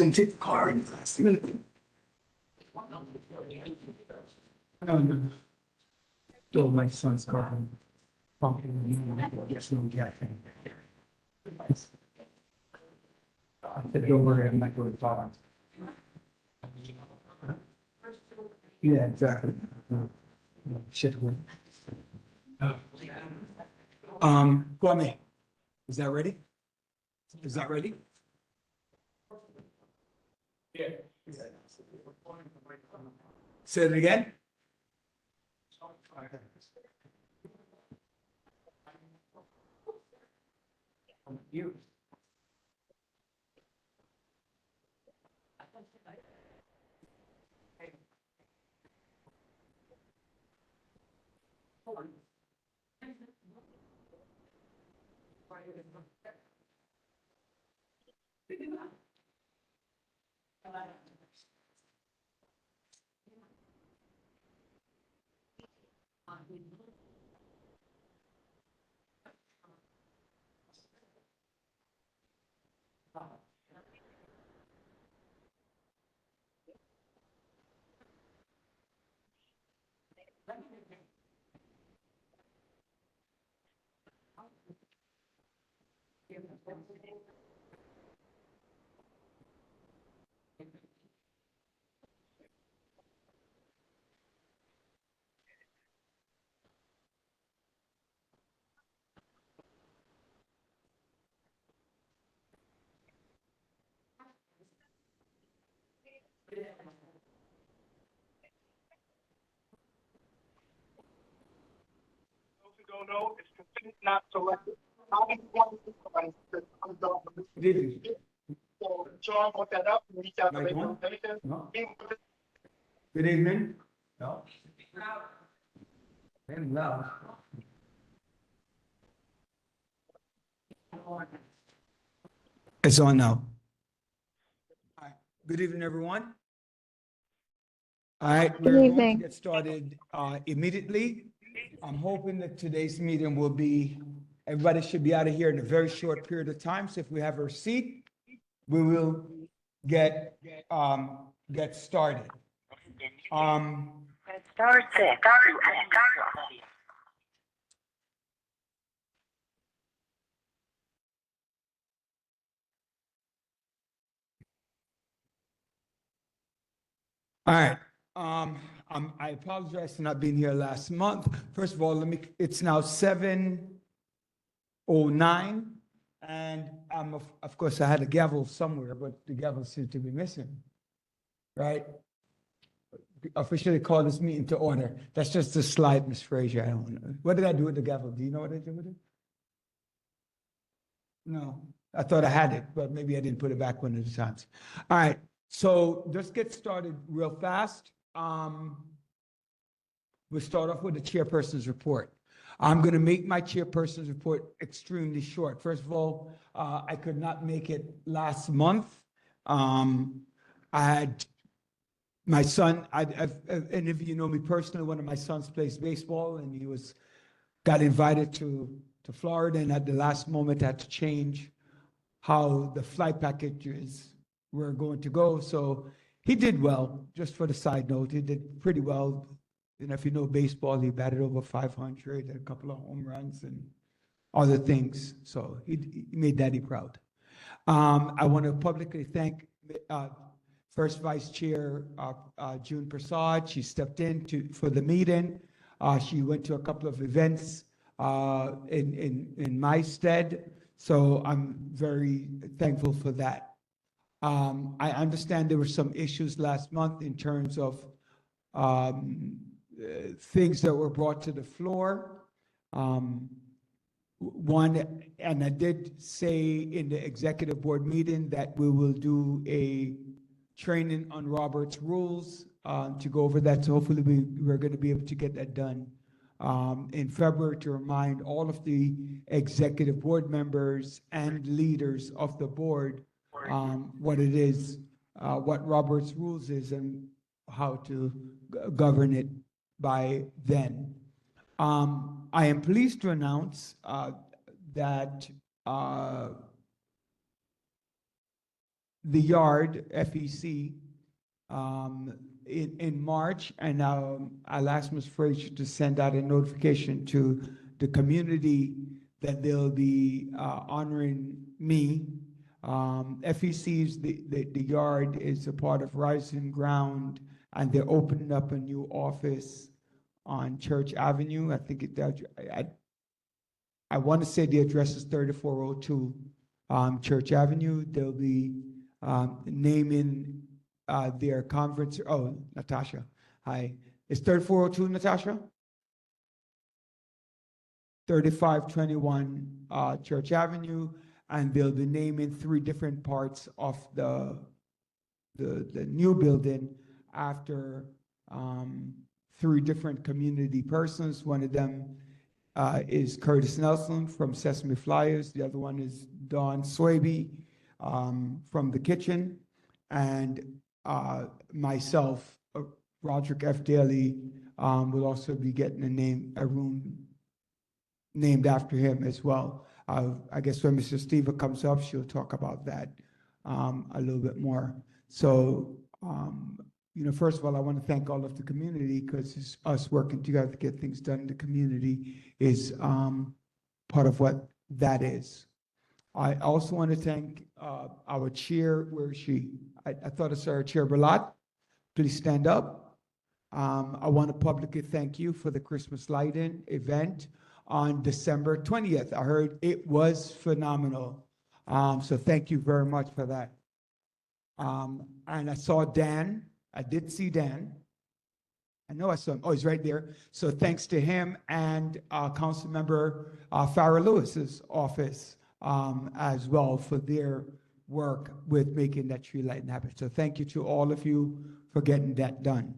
rented car in the last minute. No. Stole my son's car. Yes, no, yeah. I said, don't worry, I'm not going to talk. Yeah, exactly. Shit. Kwame, is that ready? Is that ready? Yeah. Say it again. You. Don't know, it's considered not selected. How do you want to supervise this? Really? So John looked that up and reached out to Like Rachel one? Bennington. No. He- Good evening. No. And loud. It's on now. All right. Good evening, everyone. All right, Good we're going to evening. get started immediately. I'm hoping that today's meeting will be, everybody should be out of here in a very short period of time. So if we have our seat, we will get started. Star six to enter. All right. I apologize for not being here last month. First of all, it's now 7:09, and of course, I had a gavel somewhere, but the gavel seemed to be missing. Right? Officially call this meeting to order. That's just a slide, Ms. Frazier. I don't know. What did I do with the gavel? Do you know what I did with it? No, I thought I had it, but maybe I didn't put it back one of the times. All right, so just get started real fast. We'll start off with the chairperson's report. I'm going to make my chairperson's report extremely short. First of all, I could not make it last month. I had my son, any of you know me personally, one of my sons plays baseball, and he got invited to Florida, and at the last moment had to change how the flight packages were going to go. So he did well, just for the side note, he did pretty well. And if you know baseball, he batted over 500, had a couple of home runs and other things. So he made Daddy proud. I want to publicly thank First Vice Chair June Prasad. She stepped in for the meeting. She went to a couple of events in my stead. So I'm very thankful for that. I understand there were some issues last month in terms of things that were brought to the floor. One, and I did say in the executive board meeting that we will do a training on Robert's rules to go over that. So hopefully we're going to be able to get that done in February to remind all of the executive board members and leaders of the board what it is, what Robert's rules is, and how to govern it by then. I am pleased to announce that the yard, FEC, in March, and I'll ask Ms. Frazier to send out a notification to the community that they'll be honoring me. FEC's, the yard is a part of Rising Ground, and they're opening up a new office on Church Avenue. I think I want to say the address is 3402 Church Avenue. They'll be naming their conference. Oh, Natasha, hi. Is 3402 Natasha? 3521 Church Avenue, and they'll be naming 3 different parts of the new building after 3 different community persons. One of them is Curtis Nelson from Sesame Flyers. The other one is Dawn Swaby from The Kitchen, and myself, Roderick F. Daly, will also be getting a room named after him as well. I guess when Mr. Steva comes up, she'll talk about that a little bit more. So, first of all, I want to thank all of the community, because it's us working together to get things done in the community is part of what that is. I also want to thank our chair. Where is she? I thought I saw her, Chair Berlat. Please stand up. I want to publicly thank you for the Christmas lighting event on December 20th. I heard it was phenomenal. So thank you very much for that. And I saw Dan. I did see Dan. I know I saw him. Oh, he's right there. So thanks to him and Councilmember Farrah Lewis's office as well for their work with making that tree lighting happen. So thank you to all of you for getting that done.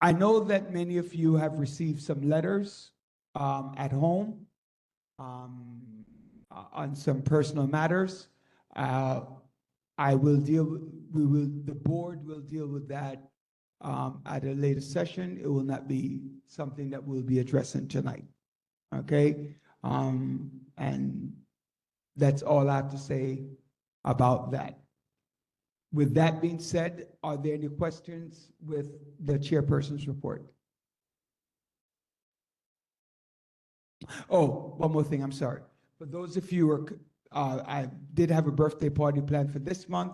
I know that many of you have received some letters at home on some personal matters. The board will deal with that at a later session. It will not be something that we'll be addressing tonight. Okay? And that's all I have to say about that. With that being said, are there any questions with the chairperson's report? Oh, one more thing, I'm sorry. For those of you who are, I did have a birthday party planned for this month,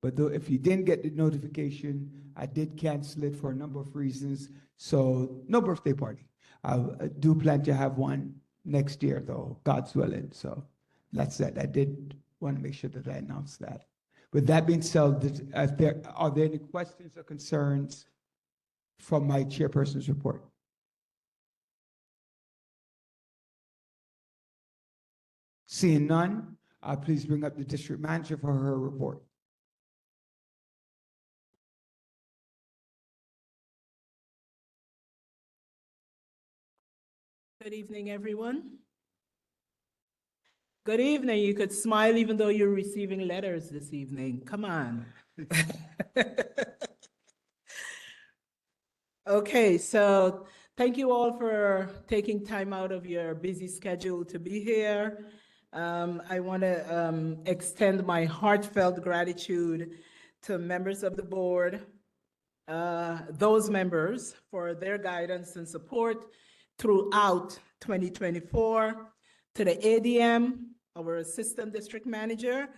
but if you didn't get the notification, I did cancel it for a number of reasons. So no birthday party. I do plan to have one next year though, God's willing. So that's that. I did want to make sure that I announced that. With that being said, are there any questions or concerns from my chairperson's report? Seeing none, please bring up the district manager for her report. Good evening, everyone. Good evening. You could smile even though you're receiving letters this evening. Come on. Okay, so thank you all for taking time out of your busy schedule to be here. I want to extend my heartfelt gratitude to members of the board, those members for their guidance and support throughout 2024, to the ADM, our Assistant District Manager.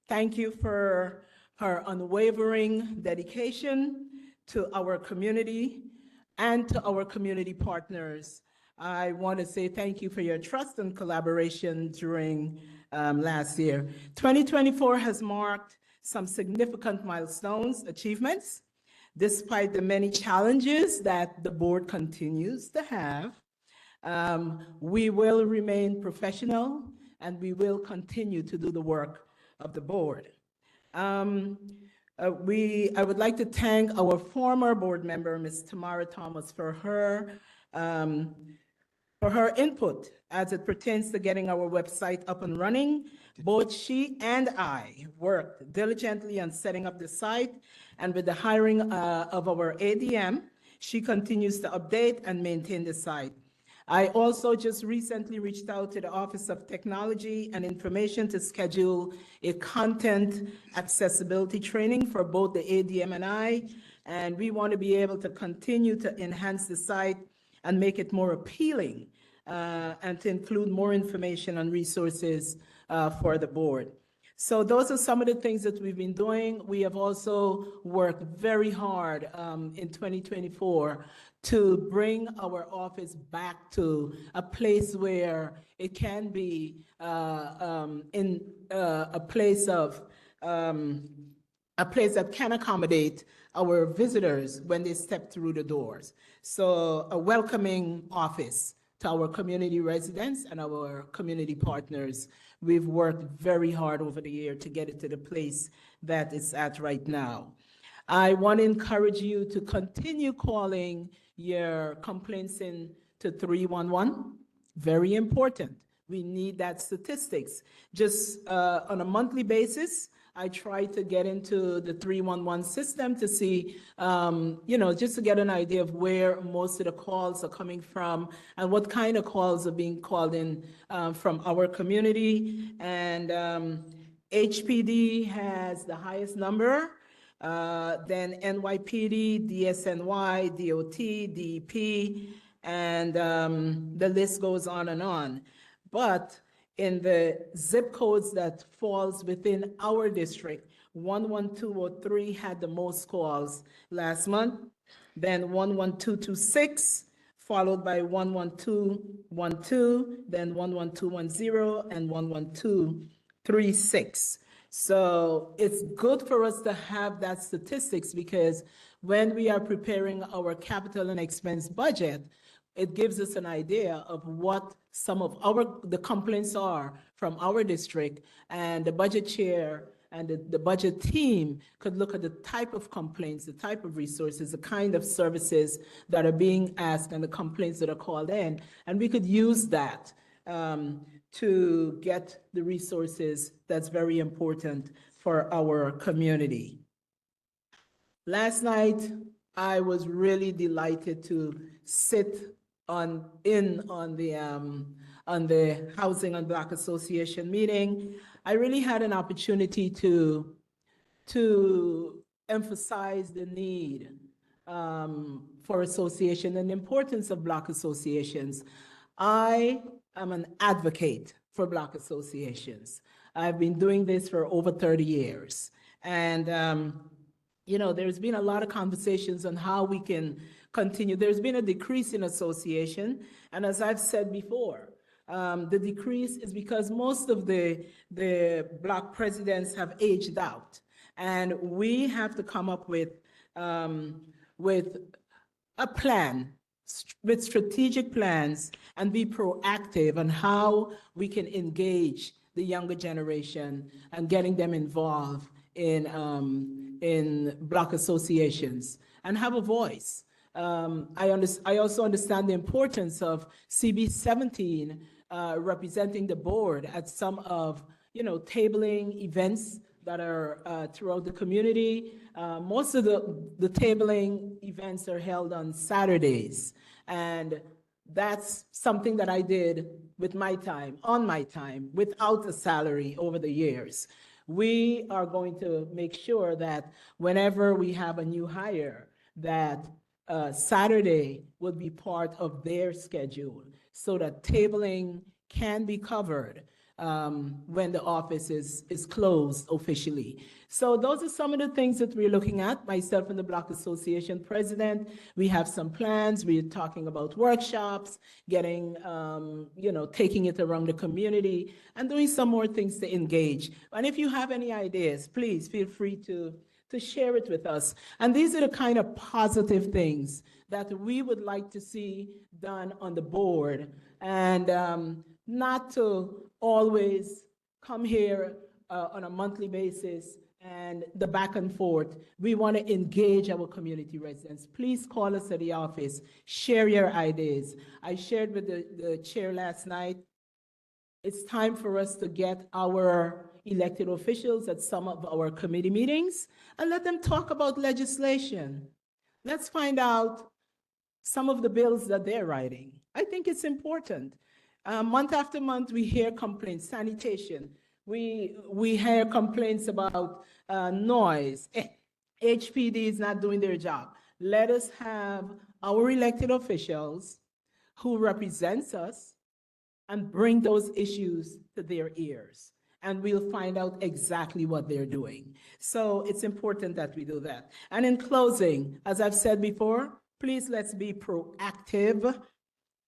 Thank you for her unwavering dedication to our community and to our community partners. I want to say thank you for your trust and collaboration during last year. 2024 has marked some significant milestones, achievements, despite the many challenges that the board continues to have. We will remain professional and we will continue to do the work of the board. I would like to thank our former board member, Ms. Tamara Thomas, for her input as it pertains to getting our website up and running. Both she and I worked diligently on setting up the site, and with the hiring of our ADM, she continues to update and maintain the site. I also just recently reached out to the Office of Technology and Information to schedule a content accessibility training for both the ADM and I. And we want to be able to continue to enhance the site and make it more appealing and to include more information and resources for the board. So those are some of the things that we've been doing. We have also worked very hard in 2024 to bring our office back to a place where it can be in a place that can accommodate our visitors when they step through the doors. So a welcoming office to our community residents and our community partners. We've worked very hard over the year to get it to the place that it's at right now. I want to encourage you to continue calling your complaints in to 311. Very important. We need that statistics. Just on a monthly basis, I try to get into the 311 system to see, just to get an idea of where most of the calls are coming from and what kind of calls are being called in from our community. And HPD has the highest number, then NYPD, DSNY, DOT, DEP, and the list goes on and on. But in the zip codes that falls within our district, 11203 had the most calls last month, then 11226, followed by 11212, then 11210, and 11236. So it's good for us to have that statistics because when we are preparing our capital and expense budget, it gives us an idea of what some of the complaints are from our district, and the budget chair and the budget team could look at the type of complaints, the type of resources, the kind of services that are being asked and the complaints that are called in, and we could use that to get the resources that's very important for our community. Last night, I was really delighted to sit on the Housing and Black Association meeting. I really had an opportunity to emphasize the need for association and the importance of Black associations. I am an advocate for Black associations. I've been doing this for over 30 years. And there's been a lot of conversations on how we can continue. There's been a decrease in association, and as I've said before, the decrease is because most of the Black presidents have aged out, and we have to come up with a plan, with strategic plans, and be proactive on how we can engage the younger generation and getting them involved in Black associations and have a voice. I also understand the importance of CB 17 representing the board at some of, tabling events that are throughout the community. Most of the tabling events are held on Saturdays. And that's something that I did with my time, on my time, without a salary over the years. We are going to make sure that whenever we have a new hire, that Saturday will be part of their schedule so that tabling can be covered when the office is closed officially. So those are some of the things that we're looking at. Myself and the Black Association president, we have some plans. We're talking about workshops, getting, taking it around the community and doing some more things to engage. And if you have any ideas, please feel free to share it with us. And these are the kind of positive things that we would like to see done on the board, and not to always come here on a monthly basis and the back and forth. We want to engage our community residents. Please call us at the office, share your ideas. I shared with the chair last night, it's time for us to get our elected officials at some of our committee meetings and let them talk about legislation. Let's find out some of the bills that they're writing. I think it's important. Month after month, we hear complaints, sanitation. We hear complaints about noise. HPD is not doing their job. Let us have our elected officials who represents us and bring those issues to their ears. And we'll find out exactly what they're doing. So it's important that we do that. And in closing, as I've said before, please let's be proactive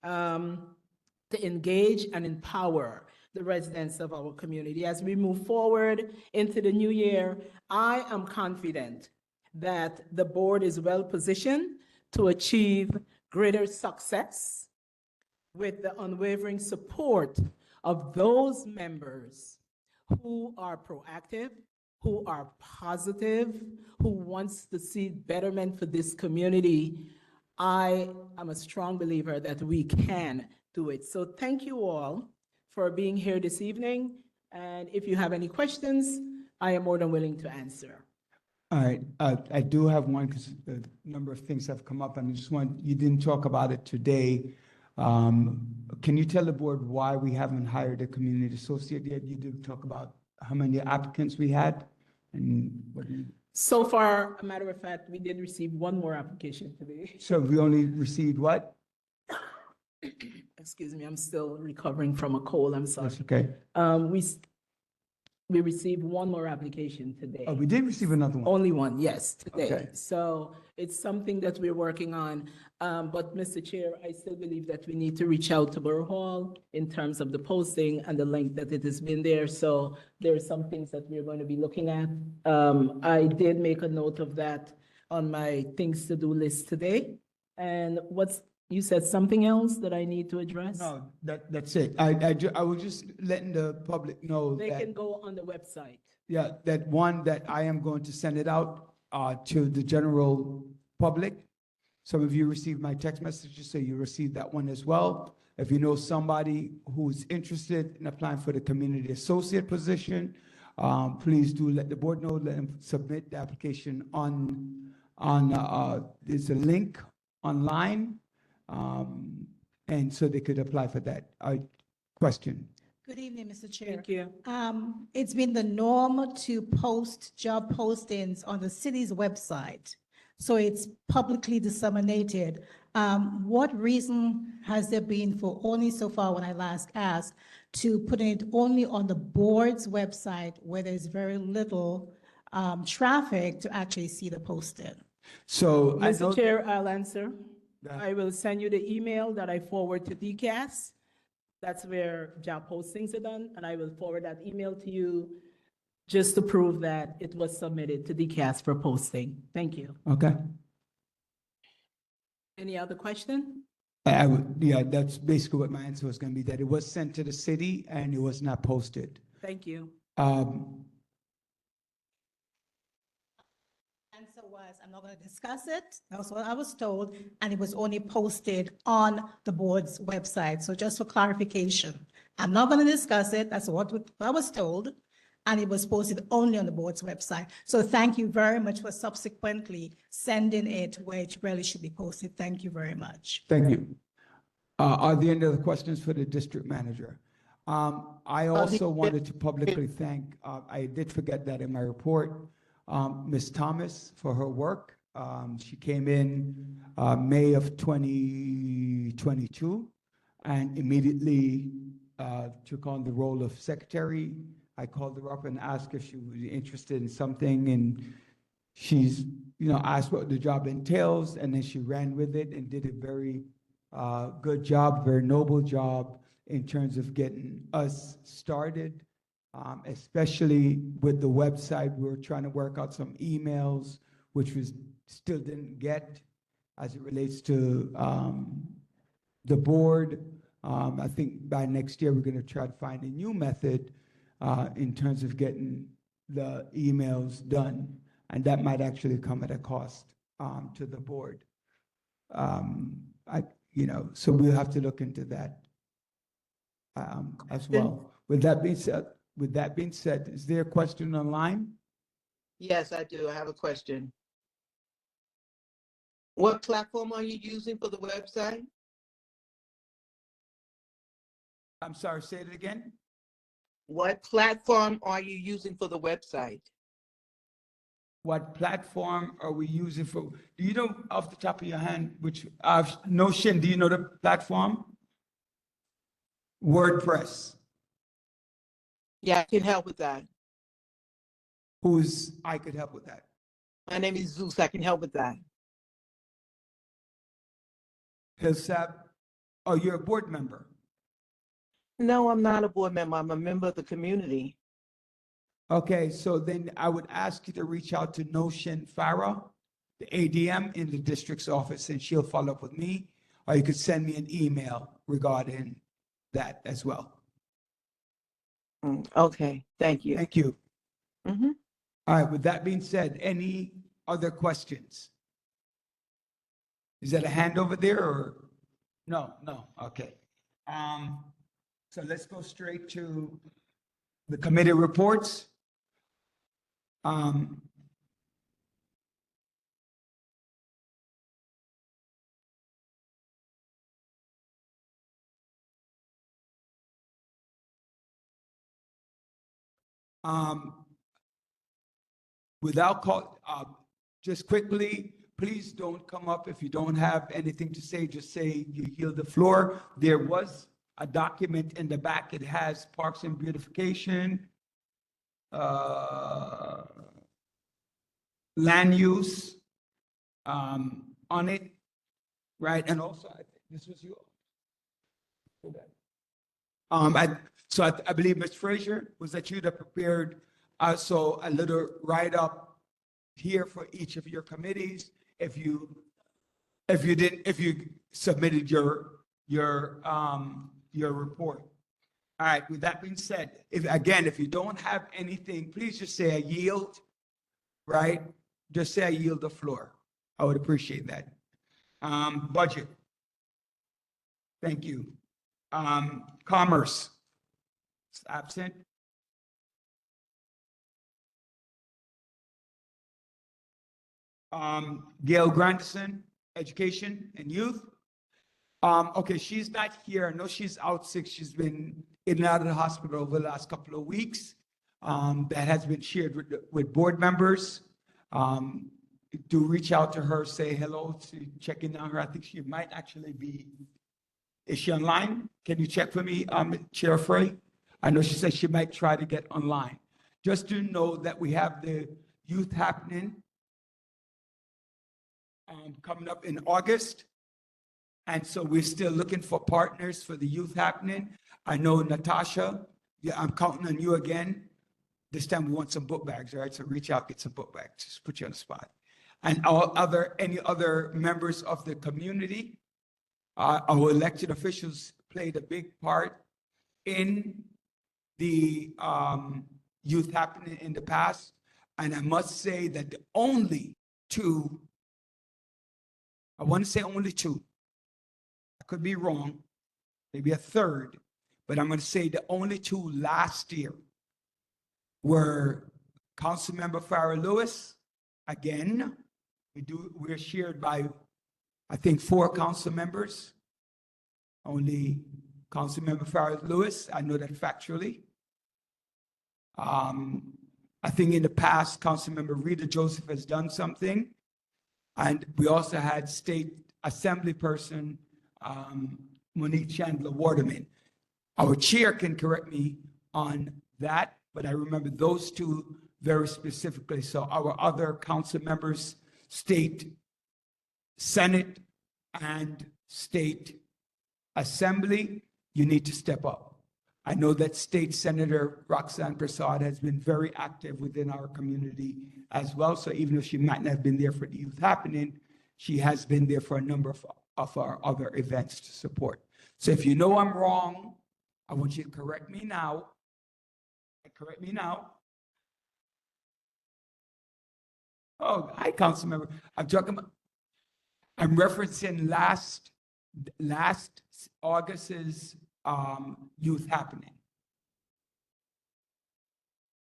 to engage and empower the residents of our community. As we move forward into the new year, I am confident that the board is well positioned to achieve greater success with the unwavering support of those members who are proactive, who are positive, who wants to see betterment for this community. I am a strong believer that we can do it. So thank you all for being here this evening. And if you have any questions, I am more than willing to answer. All right, I do have one because a number of things have come up, and I just want, you didn't talk about it today. Can you tell the board why we haven't hired a community associate yet? You did talk about how many applicants we had and what you. So far, a matter of fact, we did receive one more application today. So we only received what? Excuse me, I'm still recovering from a cold, I'm sorry. That's okay. We received one more application today. Oh, we did receive another one. Only one, yes, today. Okay. So it's something that we're working on. But Mr. Chair, I still believe that we need to reach out to Borough Hall in terms of the posting and the length that it has been there. So there are some things that we're going to be looking at. I did make a note of that on my things to do list today. And you said something else that I need to address? No, that's it. I was just letting the public know They that, can go on the website. yeah, that one, that I am going to send it out to the general public. Some of you received my text messages, so you received that one as well. If you know somebody who's interested in applying for the community associate position, please do let the board know, let them submit the application there's a link online. And so they could apply for that. Question. Good evening, Mr. Chair. Thank you. It's been the norm to post job postings on the city's website, so it's publicly disseminated. What reason has there been for only so far, when I last asked, to put it only on the board's website where there's very little traffic to actually see the posting? So I know, Mr. Chair, I'll answer. Yeah. I will send you the email that I forward to DCAS. That's where job postings are done, and I will forward that email to you just to prove that it was submitted to DCAS for posting. Thank you. okay. Any other question? Yeah, that's basically what my answer was going to be, that it was sent to the city and it was not posted. Thank you. Answer was, I'm not going to discuss it. That's what I was told, and it was only posted on the board's website. So just for clarification, I'm not going to discuss it. That's what I was told, and it was posted only on the board's website. So thank you very much for subsequently sending it where it really should be posted. Thank you very much. Thank you. Are there any other questions for the district manager? I also wanted to publicly thank, I did forget that in my report, Ms. Thomas for her work. She came in May of 2022 and immediately took on the role of secretary. I called her up and asked if she was interested in something, and she's, asked what the job entails, and then she ran with it and did a very good job, very noble job in terms of getting us started. Especially with the website, we were trying to work out some emails, which was still didn't get as it relates to the board. I think by next year, we're going to try to find a new method in terms of getting the emails done. And that might actually come at a cost to the board. So we'll have to look into that as well. With that being said, is there a question online? Yes, I do. I have a question. What platform are you using for the website? I'm sorry, say it again. What platform are you using for the website? What platform are we using for, do you know off the top of your hand, which, Notion, do you know the platform? WordPress, Yeah, I can help with that. I could help with that. My name is Zeus. I can help with that. Hillsap, oh, you're a board member. No, I'm not a board member. I'm a member of the community. Okay, so then I would ask you to reach out to Notion Farah, the ADM in the district's office, and she'll follow up with me. Or you could send me an email regarding that as well. Okay, thank you. Thank you. Mhm. All right, with that being said, any other questions? Is that a hand over there or? No, okay. So let's go straight to the committee reports. Um, Without just quickly, please don't come up if you don't have anything to say, just say you yield the floor. There was a document in the back, it has Parks and Beautification, land use, on it, right? And also, I think this was yours. I believe, Ms. Frazier, was that you that prepared also a little write-up here for each of your committees? If you submitted your report. All right, with that being said, if you don't have anything, please just say I yield, right? Just say I yield the floor. I would appreciate that. Budget. Thank you. Commerce. Absent. Gail Grandison, Education and Youth. Okay, she's not here. I know she's out sick. She's been in and out of the hospital over the last couple of weeks. That has been shared with board members. Do reach out to her, say hello, to check in on her. I think she might actually be, is she online? Can you check for me, Chair Frey? I know she said she might try to get online. Just to know that we have the youth happening coming up in August. And so we're still looking for partners for the youth happening. I know Natasha, yeah, I'm counting on you again. This time we want some book bags, right? So reach out, get some book bags, just put you on the spot. And any other members of the community, our elected officials played a big part in the youth happening in the past. And I must say that the only two, I want to say only two, I could be wrong, maybe a third, but I'm going to say the only two last year were Councilmember Farah Lewis. Again, we're shared by, I think, 4 council members. Only Councilmember Farah Lewis, I know that factually. I think in the past, Councilmember Rita Joseph has done something. And we also had State Assembly person, Monique Chandler Waterman. Our chair can correct me on that, but I remember those two very specifically. So our other council members, State Senate and State Assembly, you need to step up. I know that State Senator Roxanne Prasad has been very active within our community as well. So even if she might not have been there for the youth happening, she has been there for a number of our other events to support. So if you know I'm wrong, I want you to correct me now. Correct me now. Oh, hi, council member. I'm referencing last August's youth happening.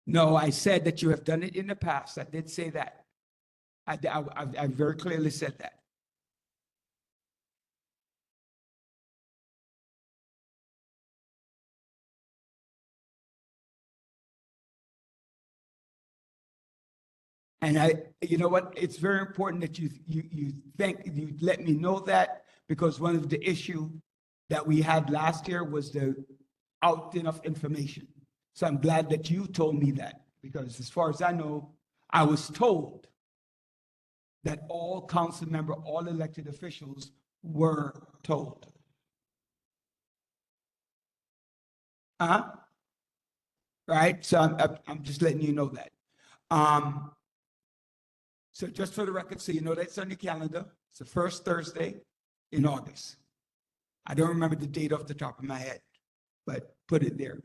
No, I said that you have done it in the past. I did say that. I very clearly said that. And you know what? It's very important that you let me know that, because one of the issue that we had last year was the out enough information. So I'm glad that you told me that, because as far as I know, I was told that all council member, all elected officials were told. Uh-huh. Right? So I'm just letting you know that. So just for the record, so you know that's on your calendar. It's the first Thursday in August. I don't remember the date off the top of my head, but put it there.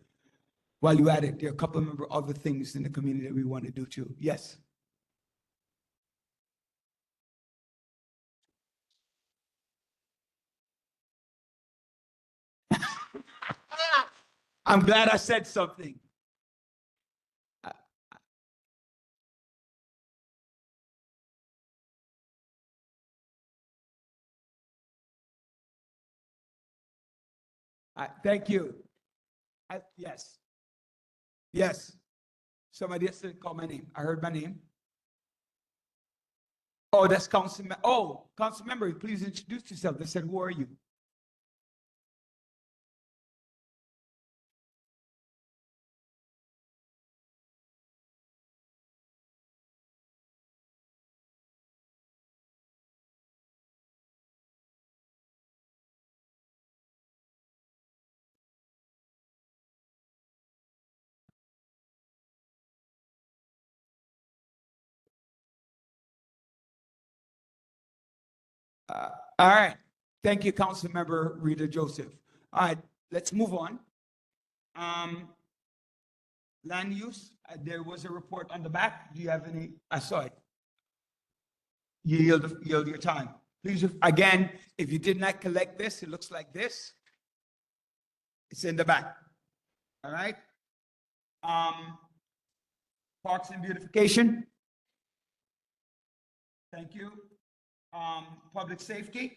While you're at it, there are a couple of other things in the community that we want to do too. Yes. I'm glad I said something. Thank you. Yes. Yes. Somebody else didn't call my name. I heard my name. Oh, that's councilman. Oh, council member, please introduce yourself. They said, who are you? All right. Thank you, council member Rita Joseph. All right, let's move on. Land use, there was a report on the back. Do you have any? I saw it. You yield your time. Please, again, if you did not collect this, it looks like this. It's in the back. All right. Parks and beautification. Thank you. Public safety.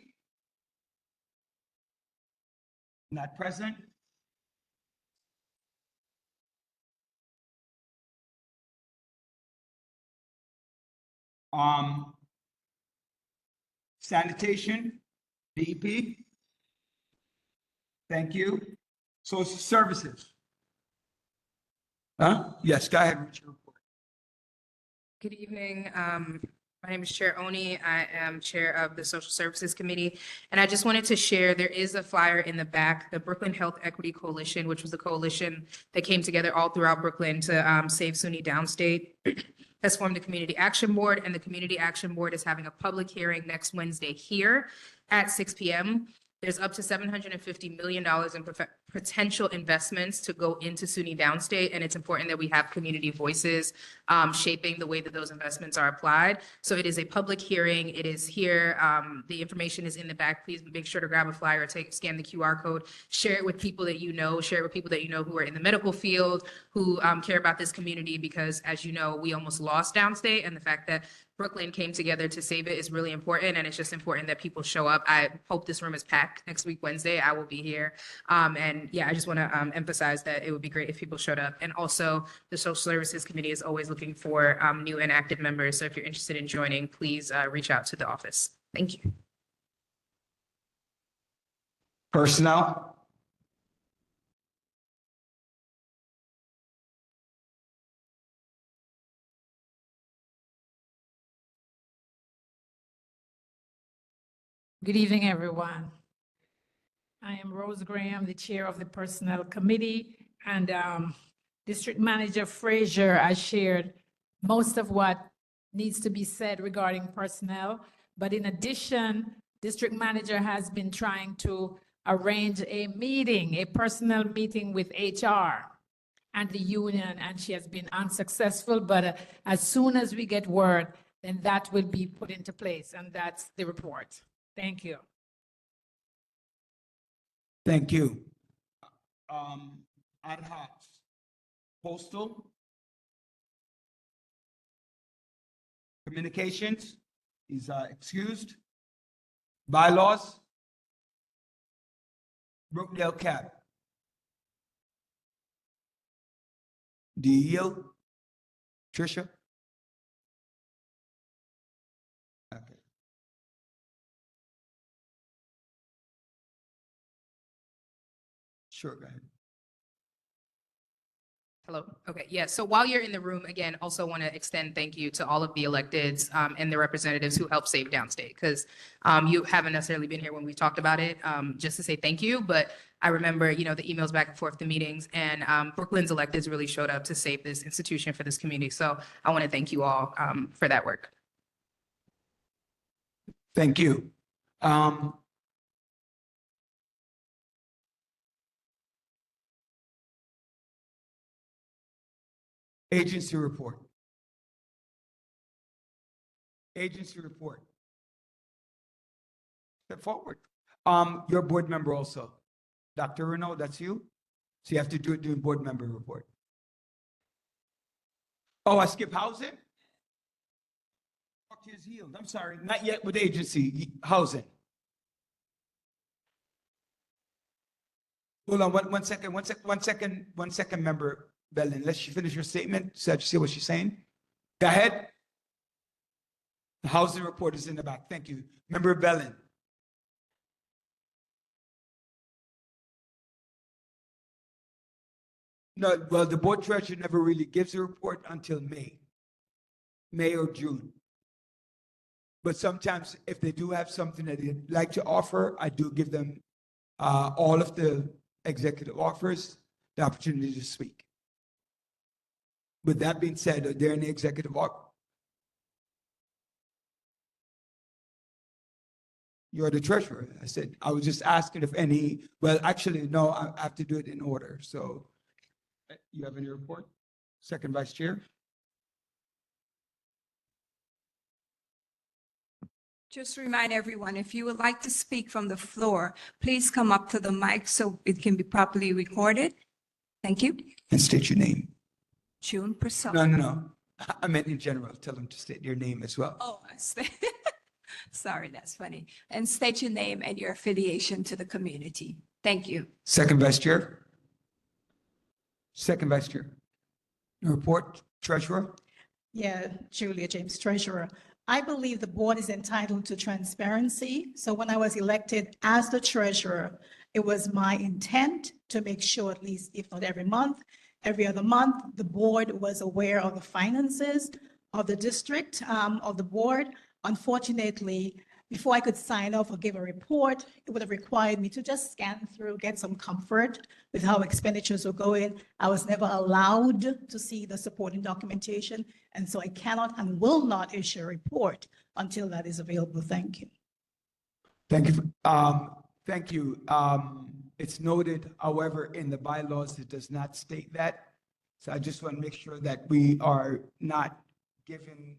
Not present. Sanitation, DEP. Thank you. Social services. Huh? Yes, go ahead with your report. Good evening. My name is Chair Oni. I am Chair of the Social Services Committee. And I just wanted to share, there is a flyer in the back, the Brooklyn Health Equity Coalition, which was a coalition that came together all throughout Brooklyn to save SUNY Downstate, has formed the Community Action Board, and the Community Action Board is having a public hearing next Wednesday here at 6 p.m. There's up to $750 million in potential investments to go into SUNY Downstate, and it's important that we have community voices shaping the way that those investments are applied. So it is a public hearing. It is here. The information is in the back. Please make sure to grab a flyer, scan the QR code, share it with people that you know, share it with people that you know who are in the medical field, who care about this community, because as you know, we almost lost Downstate, and the fact that Brooklyn came together to save it is really important, and it's just important that people show up. I hope this room is packed next week, Wednesday. I will be here. And yeah, I just want to emphasize that it would be great if people showed up. And also, the Social Services Committee is always looking for new and active members. So if you're interested in joining, please reach out to the office. Thank you. Personnel. Good evening, everyone. I am Rose Graham, the Chair of the Personnel Committee, and District Manager Frazier has shared most of what needs to be said regarding personnel. But in addition, District Manager has been trying to arrange a meeting, a personnel meeting with HR and the union, and she has been unsuccessful. But as soon as we get word, then that will be put into place, and that's the report. Thank you. Thank you. Ad hoc. Postal. Communications is excused. Bylaws. Brookdale Cap. Do you yield? Tricia? Sure, go ahead. Hello. Okay. Yeah. So while you're in the room, again, also want to extend thank you to all of the electeds and the representatives who helped save downstate, because you haven't necessarily been here when we talked about it, just to say thank you. But I remember, the emails back and forth, the meetings, and Brooklyn's electeds really showed up to save this institution for this community. So I want to thank you all for that work. Thank you. Agency report. Agency report. Step forward. Your board member also. Dr. Renaud, that's you? So you have to do it during board member report. Oh, I skip housing? Talk to his healed. I'm sorry, not yet with agency, housing. Hold on, one second, member Bellin. Let she finish her statement, so that you see what she's saying. Go ahead. The housing report is in the back. Thank you. Member Bellin. No, well, the board treasurer never really gives a report until May or June. But sometimes if they do have something that they'd like to offer, I do give them all of the executive offers the opportunity to speak. With that being said, are there any executive offer? You're the treasurer. I said, I was just asking if any, well, actually, no, I have to do it in order. So you have any report? Second Vice Chair? Just remind everyone, if you would like to speak from the floor, please come up to the mic so it can be properly recorded. Thank you. And state your name. June Purcell. No. I meant in general. Tell them to state your name as well. Oh, sorry, that's funny. And state your name and your affiliation to the community. Thank you. Second Vice Chair? Second Vice Chair. Report, Treasurer? Yeah, Julia James, Treasurer. I believe the board is entitled to transparency. So when I was elected as the treasurer, it was my intent to make sure at least, if not every month, every other month, the board was aware of the finances of the district, of the board. Unfortunately, before I could sign off or give a report, it would have required me to just scan through, get some comfort with how expenditures were going. I was never allowed to see the supporting documentation, and so I cannot and will not issue a report until that is available. Thank you. Thank you. Thank you. It's noted, however, in the bylaws, it does not state that. So I just want to make sure that we are not giving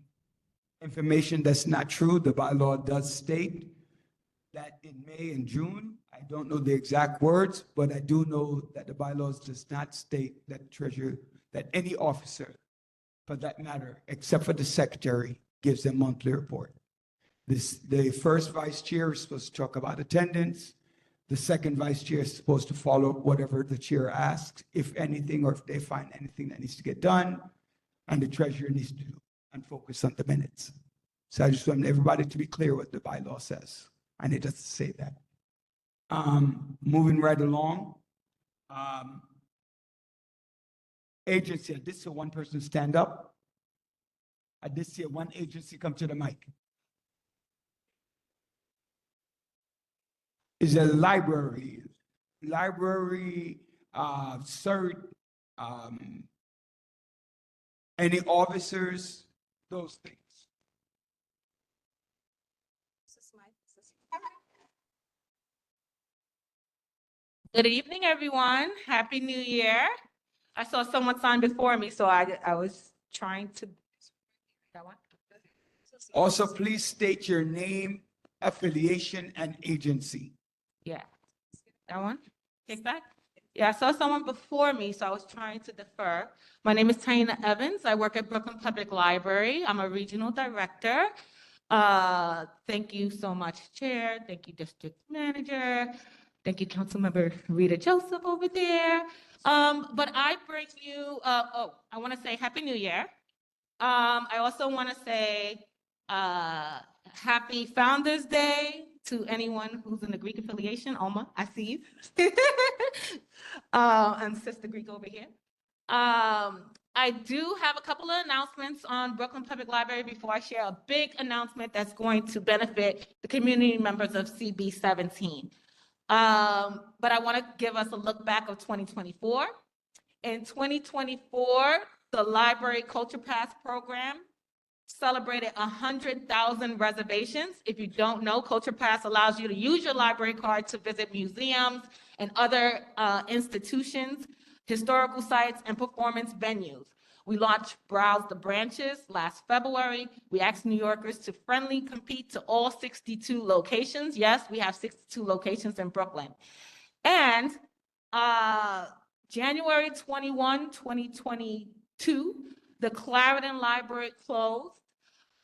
information that's not true. The bylaw does state that in May and June, I don't know the exact words, but I do know that the bylaws does not state that treasurer, that any officer, for that matter, except for the secretary, gives a monthly report. The first vice chair is supposed to talk about attendance. The second vice chair is supposed to follow whatever the chair asks, if anything, or if they find anything that needs to get done, and the treasurer needs to do and focus on the minutes. So I just want everybody to be clear what the bylaw says, and it doesn't say that. Moving right along. Agency, I did see one person stand up. I did see one agency come to the mic. Is a library, CERT, any officers, those things. Good evening, everyone. Happy New Year. I saw someone sign before me, so I was trying to. That one? Also, please state your name, affiliation, and agency. Yeah. That one? Take that? Yeah, I saw someone before me, so I was trying to defer. My name is Taina Evans. I work at Brooklyn Public Library. I'm a regional director. Thank you so much, Chair. Thank you, District Manager. Thank you, Councilmember Rita Joseph over there. But I bring you, I want to say Happy New Year. I also want to say Happy Founders Day to anyone who's in the Greek affiliation. Alma, I see you. And Sister Greek over here. I do have a couple of announcements on Brooklyn Public Library before I share a big announcement that's going to benefit the community members of CB 17. But I want to give us a look back of 2024. In 2024, the Library Culture Pass program celebrated 100,000 reservations. If you don't know, Culture Pass allows you to use your library card to visit museums and other institutions, historical sites, and performance venues. We launched Browse the Branches last February. We asked New Yorkers to friendly compete to all 62 locations. Yes, we have 62 locations in Brooklyn. And January 21, 2022, the Clarendon Library closed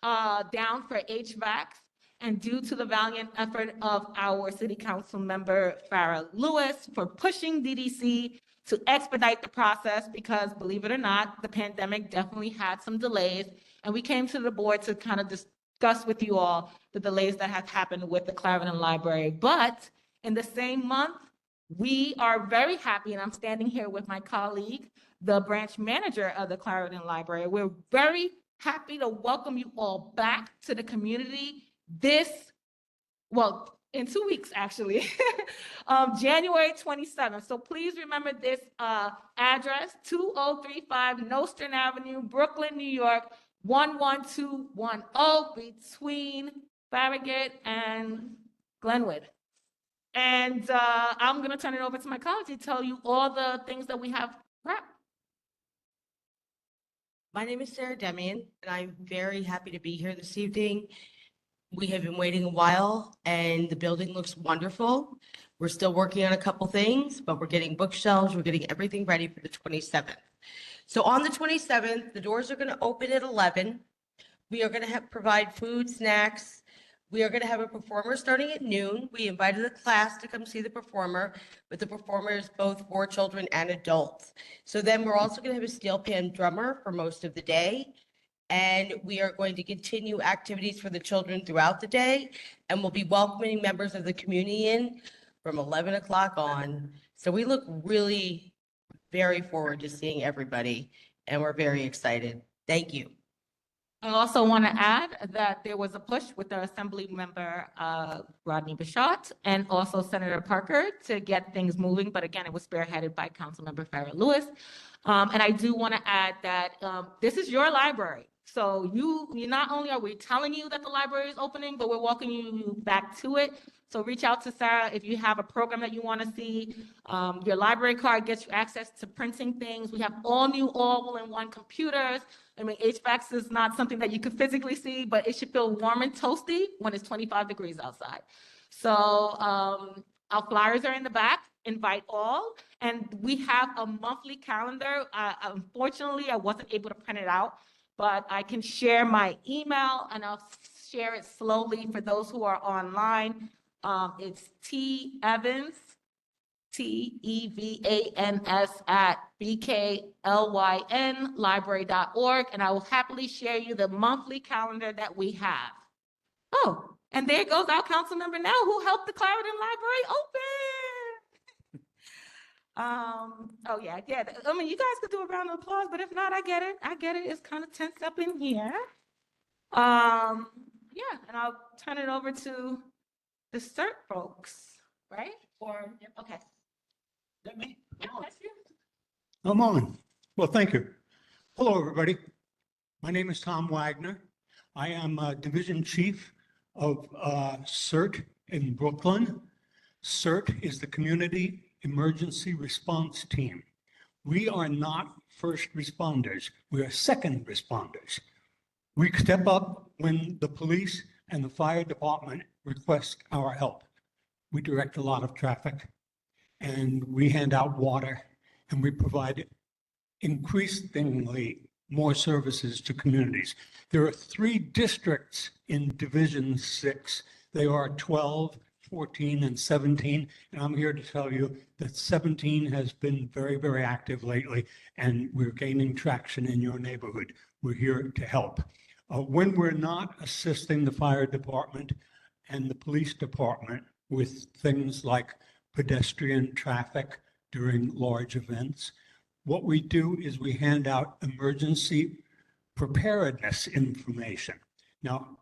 down for HVACs. And due to the valiant effort of our City Council member, Farah Lewis, for pushing DDC to expedite the process, because believe it or not, the pandemic definitely had some delays. And we came to the board to kind of discuss with you all the delays that have happened with the Clarendon Library. But in the same month, we are very happy, and I'm standing here with my colleague, the branch manager of the Clarendon Library. We're very happy to welcome you all back to the community in 2 weeks, actually, January 27th. So please remember this address, 2035 Nostrand Avenue, Brooklyn, New York, 11210, between Farragut and Glenwood. And I'm going to turn it over to my colleague to tell you all the things that we have wrapped. My name is Sarah Demian, and I'm very happy to be here this evening. We have been waiting a while, and the building looks wonderful. We're still working on a couple things, but we're getting bookshelves, we're getting everything ready for the 27th. So on the 27th, the doors are going to open at 11. We are going to provide food, snacks. We are going to have a performer starting at noon. We invited a class to come see the performer, but the performer is both for children and adults. So then we're also going to have a steel pan drummer for most of the day. And we are going to continue activities for the children throughout the day. And we'll be welcoming members of the community in from 11 o'clock on. So we look really very forward to seeing everybody, and we're very excited. Thank you. I also want to add that there was a push with our Assembly member, Rodney Bichat, and also Senator Parker to get things moving. But again, it was spearheaded by Councilmember Farah Lewis. And I do want to add that this is your library. So you not only are we telling you that the library is opening, but we're welcoming you back to it. So reach out to Sarah if you have a program that you want to see. Your library card gets you access to printing things. We have all new all-in-one computers. I mean, HVACs is not something that you can physically see, but it should feel warm and toasty when it's 25 degrees outside. So our flyers are in the back. Invite all. And we have a monthly calendar. Unfortunately, I wasn't able to print it out, but I can share my email, and I'll share it slowly for those who are online. It's TEvans, TEVANS @BKLYNlibrary.org, and I will happily share you the monthly calendar that we have. Oh, and there goes our council member now who helped the Clarendon Library open. Oh yeah. I mean, you guys could do a round of applause, but if not, I get it. It's kind of tense up in here. Yeah, and I'll turn it over to the CERT folks, right? Or okay. That me? Yeah, that's you. I'm on. Well, thank you. Hello, everybody. My name is Tom Wagner. I am Division Chief of CERT in Brooklyn. CERT is the Community Emergency Response Team. We are not first responders. We are second responders. We step up when the police and the fire department request our help. We direct a lot of traffic, and we hand out water, and we provide increasingly more services to communities. There are 3 districts in Division 6. They are 12, 14, and 17. And I'm here to tell you that 17 has been very, very active lately, and we're gaining traction in your neighborhood. We're here to help. When we're not assisting the fire department and the police department with things like pedestrian traffic during large events. What we do is we hand out emergency preparedness information. Now,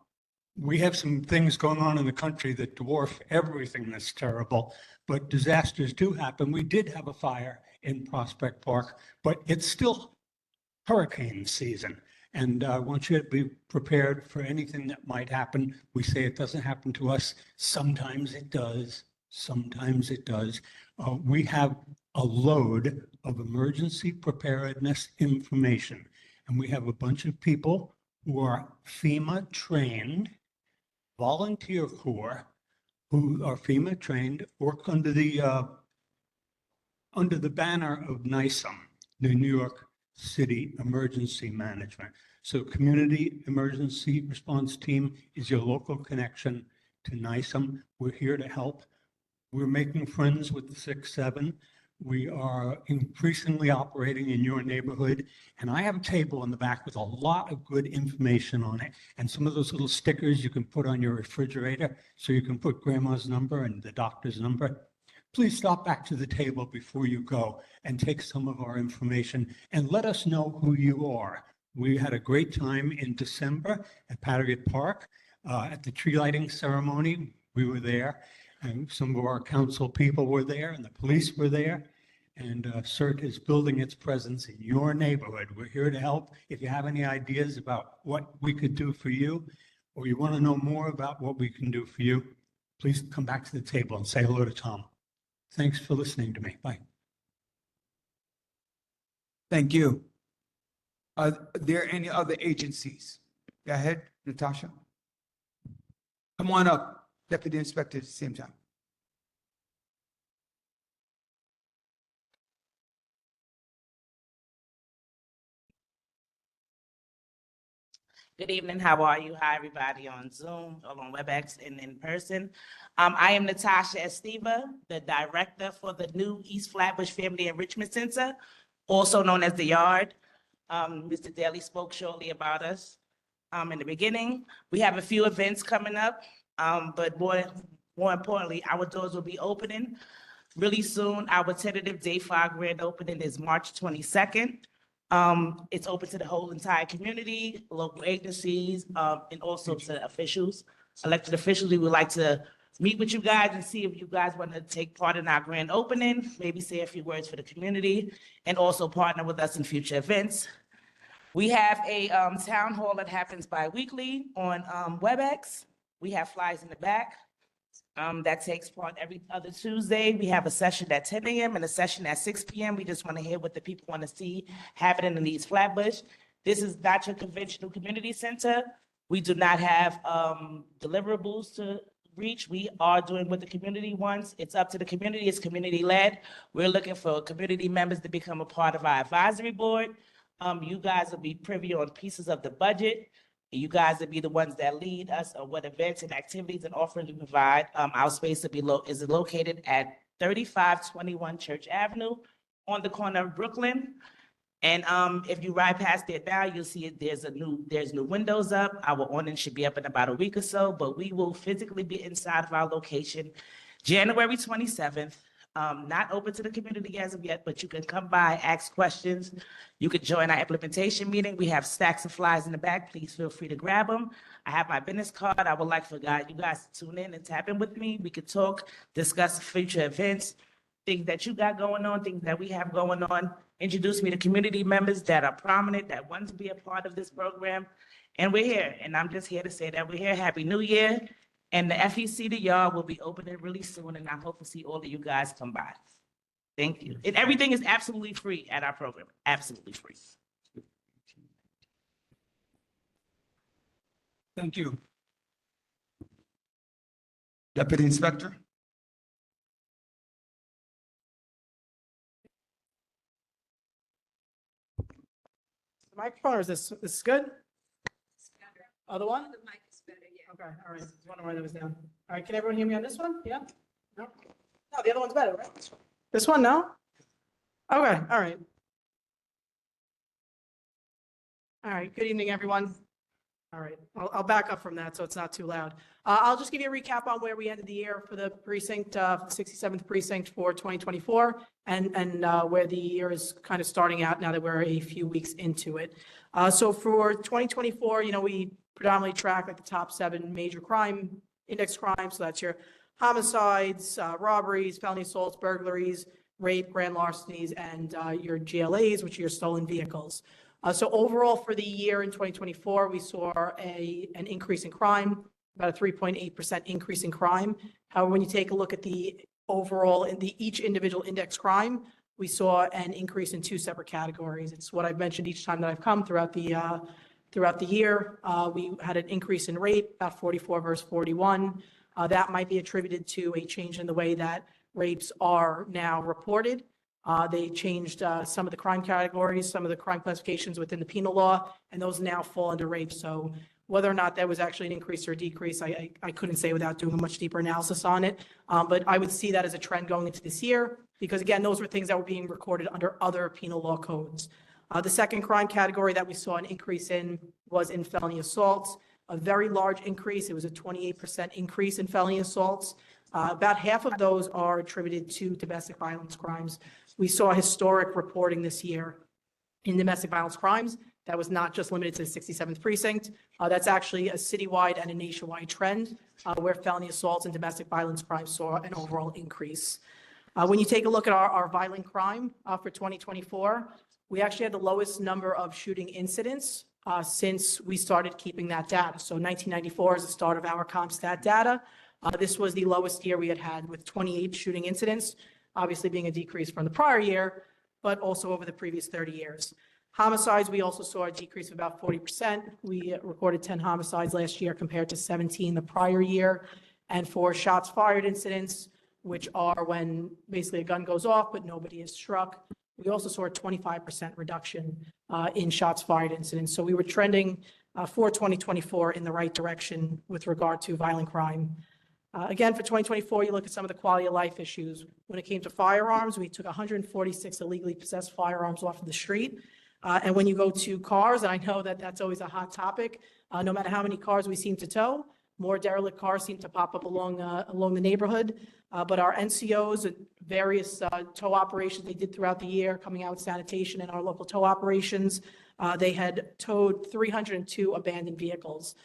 we have some things going on in the country that dwarf everything that's terrible, but disasters do happen. We did have a fire in Prospect Park, but it's still hurricane season. And I want you to be prepared for anything that might happen. We say it doesn't happen to us. Sometimes it does. Sometimes it does. We have a load of emergency preparedness information. And we have a bunch of people who are FEMA trained, volunteer corps, who are FEMA trained, work under the banner of NISM, the New York City Emergency Management. So Community Emergency Response Team is your local connection to NISM. We're here to help. We're making friends with the 6-7. We are increasingly operating in your neighborhood. And I have a table in the back with a lot of good information on it. And some of those little stickers you can put on your refrigerator so you can put grandma's number and the doctor's number. Please stop back to the table before you go and take some of our information and let us know who you are. We had a great time in December at Patriot Park at the tree lighting ceremony. We were there. And some of our council people were there and the police were there. And CERT is building its presence in your neighborhood. We're here to help. If you have any ideas about what we could do for you, or you want to know more about what we can do for you, please come back to the table and say hello to Tom. Thanks for listening to me. Bye. Thank you. Are there any other agencies? Go ahead, Natasha. Come on up, Deputy Inspector, at the same time. Good evening. How are you? Hi, everybody on Zoom or on WebEx and in person. I am Natasha Estiva, the director for the new East Flatbush Family Enrichment Center, also known as the Yard. Mr. Daly spoke shortly about us in the beginning. We have a few events coming up, but more importantly, our doors will be opening really soon. Our tentative date for our grand opening is March 22nd. It's open to the whole entire community, local agencies, and also to officials, elected officials. We would like to meet with you guys and see if you guys want to take part in our grand opening, maybe say a few words for the community, and also partner with us in future events. We have a town hall that happens bi-weekly on WebEx. We have flyers in the back. That takes part every other Tuesday. We have a session at 10 a.m. and a session at 6 p.m. We just want to hear what the people want to see happening in East Flatbush. This is not your conventional community center. We do not have deliverables to reach. We are doing what the community wants. It's up to the community. It's community led. We're looking for community members to become a part of our advisory board. You guys will be privy on pieces of the budget. You guys will be the ones that lead us on what events and activities and offerings we provide. Our space will be is located at 3521 Church Avenue on the corner of Brooklyn. And if you ride past there now, you'll see there's new windows up. Our awning should be up in about a week or so, but we will physically be inside of our location January 27th. Not open to the community as of yet, but you can come by, ask questions. You can join our implementation meeting. We have stacks of flyers in the back. Please feel free to grab them. I have my business card. I would like for you guys to tune in and tap in with me. We could talk, discuss future events, things that you got going on, things that we have going on. Introduce me to community members that are prominent, that want to be a part of this program. And we're here. And I'm just here to say that we're here. Happy New Year. And the FEC, the Yard, will be opening really soon, and I hope to see all of you guys come by. Thank you. And everything is absolutely free at our program, absolutely free. Thank you. Deputy Inspector? The microphone, or is this good? Other one? The mic is better, yeah. Okay, all right. Just wondering why that was down. All right, can everyone hear me on this one? Yeah? No? No, the other one's better, right? This one, no? Okay, all right. All right, good evening, everyone. All right, I'll back up from that so it's not too loud. I'll just give you a recap on where we ended the year for the precinct, 67th precinct for 2024, and where the year is kind of starting out now that we're a few weeks into it. So for 2024, we predominantly track like the top 7 major crime index crimes. So that's your homicides, robberies, felony assaults, burglaries, rape, grand larcenies, and your GLAs, which are your stolen vehicles. So overall for the year in 2024, we saw an increase in crime, about a 3.8% increase in crime. However, when you take a look at the overall in each individual index crime, we saw an increase in 2 separate categories. It's what I've mentioned each time that I've come throughout the year. We had an increase in rape, about 44 versus 41. That might be attributed to a change in the way that rapes are now reported. They changed some of the crime categories, some of the crime classifications within the penal law, and those now fall under rape. So whether or not that was actually an increase or a decrease, I couldn't say without doing a much deeper analysis on it. But I would see that as a trend going into this year, because again, those were things that were being recorded under other penal law codes. The second crime category that we saw an increase in was in felony assaults, a very large increase. It was a 28% increase in felony assaults. About half of those are attributed to domestic violence crimes. We saw historic reporting this year in domestic violence crimes. That was not just limited to the 67th precinct. That's actually a citywide and a nationwide trend where felony assaults and domestic violence crimes saw an overall increase. When you take a look at our violent crime for 2024, we actually had the lowest number of shooting incidents since we started keeping that data. So 1994 is the start of our CompStat data. This was the lowest year we had with 28 shooting incidents, obviously being a decrease from the prior year, but also over the previous 30 years. Homicides, we also saw a decrease of about 40%. We recorded 10 homicides last year compared to 17 the prior year. And for shots fired incidents, which are when basically a gun goes off but nobody is struck, we also saw a 25% reduction in shots fired incidents. So we were trending for 2024 in the right direction with regard to violent crime. Again, for 2024, you look at some of the quality of life issues. When it came to firearms, we took 146 illegally possessed firearms off of the street. And when you go to cars, and I know that that's always a hot topic, no matter how many cars we seem to tow, more derelict cars seem to pop up along the neighborhood. But our NCOs and various tow operations they did throughout the year, coming out with sanitation and our local tow operations, they had towed 302 abandoned vehicles.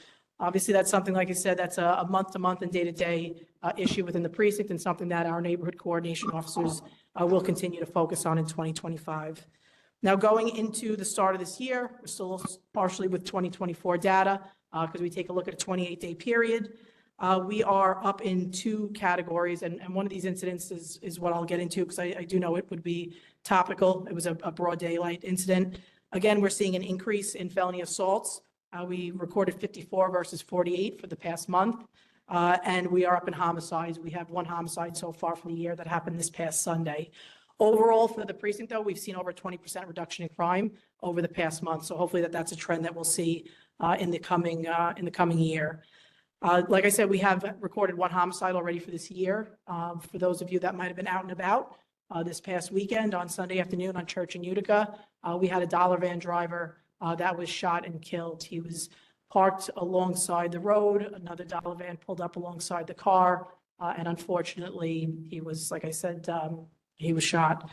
Obviously, that's something, like I said, that's a month-to-month and day-to-day issue within the precinct and something that our neighborhood coordination officers will continue to focus on in 2025. Now, going into the start of this year, we're still partially with 2024 data because we take a look at a 28-day period. We are up in 2 categories, and one of these incidents is what I'll get into because I do know it would be topical. It was a broad daylight incident. Again, we're seeing an increase in felony assaults. We recorded 54 versus 48 for the past month, and we are up in homicides. We have 1 homicide so far for the year that happened this past Sunday. Overall, for the precinct, though, we've seen over 20% reduction in crime over the past month. So hopefully that's a trend that we'll see in the coming year. Like I said, we have recorded 1 homicide already for this year. For those of you that might have been out and about this past weekend on Sunday afternoon on Church and Utica, we had a dollar van driver that was shot and killed. He was parked alongside the road. Another dollar van pulled up alongside the car. And unfortunately, he was, like I said, he was shot.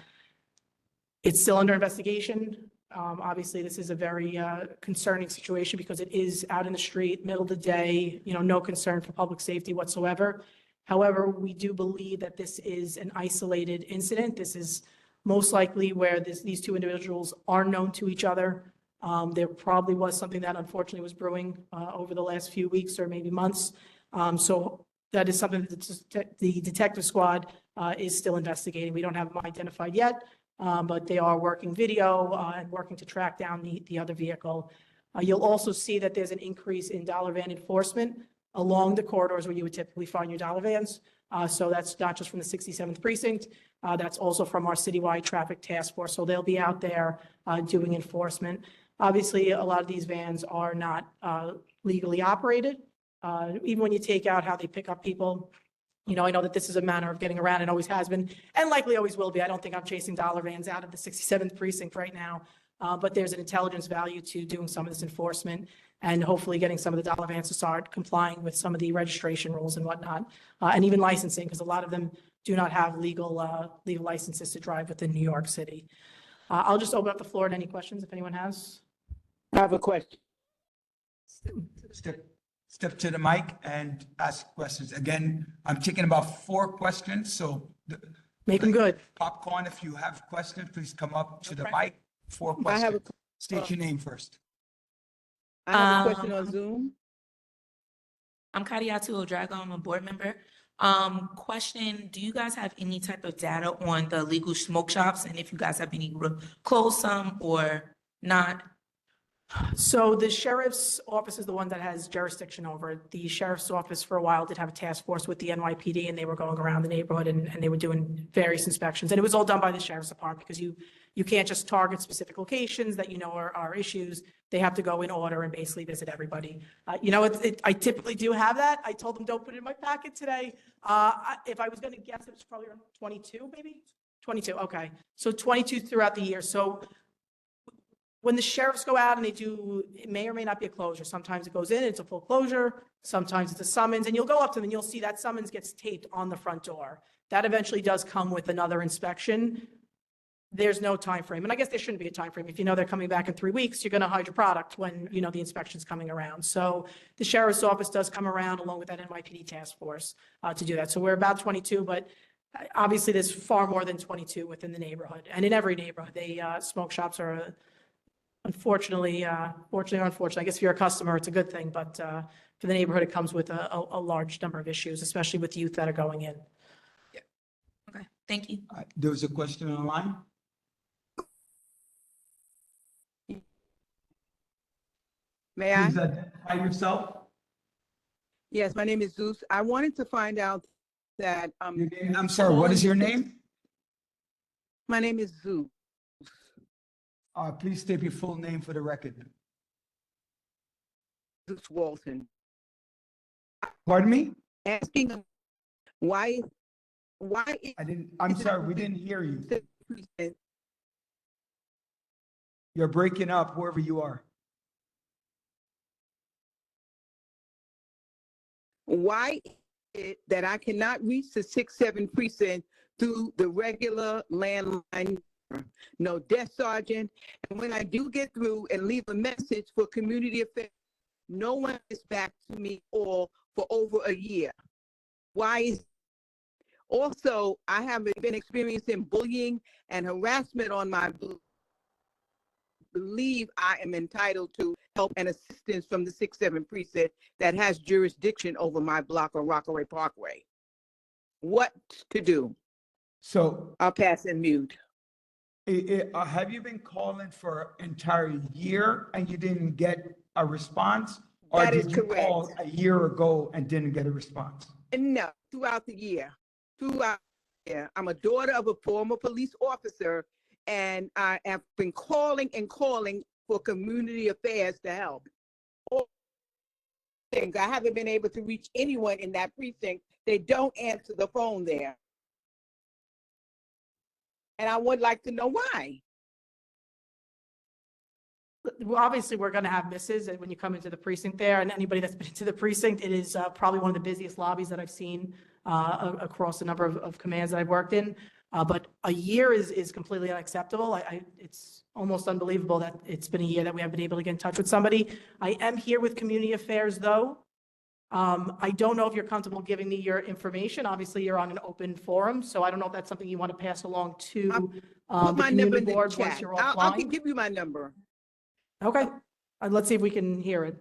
It's still under investigation. Obviously, this is a very concerning situation because it is out in the street, middle of the day, no concern for public safety whatsoever. However, we do believe that this is an isolated incident. This is most likely where these 2 individuals are known to each other. There probably was something that unfortunately was brewing over the last few weeks or maybe months. So that is something that the detective squad is still investigating. We don't have them identified yet, but they are working video and working to track down the other vehicle. You'll also see that there's an increase in dollar van enforcement along the corridors where you would typically find your dollar vans. So that's not just from the 67th precinct, that's also from our citywide traffic task force. So they'll be out there doing enforcement. Obviously, a lot of these vans are not legally operated. Even when you take out how they pick up people, I know that this is a manner of getting around and always has been and likely always will be. I don't think I'm chasing dollar vans out of the 67th precinct right now. But there's an intelligence value to doing some of this enforcement and hopefully getting some of the Dollar Vans to start complying with some of the registration rules and whatnot, and even licensing, because a lot of them do not have legal licenses to drive within New York City. I'll just open up the floor to any questions if anyone has. I have a question. Step to the mic and ask questions. Again, I'm taking about 4 questions, so Make them good. popcorn, if you have questions, please come up to the Okay. mic. 4 I have a, questions. State your name first. I have a question on Zoom. I'm Kadiatu Odrago. I'm a board member. Question, do you guys have any type of data on the legal smoke shops and if you guys have any closed some or not? So the sheriff's office is the one that has jurisdiction over it. The sheriff's office for a while did have a task force with the NYPD, and they were going around the neighborhood and they were doing various inspections. And it was all done by the sheriff's department, because you can't just target specific locations that you know are issues. They have to go in order and basically visit everybody. I typically do have that. I told them, don't put it in my packet today. If I was going to guess, it was probably around 22, maybe? 22, okay. So 22 throughout the year. So when the sheriffs go out and they do, it may or may not be a closure. Sometimes it goes in, it's a full closure. Sometimes it's a summons, and you'll go up to them and you'll see that summons gets taped on the front door. That eventually does come with another inspection. There's no time frame, and I guess there shouldn't be a time frame. If you know they're coming back in 3 weeks, you're going to hide your product when you know the inspection's coming around. So the sheriff's office does come around along with that NYPD task force to do that. So we're about 22, but obviously there's far more than 22 within the neighborhood, and in every neighborhood. Smoke shops are unfortunately, fortunately or unfortunately, I guess if you're a customer, it's a good thing, but for the neighborhood, it comes with a large number of issues, especially with youth that are going in. Okay, thank you. There was a question online. May I? Please identify yourself. Yes, my name is Zeus. I wanted to find out that, I'm sorry, what is your name? my name is Zeus. Please state your full name for the record. Zeus Walton. Pardon me? Asking why I'm sorry, we didn't hear you. You're breaking up wherever you are. Why is it that I cannot reach the 6-7 precinct through the regular landline? No desk sergeant. And when I do get through and leave a message for community affairs, no one is back to me for over a year. Why is also, I have been experiencing bullying and harassment on my believe I am entitled to help and assistance from the 6-7 precinct that has jurisdiction over my block on Rockaway Parkway. What to do? So I'll pass and mute. Have you been calling for an entire year and you didn't get a response? Or That is did you call correct. a year ago and didn't get a response? No, throughout the year. I'm a daughter of a former police officer, and I have been calling and calling for community affairs to help. All things. I haven't been able to reach anyone in that precinct. They don't answer the phone there. And I would like to know why. Well, obviously, we're going to have misses when you come into the precinct there, and anybody that's been into the precinct, it is probably one of the busiest lobbies that I've seen across a number of commands that I've worked in. But a year is completely unacceptable. It's almost unbelievable that it's been a year that we haven't been able to get in touch with somebody. I am here with community affairs, though. I don't know if you're comfortable giving me your information. Obviously, you're on an open forum, so I don't know if that's something you want to pass along to Put the my number community in the board once chat. you're I offline. can give you my number. Okay, let's see if we can hear it.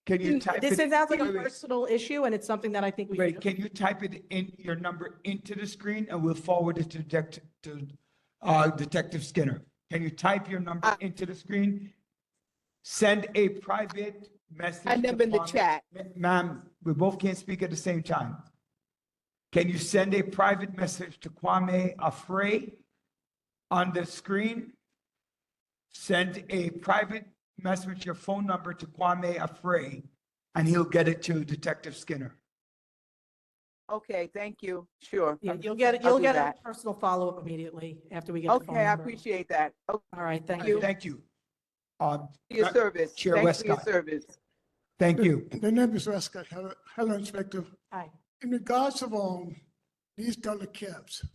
Can you type This it? sounds like a wait, personal issue, and it's something that I think we Wait, should. can you type it in your number into the screen and we'll forward it to Detective Skinner? Can you type your number into the screen? Send a private message. My number in the chat. Ma'am, we both can't speak at the same time. Can you send a private message to Kwame Afray on the screen? Send a private message, your phone number to Kwame Afray, and he'll get it to Detective Skinner. Okay, thank you. Sure. Yeah, I'll you'll do get a that. personal follow-up immediately after we get the phone Okay, I number. appreciate that. Okay, All right, thank All right, you. thank you. for your service. Chair Thanks for your Westcott. service. Thank you. The name is Westcott. Hello, Inspector. Hi. In regards of these dollar cabs,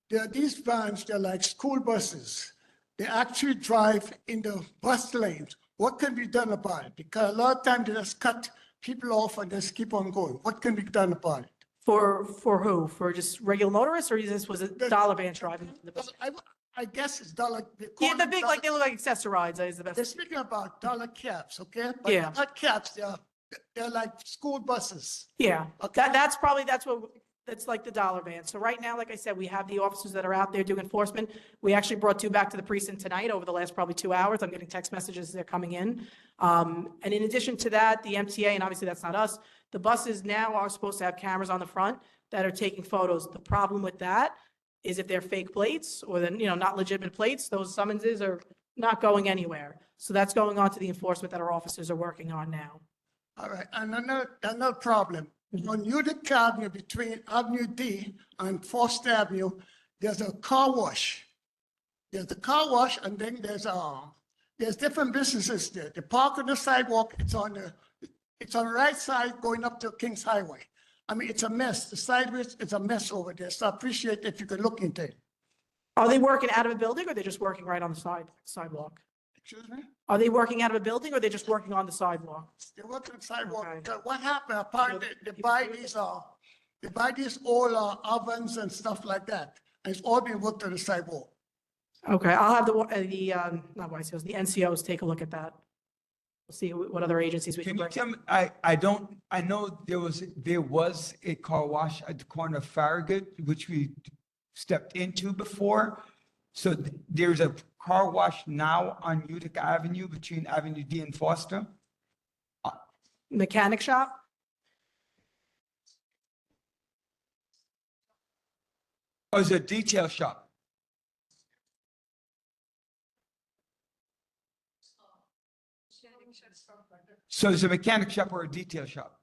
there are these vans, they're like school buses. They actually drive in the bus lanes. What can be done about it? Because a lot of times they just cut people off and just keep on going. What can be done about it? For who? For just regular motorists, or was it dollar vans driving the bus? I guess it's dollar. Yeah, the big, like, they look like accessorides, is the They're best. speaking about dollar cabs, okay? But Yeah. they're not cabs, they're like school buses. Yeah, that's like the dollar van. So right now, like I said, we have the officers that are out there doing enforcement. We actually brought 2 back to the precinct tonight over the last probably 2 hours. I'm getting text messages, they're coming in. And in addition to that, the MTA, and obviously that's not us, the buses now are supposed to have cameras on the front that are taking photos. The problem with that is if they're fake plates or then, not legitimate plates, those summonses are not going anywhere. So that's going on to the enforcement that our officers are working on now. All right, and another problem. On Utica Avenue between Avenue D and Foster Avenue, there's a car wash. There's a car wash and then there's different businesses there. The park on the sidewalk, it's on the right side going up to Kings Highway. I mean, it's a mess. The sideways, it's a mess over there. So I appreciate if you could look into it. Are they working out of a building or are they just working right on the sidewalk? Excuse me? Are they working out of a building or are they just working on the sidewalk? They work on the sidewalk. Okay. Because what happened, apparently, they buy these old ovens and stuff like that. And it's all being worked on the sidewalk. Okay, I'll have not YCOs, the NCOs take a look at that. We'll see what other agencies we can Can you bring. tell me, I know there was a car wash at the corner of Farragut, which we stepped into before. So there's a car wash now on Utica Avenue between Avenue D and Foster. Mechanic shop? Oh, it's a detail shop. So it's a mechanic shop or a detail shop?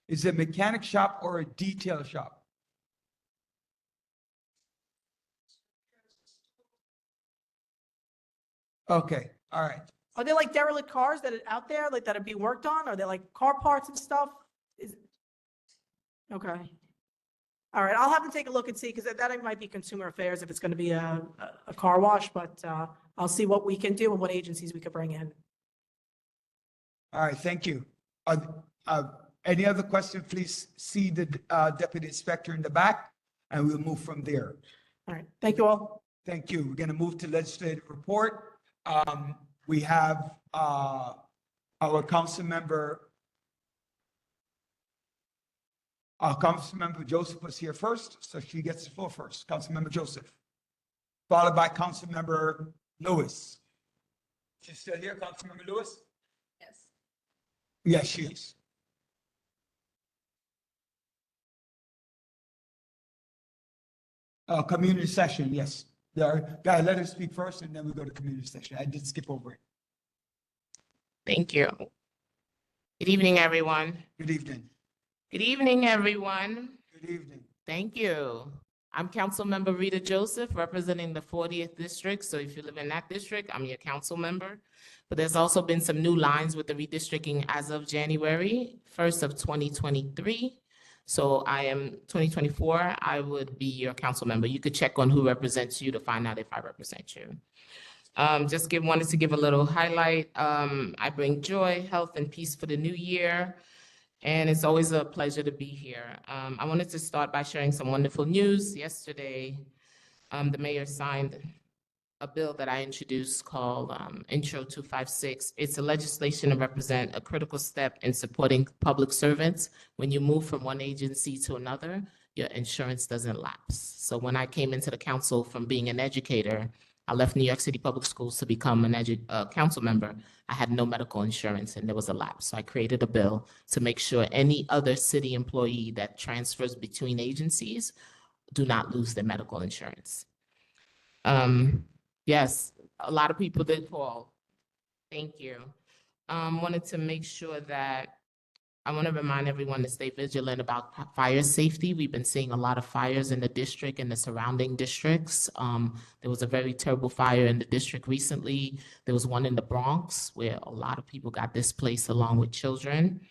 Is it a mechanic shop or a detail shop? Okay, all right. Are they like derelict cars that are out there, like that are being worked on? Are they like car parts and stuff? Okay. All right, I'll have them take a look and see, because that might be consumer affairs if it's going to be a car wash, but I'll see what we can do and what agencies we could bring in. All right, thank you. Any other questions, please see the deputy inspector in the back, and we'll move from there. All right, thank you all. Thank you. We're going to move to legislative report. We have our council member Joseph was here first, so she gets the floor first. Councilmember Joseph, followed by Councilmember Lewis. She's still here, Councilmember Lewis? Yes. Yes, she is. Community session, yes. Let her speak first and then we go to community session. I did skip over it. Thank you. Good evening, everyone. Good evening. Good evening, everyone. Good evening. Thank you. I'm Councilmember Rita Joseph, representing the 40th District. So if you live in that district, I'm your council member. But there's also been some new lines with the redistricting as of January 1st of 2023. So I am 2024, I would be your council member. You could check on who represents you to find out if I represent you. Wanted to give a little highlight. I bring joy, health, and peace for the new year. And it's always a pleasure to be here. I wanted to start by sharing some wonderful news. Yesterday, the mayor signed a bill that I introduced called Intro 256. It's a legislation to represent a critical step in supporting public servants. When you move from one agency to another, your insurance doesn't lapse. So when I came into the council from being an educator, I left New York City Public Schools to become a council member. I had no medical insurance and there was a lapse. So I created a bill to make sure any other city employee that transfers between agencies do not lose their medical insurance. Yes, a lot of people did call. Thank you. Wanted to make sure that I want to remind everyone to stay vigilant about fire safety. We've been seeing a lot of fires in the district and the surrounding districts. There was a very terrible fire in the district recently. There was one in the Bronx where a lot of people got displaced along with children.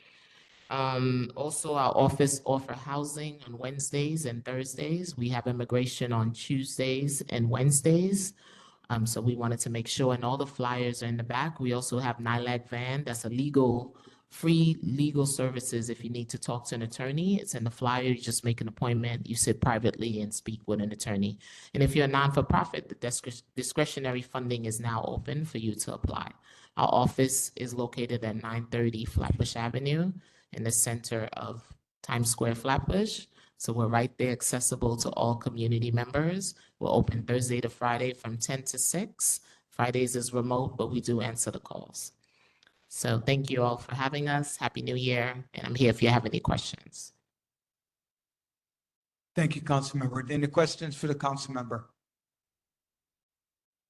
Also, our office offer housing on Wednesdays and Thursdays. We have immigration on Tuesdays and Wednesdays. So we wanted to make sure, and all the flyers are in the back. We also have NILAC van. That's a free legal services. If you need to talk to an attorney, it's in the flyer. You just make an appointment. You sit privately and speak with an attorney. And if you're a non-for-profit, the discretionary funding is now open for you to apply. Our office is located at 930 Flatbush Avenue in the center of Times Square, Flatbush. So we're right there, accessible to all community members. We're open Thursday to Friday from 10 to 6. Fridays is remote, but we do answer the calls. So thank you all for having us. Happy New Year. And I'm here if you have any questions. Thank you, Councilmember. Any questions for the Councilmember?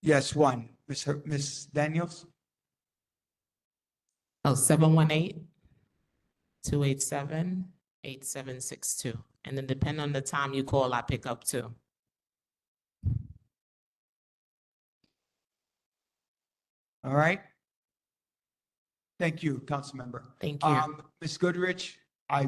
Yes, one. Ms. Daniels? Oh, 718-287-8762. And then depending on the time you call, I pick up too. All right. Thank you, Councilmember. Thank you. Ms. Goodrich, I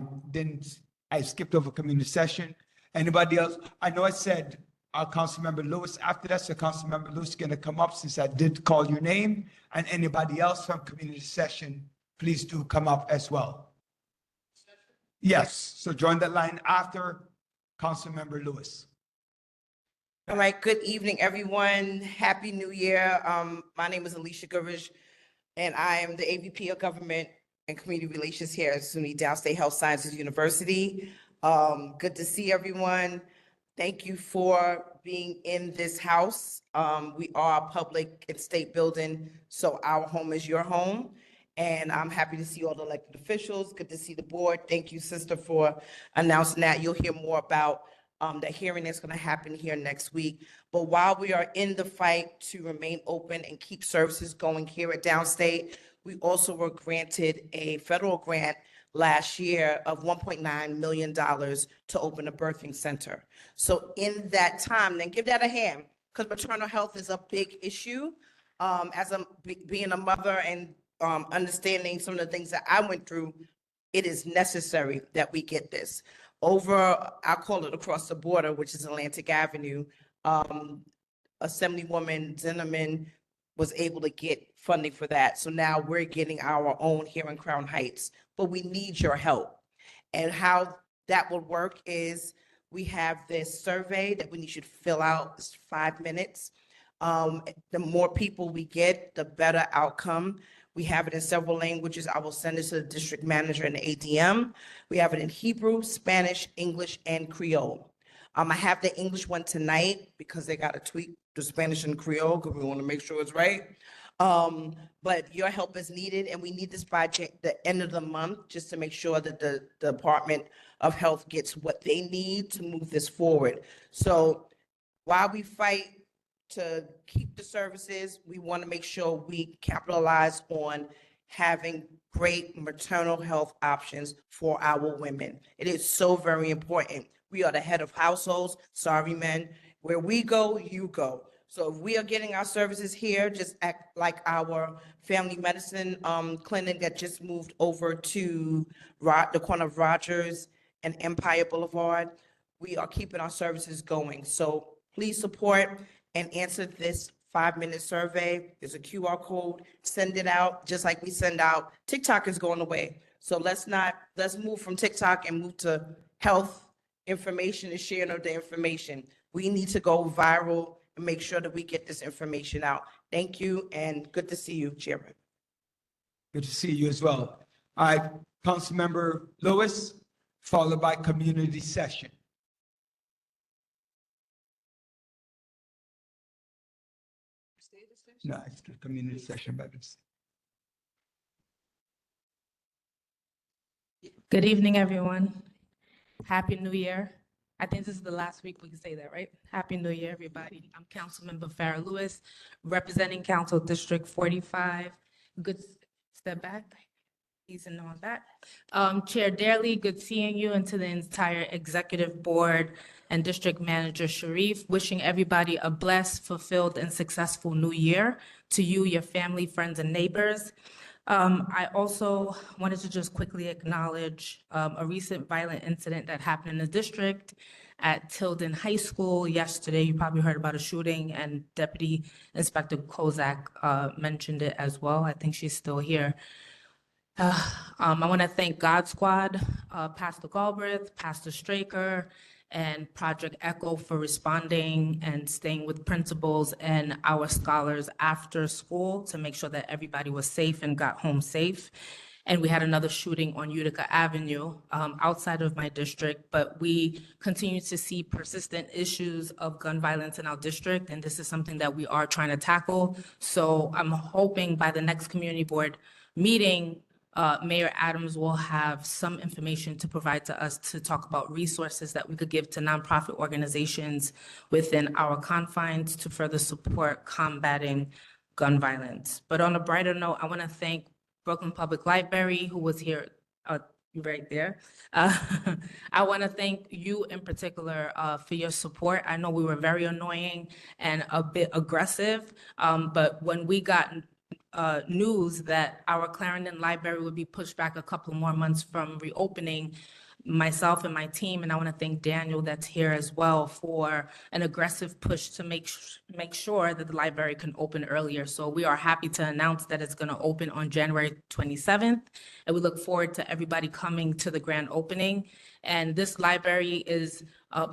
skipped over community session. Anybody else? I know I said Councilmember Lewis after that, so Councilmember Lewis is gonna come up since I did call your name. And anybody else from community session, please do come up as well. Yes, so join that line after Councilmember Lewis. All right, good evening, everyone. Happy New Year. My name is Alicia Goodrich, and I am the AVP of Government and Community Relations here at SUNY Downstate Health Sciences University. Good to see everyone. Thank you for being in this house. We are a public and state building, so our home is your home. And I'm happy to see all the elected officials. Good to see the board. Thank you, sister, for announcing that. You'll hear more about the hearing that's going to happen here next week. But while we are in the fight to remain open and keep services going here at Downstate, we also were granted a federal grant last year of $1.9 million to open a birthing center. So in that time, then give that a hand, because maternal health is a big issue. As being a mother and understanding some of the things that I went through, it is necessary that we get this. Over, I call it across the border, which is Atlantic Avenue, Assemblywoman Zinnerman was able to get funding for that. So now we're getting our own here in Crown Heights, but we need your help. And how that will work is we have this survey that we should fill out. It's 5 minutes. The more people we get, the better outcome. We have it in several languages. I will send it to the district manager and the ADM. We have it in Hebrew, Spanish, English, and Creole. I have the English one tonight because they got to tweak the Spanish and Creole because we want to make sure it's right. But your help is needed, and we need this by the end of the month just to make sure that the Department of Health gets what they need to move this forward. So while we fight to keep the services, we want to make sure we capitalize on having great maternal health options for our women. It is so very important. We are the head of households. Sorry, men. Where we go, you go. So if we are getting our services here, just act like our family medicine clinic that just moved over to the corner of Rogers and Empire Boulevard. We are keeping our services going. So please support and answer this 5-minute survey. There's a QR code. Send it out just like we send out. TikTok is going away. So let's move from TikTok and move to health information and sharing of the information. We need to go viral and make sure that we get this information out. Thank you, and good to see you, Chairman. Good to see you as well. All right, Councilmember Lewis, followed by community session. No, it's the community session, but it's. Good evening, everyone. Happy New Year. I think this is the last week we can say that, right? Happy New Year, everybody. I'm Councilmember Farrah Lewis, representing Council District 45. Good, step back. And all that. Chair Daly, good seeing you, and to the entire executive board and district manager Sharif, wishing everybody a blessed, fulfilled, and successful new year to you, your family, friends, and neighbors. I also wanted to just quickly acknowledge a recent violent incident that happened in the district at Tilden High School yesterday. You probably heard about a shooting, and Deputy Inspector Kozak mentioned it as well. I think she's still here. I want to thank God Squad, Pastor Galbraith, Pastor Straker, and Project Echo for responding and staying with principals and our scholars after school to make sure that everybody was safe and got home safe. And we had another shooting on Utica Avenue outside of my district, but we continue to see persistent issues of gun violence in our district, and this is something that we are trying to tackle. So I'm hoping by the next community board meeting, Mayor Adams will have some information to provide to us to talk about resources that we could give to nonprofit organizations within our confines to further support combating gun violence. But on a brighter note, I want to thank Brooklyn Public Library, who was here right there. I want to thank you in particular for your support. I know we were very annoying and a bit aggressive, but when we got news that our Clarendon Library would be pushed back a couple more months from reopening, myself and my team, and I want to thank Daniel that's here as well for an aggressive push to make sure that the library can open earlier. So we are happy to announce that it's going to open on January 27th, and we look forward to everybody coming to the grand opening. And this library is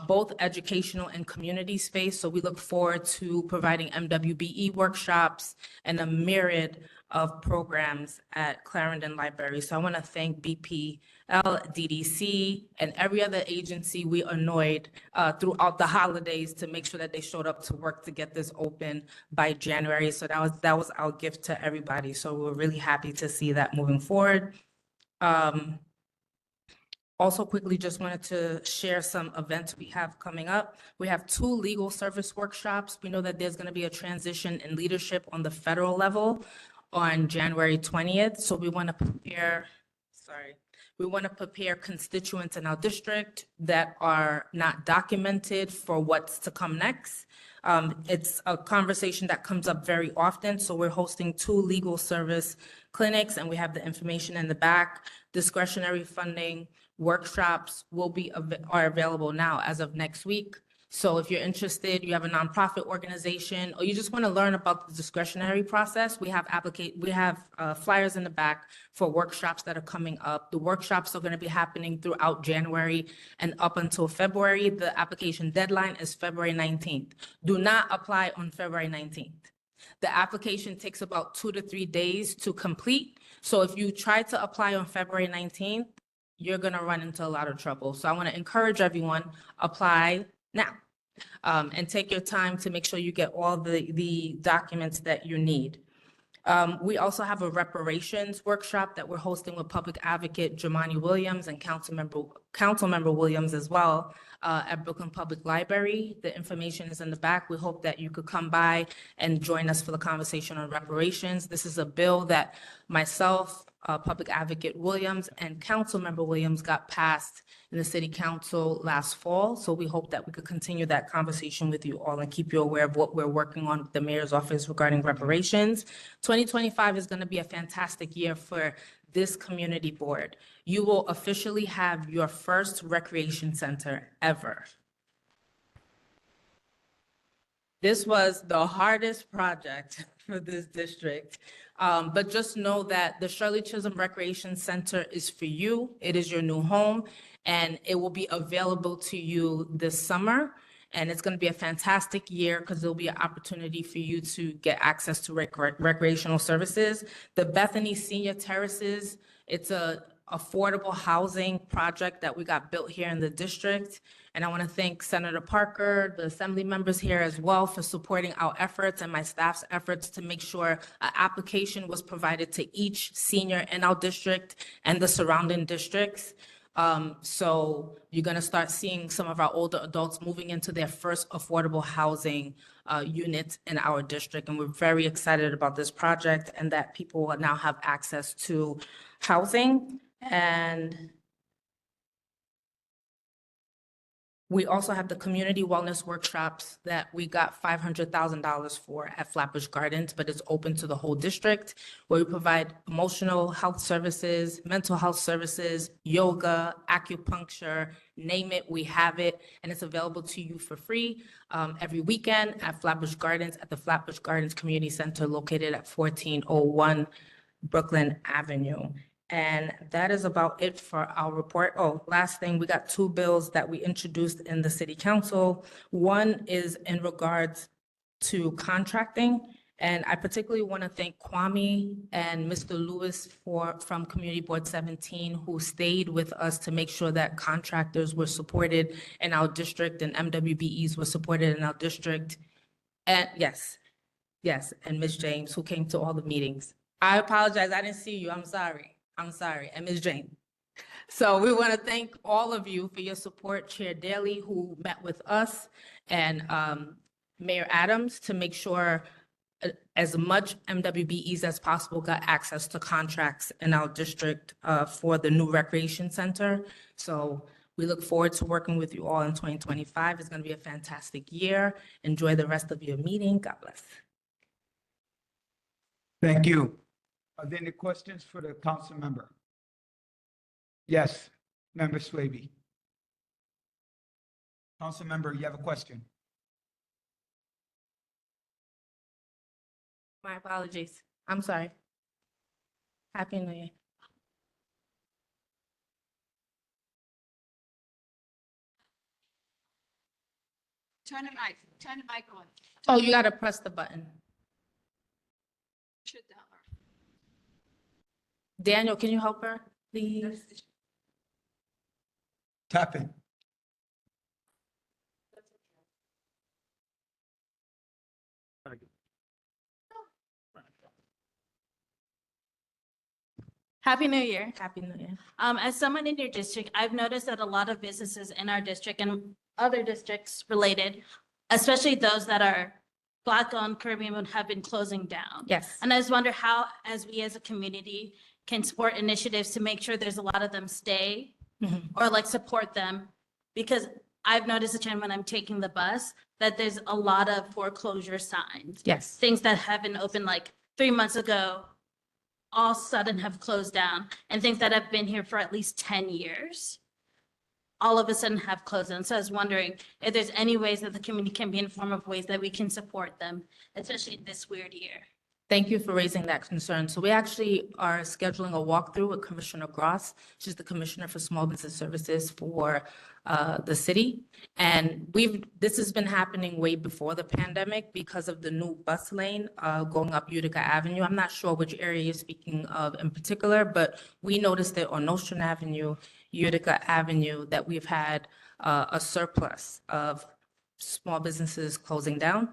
both educational and community space, so we look forward to providing MWBE workshops and a myriad of programs at Clarendon Library. So I want to thank BPL, DDC, and every other agency we annoyed throughout the holidays to make sure that they showed up to work to get this open by January. So that was our gift to everybody. So we're really happy to see that moving forward. Also quickly, just wanted to share some events we have coming up. We have 2 legal service workshops. We know that there's going to be a transition in leadership on the federal level on January 20th. So we want to prepare constituents in our district that are not documented for what's to come next. It's a conversation that comes up very often. So we're hosting 2 legal service clinics, and we have the information in the back. Discretionary funding workshops are available now as of next week. So if you're interested, you have a nonprofit organization, or you just want to learn about the discretionary process, we have flyers in the back for workshops that are coming up. The workshops are going to be happening throughout January and up until February. The application deadline is February 19th. Do not apply on February 19th. The application takes about 2 to 3 days to complete. So if you try to apply on February 19th, you're going to run into a lot of trouble. So I want to encourage everyone, apply now, and take your time to make sure you get all the documents that you need. We also have a reparations workshop that we're hosting with Public Advocate Jamani Williams and Councilmember Williams as well at Brooklyn Public Library. The information is in the back. We hope that you could come by and join us for the conversation on reparations. This is a bill that myself, Public Advocate Williams, and Councilmember Williams got passed in the City Council last fall. So we hope that we could continue that conversation with you all and keep you aware of what we're working on with the Mayor's Office regarding reparations. 2025 is going to be a fantastic year for this community board. You will officially have your first recreation center ever. This was the hardest project for this district. But just know that the Shirley Chisholm Recreation Center is for you. It is your new home, and it will be available to you this summer. And it's going to be a fantastic year because there'll be an opportunity for you to get access to recreational services. The Bethany Senior Terraces, it's a affordable housing project that we got built here in the district. And I want to thank Senator Parker, the assembly members here as well, for supporting our efforts and my staff's efforts to make sure an application was provided to each senior in our district and the surrounding districts. So you're gonna start seeing some of our older adults moving into their first affordable housing units in our district. And we're very excited about this project and that people will now have access to housing. And we also have the community wellness workshops that we got $500,000 for at Flatbush Gardens, but it's open to the whole district, where we provide emotional health services, mental health services, yoga, acupuncture, name it, we have it, and it's available to you for free every weekend at Flatbush Gardens, at the Flatbush Gardens Community Center located at 1401 Brooklyn Avenue. And that is about it for our report. Oh, last thing, we got 2 bills that we introduced in the city council. One is in regards to contracting. And I particularly want to thank Kwame and Mr. Lewis from Community Board 17, who stayed with us to make sure that contractors were supported in our district and MWBEs were supported in our district. And yes, and Ms. James, who came to all the meetings. I apologize, I didn't see you, I'm sorry, and Ms. Jane. So we want to thank all of you for your support, Chair Daly, who met with us, and Mayor Adams to make sure as much MWBEs as possible got access to contracts in our district for the new recreation center. So we look forward to working with you all in 2025. It's going to be a fantastic year. Enjoy the rest of your meeting. God bless. Thank you. Are there any questions for the council member? Yes, Member Swaby. Council member, you have a question? My apologies. I'm sorry. Happy New Year. Turn the mic on. Oh, you got to press the button. Daniel, can you help her, please? Tap in. Happy New Year. Happy New Year. As someone in your district, I've noticed that a lot of businesses in our district and other districts related, especially those that are Black-owned, Caribbean, have been closing down. Yes. And I just wonder how, as we as a community, can support initiatives to make sure there's a lot of them stay or like support them. Because I've noticed, Jen, when I'm taking the bus, that there's a lot of foreclosure signs. Yes. Things that have been open like 3 months ago, all of a sudden have closed down, and things that have been here for at least 10 years, all of a sudden have closed down. So I was wondering if there's any ways that the community can be informed of ways that we can support them, especially this weird year. Thank you for raising that concern. So we actually are scheduling a walkthrough with Commissioner Gross. She's the Commissioner for Small Business Services for the city. And this has been happening way before the pandemic because of the new bus lane going up Utica Avenue. I'm not sure which area you're speaking of in particular, but we noticed that on Nostrand Avenue, Utica Avenue, that we've had a surplus of small businesses closing down.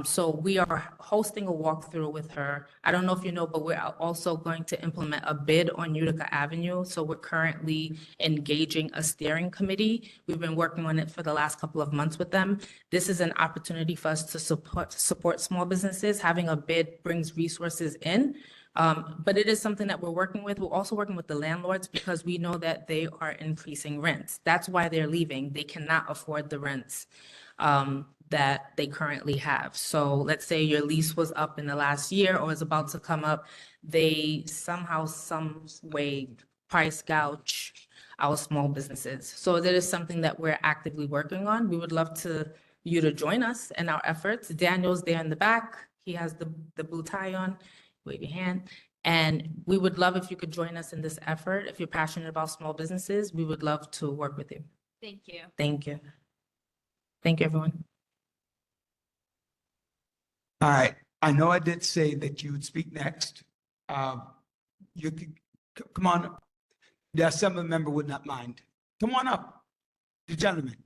So we are hosting a walkthrough with her. I don't know if you know, but we're also going to implement a bid on Utica Avenue. So we're currently engaging a steering committee. We've been working on it for the last couple of months with them. This is an opportunity for us to support small businesses. Having a bid brings resources in. But it is something that we're working with. We're also working with the landlords because we know that they are increasing rents. That's why they're leaving. They cannot afford the rents that they currently have. So let's say your lease was up in the last year or is about to come up. They somehow, some way price gouge our small businesses. So that is something that we're actively working on. We would love you to join us in our efforts. Daniel's there in the back. He has the blue tie on. Wave your hand. And we would love if you could join us in this effort. If you're passionate about small businesses, we would love to work with you. Thank you. Thank you. Thank you, everyone. All right. I know I did say that you would speak next. You could come on. The assembly member would not mind. Come on up, the gentleman.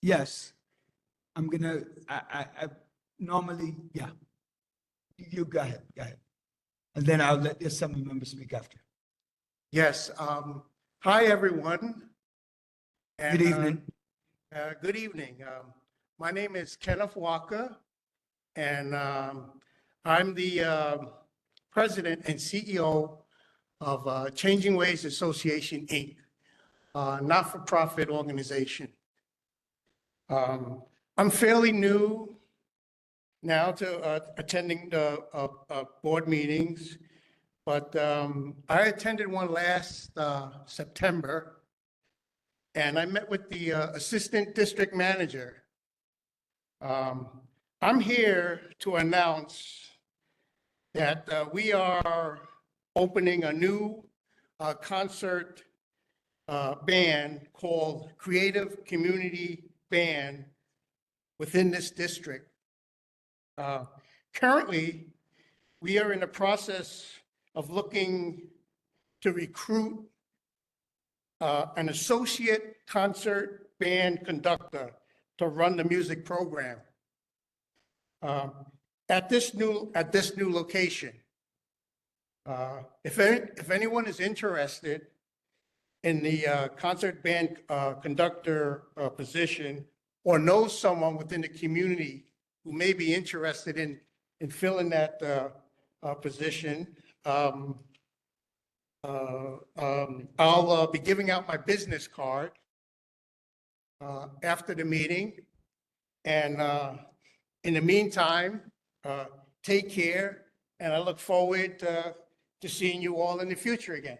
Yes, I'm gonna. I normally, yeah. You go ahead, and then I'll let the assembly member speak after. Yes, hi, everyone. Good evening. Good evening. My name is Kenneth Walker, and I'm the president and CEO of Changing Ways Association, Inc., a not-for-profit organization. I'm fairly new now to attending the board meetings, but I attended one last September, and I met with the assistant district manager. I'm here to announce that we are opening a new concert band called Creative Community Band within this district. Currently, we are in the process of looking to recruit an associate concert band conductor to run the music program at this new location. If anyone is interested in the concert band conductor position, or knows someone within the community who may be interested in filling that position, I'll be giving out my business card after the meeting. And in the meantime, take care, and I look forward to seeing you all in the future again.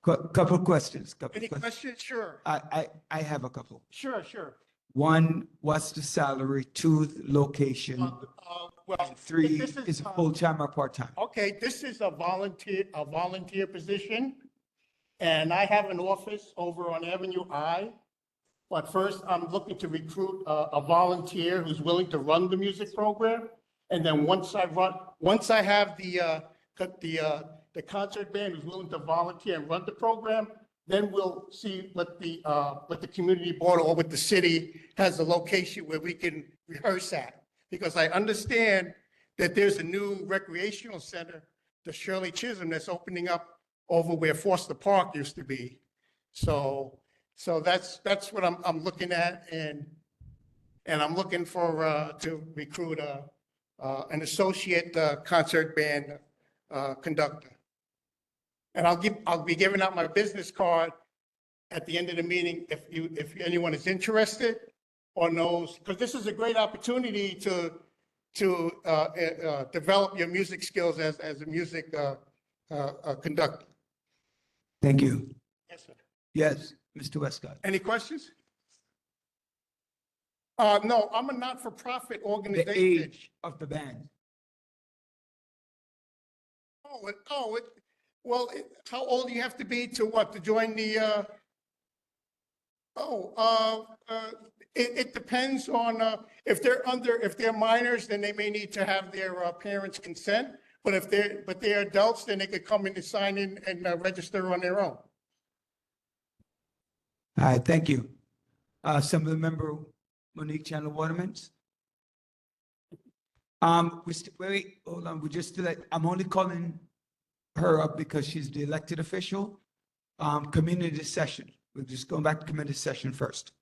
Couple of questions. Any questions? Sure. I have a couple. Sure. One, what's the salary? Two, location. Well, And three, this is it full-time or part-time? Okay, this is a volunteer position, and I have an office over on Avenue I. But first, I'm looking to recruit a volunteer who's willing to run the music program. And then once I have the concert band who's willing to volunteer and run the program, then we'll see what the community board or with the city has a location where we can rehearse at. Because I understand that there's a new recreational center, the Shirley Chisholm, that's opening up over where Foster Park used to be. So that's what I'm looking at, and I'm looking for to recruit an associate concert band conductor. And I'll be giving out my business card at the end of the meeting if anyone is interested or knows, because this is a great opportunity to develop your music skills as a music conductor. Thank you. Yes, sir. Yes, Mr. Westcott. Any questions? No, I'm a not-for-profit The organization. age of the band. How old do you have to be to join the, it depends on, if they're minors, then they may need to have their parents' consent. But if they're adults, then they could come in and sign in and register on their own. All right, thank you. Assemblymember Monique Chandler Watermans. Wait, hold on, I'm only calling her up because she's the elected official. Community session. We're just going back to community session first.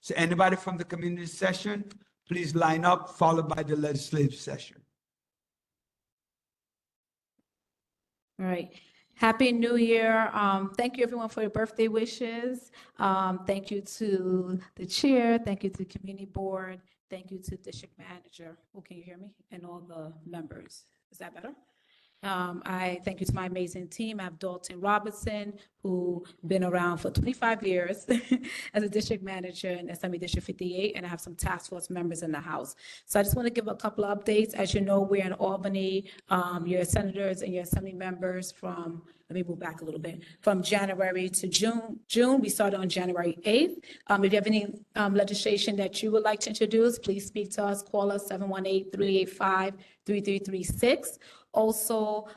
So anybody from the community session, please line up, followed by the legislative session. All right. Happy New Year. Thank you everyone for your birthday wishes. Thank you to the chair. Thank you to the community board. Thank you to district manager. Oh, can you hear me? And all the members. Is that better? I thank you to my amazing team. I have Dalton Robertson, who been around for 25 years as a district manager in Assembly District 58, and I have some task force members in the House. So I just want to give a couple of updates. As you know, we're in Albany. Your senators and your assembly members from, let me move back a little bit, from January to June. We started on January 8th. If you have any legislation that you would like to introduce, please speak to us. Call us 718-385-3336. Also,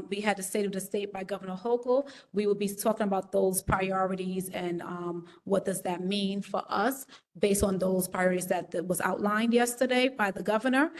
we had the State of the State by Governor Hochul. We will be talking about those priorities and what does that mean for us based on those priorities that was outlined yesterday by the governor.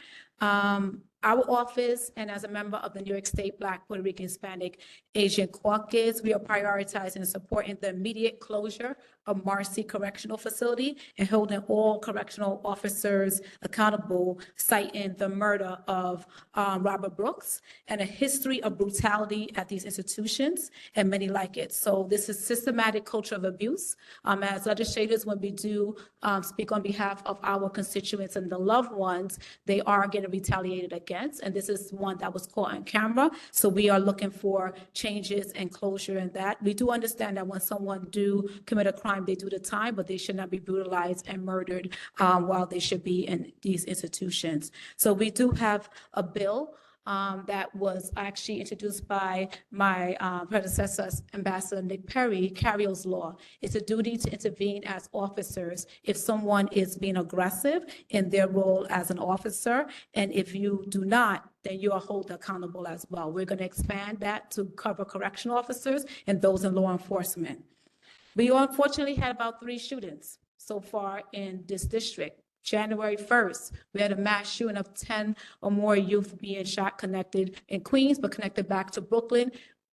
Our office, and as a member of the New York State Black, Puerto Rican, Hispanic, Asian Caucus, we are prioritizing and supporting the immediate closure of Marcy Correctional Facility and holding all correctional officers accountable, citing the murder of Robert Brooks and a history of brutality at these institutions and many like it. So this is systematic culture of abuse. As legislators, when we do speak on behalf of our constituents and the loved ones, they are getting retaliated against. And this is one that was caught on camera. So we are looking for changes and closure in that. We do understand that when someone do commit a crime, they do the time, but they should not be brutalized and murdered while they should be in these institutions. So we do have a bill that was actually introduced by my predecessor, Ambassador Nick Perry, Carriel's Law. It's a duty to intervene as officers if someone is being aggressive in their role as an officer. And if you do not, then you are held accountable as well. We're going to expand that to cover correctional officers and those in law enforcement. We unfortunately had about 3 shootings so far in this district. January 1st, we had a mass shooting of 10 or more youth being shot connected in Queens, but connected back to Brooklyn,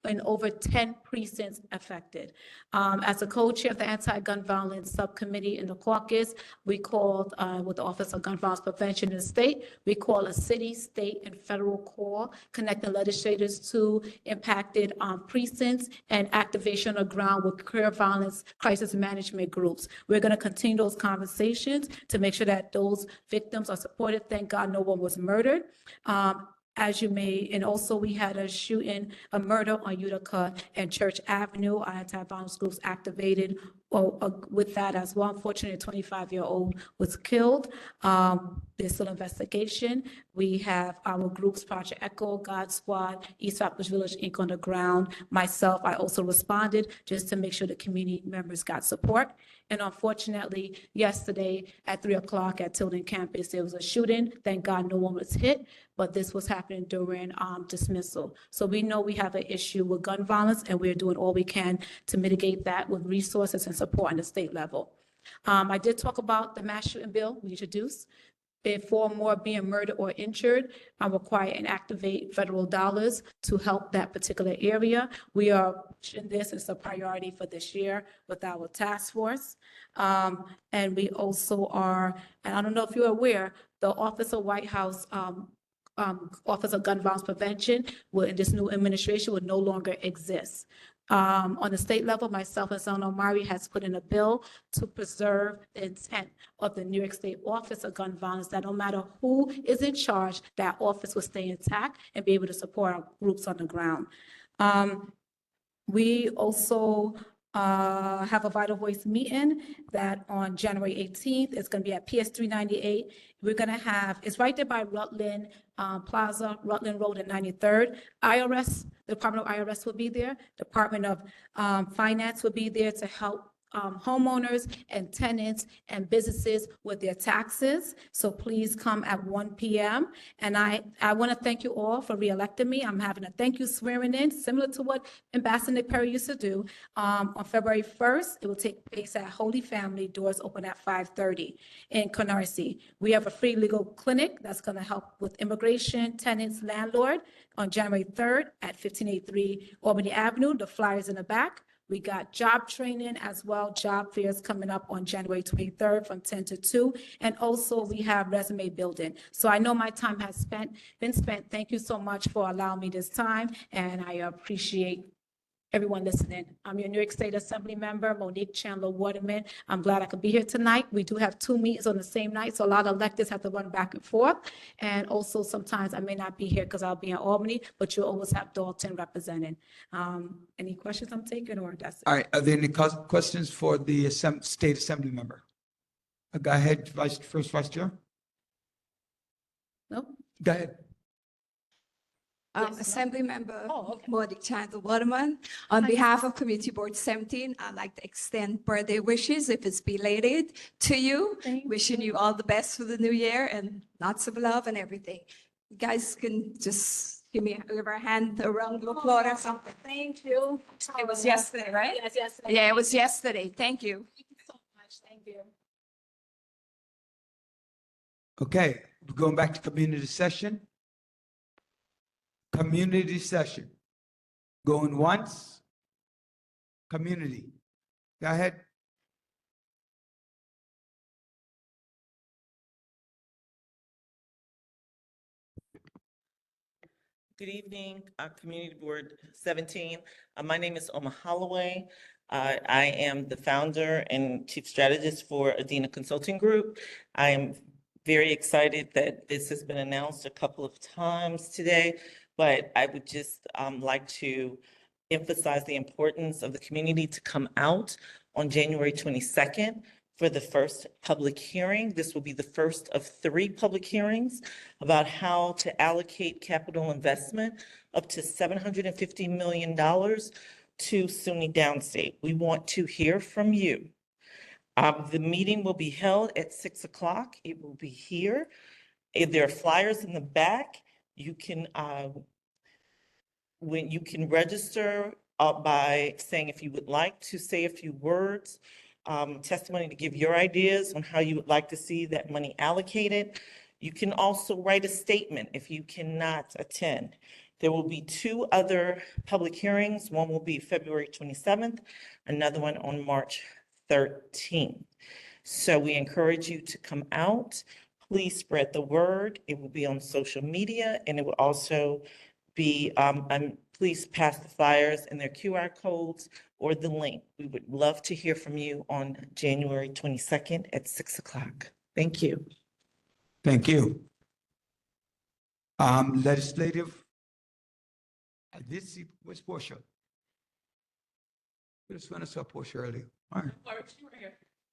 and over 10 precincts affected. As a co-chair of the Anti-Gun Violence Subcommittee in the caucus, we called with the Office of Gun Violence Prevention in the state, we call a city, state, and federal call, connecting legislators to impacted precincts and activation on the ground with career violence crisis management groups. We're gonna continue those conversations to make sure that those victims are supported. Thank God no one was murdered. As you may, and also we had a shooting, a murder on Utica and Church Avenue. Our anti-violence groups activated with that as well. Unfortunately, a 25-year-old was killed. There's still investigation. We have our groups, Project Echo, God Squad, East Rockbridge Village Inc. on the ground. Myself, I also responded just to make sure the community members got support. And unfortunately, yesterday at 3 o'clock at Tilden campus, there was a shooting. Thank God no one was hit, but this was happening during dismissal. So we know we have an issue with gun violence, and we're doing all we can to mitigate that with resources and support on the state level. I did talk about the mass shooting bill we introduced. If 4 more being murdered or injured, require and activate federal dollars to help that particular area. We are pushing this as a priority for this year with our task force. And we also are, and I don't know if you're aware, the Office of White House Office of Gun Violence Prevention in this new administration will no longer exist. On the state level, myself and Senator Omari has put in a bill to preserve the intent of the New York State Office of Gun Violence, that no matter who is in charge, that office will stay intact and be able to support our groups on the ground. We also have a Vital Voice meeting that on January 18th, it's going to be at PS 398. We're going to have, it's right there by Rutland Plaza, Rutland Road and 93rd. IRS, the Department of IRS will be there. Department of Finance will be there to help homeowners and tenants and businesses with their taxes. So please come at 1 p.m. And I want to thank you all for reelecting me. I'm having a thank you swearing in, similar to what Ambassador Nick Perry used to do. On February 1st, it will take place at Holy Family, doors open at 5:30 in Canarsie. We have a free legal clinic that's going to help with immigration, tenants, landlord on January 3rd at 1583 Albany Avenue. The flyers in the back. We got job training as well, job fairs coming up on January 23rd from 10 to 2. And also we have resume building. So I know my time has been spent. Thank you so much for allowing me this time. And I appreciate everyone listening. I'm your New York State Assembly member, Monique Chandler Waterman. I'm glad I could be here tonight. We do have 2 meetings on the same night, so a lot of electeds have to run back and forth. And also sometimes I may not be here because I'll be in Albany, but you'll always have Dalton representing. Any questions I'm taking, or that's it? All right, are there any questions for the State Assembly member? Go ahead, First Vice Chair. No? Go ahead. Assembly Member Monique Chandler Waterman. On behalf of Community Board 17, I'd like to extend birthday wishes, if it's belated, to you. Wishing you all the best for the new year and lots of love and everything. You guys can just give a hand, a round of applause or something. Thank you. It was yesterday, right? Yes, yesterday. Yeah, it was yesterday. Thank you. Thank you so much. Thank you. Okay, we're going back to community session. Community session. Going once? Community. Go ahead. Good evening, Community Board 17. My name is Oma Holloway. I am the founder and chief strategist for Adena Consulting Group. I am very excited that this has been announced a couple of times today, but I would just like to emphasize the importance of the community to come out on January 22nd for the first public hearing. This will be the first of 3 public hearings about how to allocate capital investment up to $750 million to SUNY Downstate. We want to hear from you. The meeting will be held at 6 o'clock. It will be here. There are flyers in the back. You can register by saying if you would like to say a few words, testimony to give your ideas on how you would like to see that money allocated. You can also write a statement if you cannot attend. There will be 2 other public hearings. One will be February 27th, another one on March 13th. So we encourage you to come out. Please spread the word. It will be on social media, and it will also be, please pass the flyers and their QR codes or the link. We would love to hear from you on January 22nd at 6 o'clock. Thank you. Thank you. Legislative. I did see, where's Portia? I just went and saw Portia earlier. All right.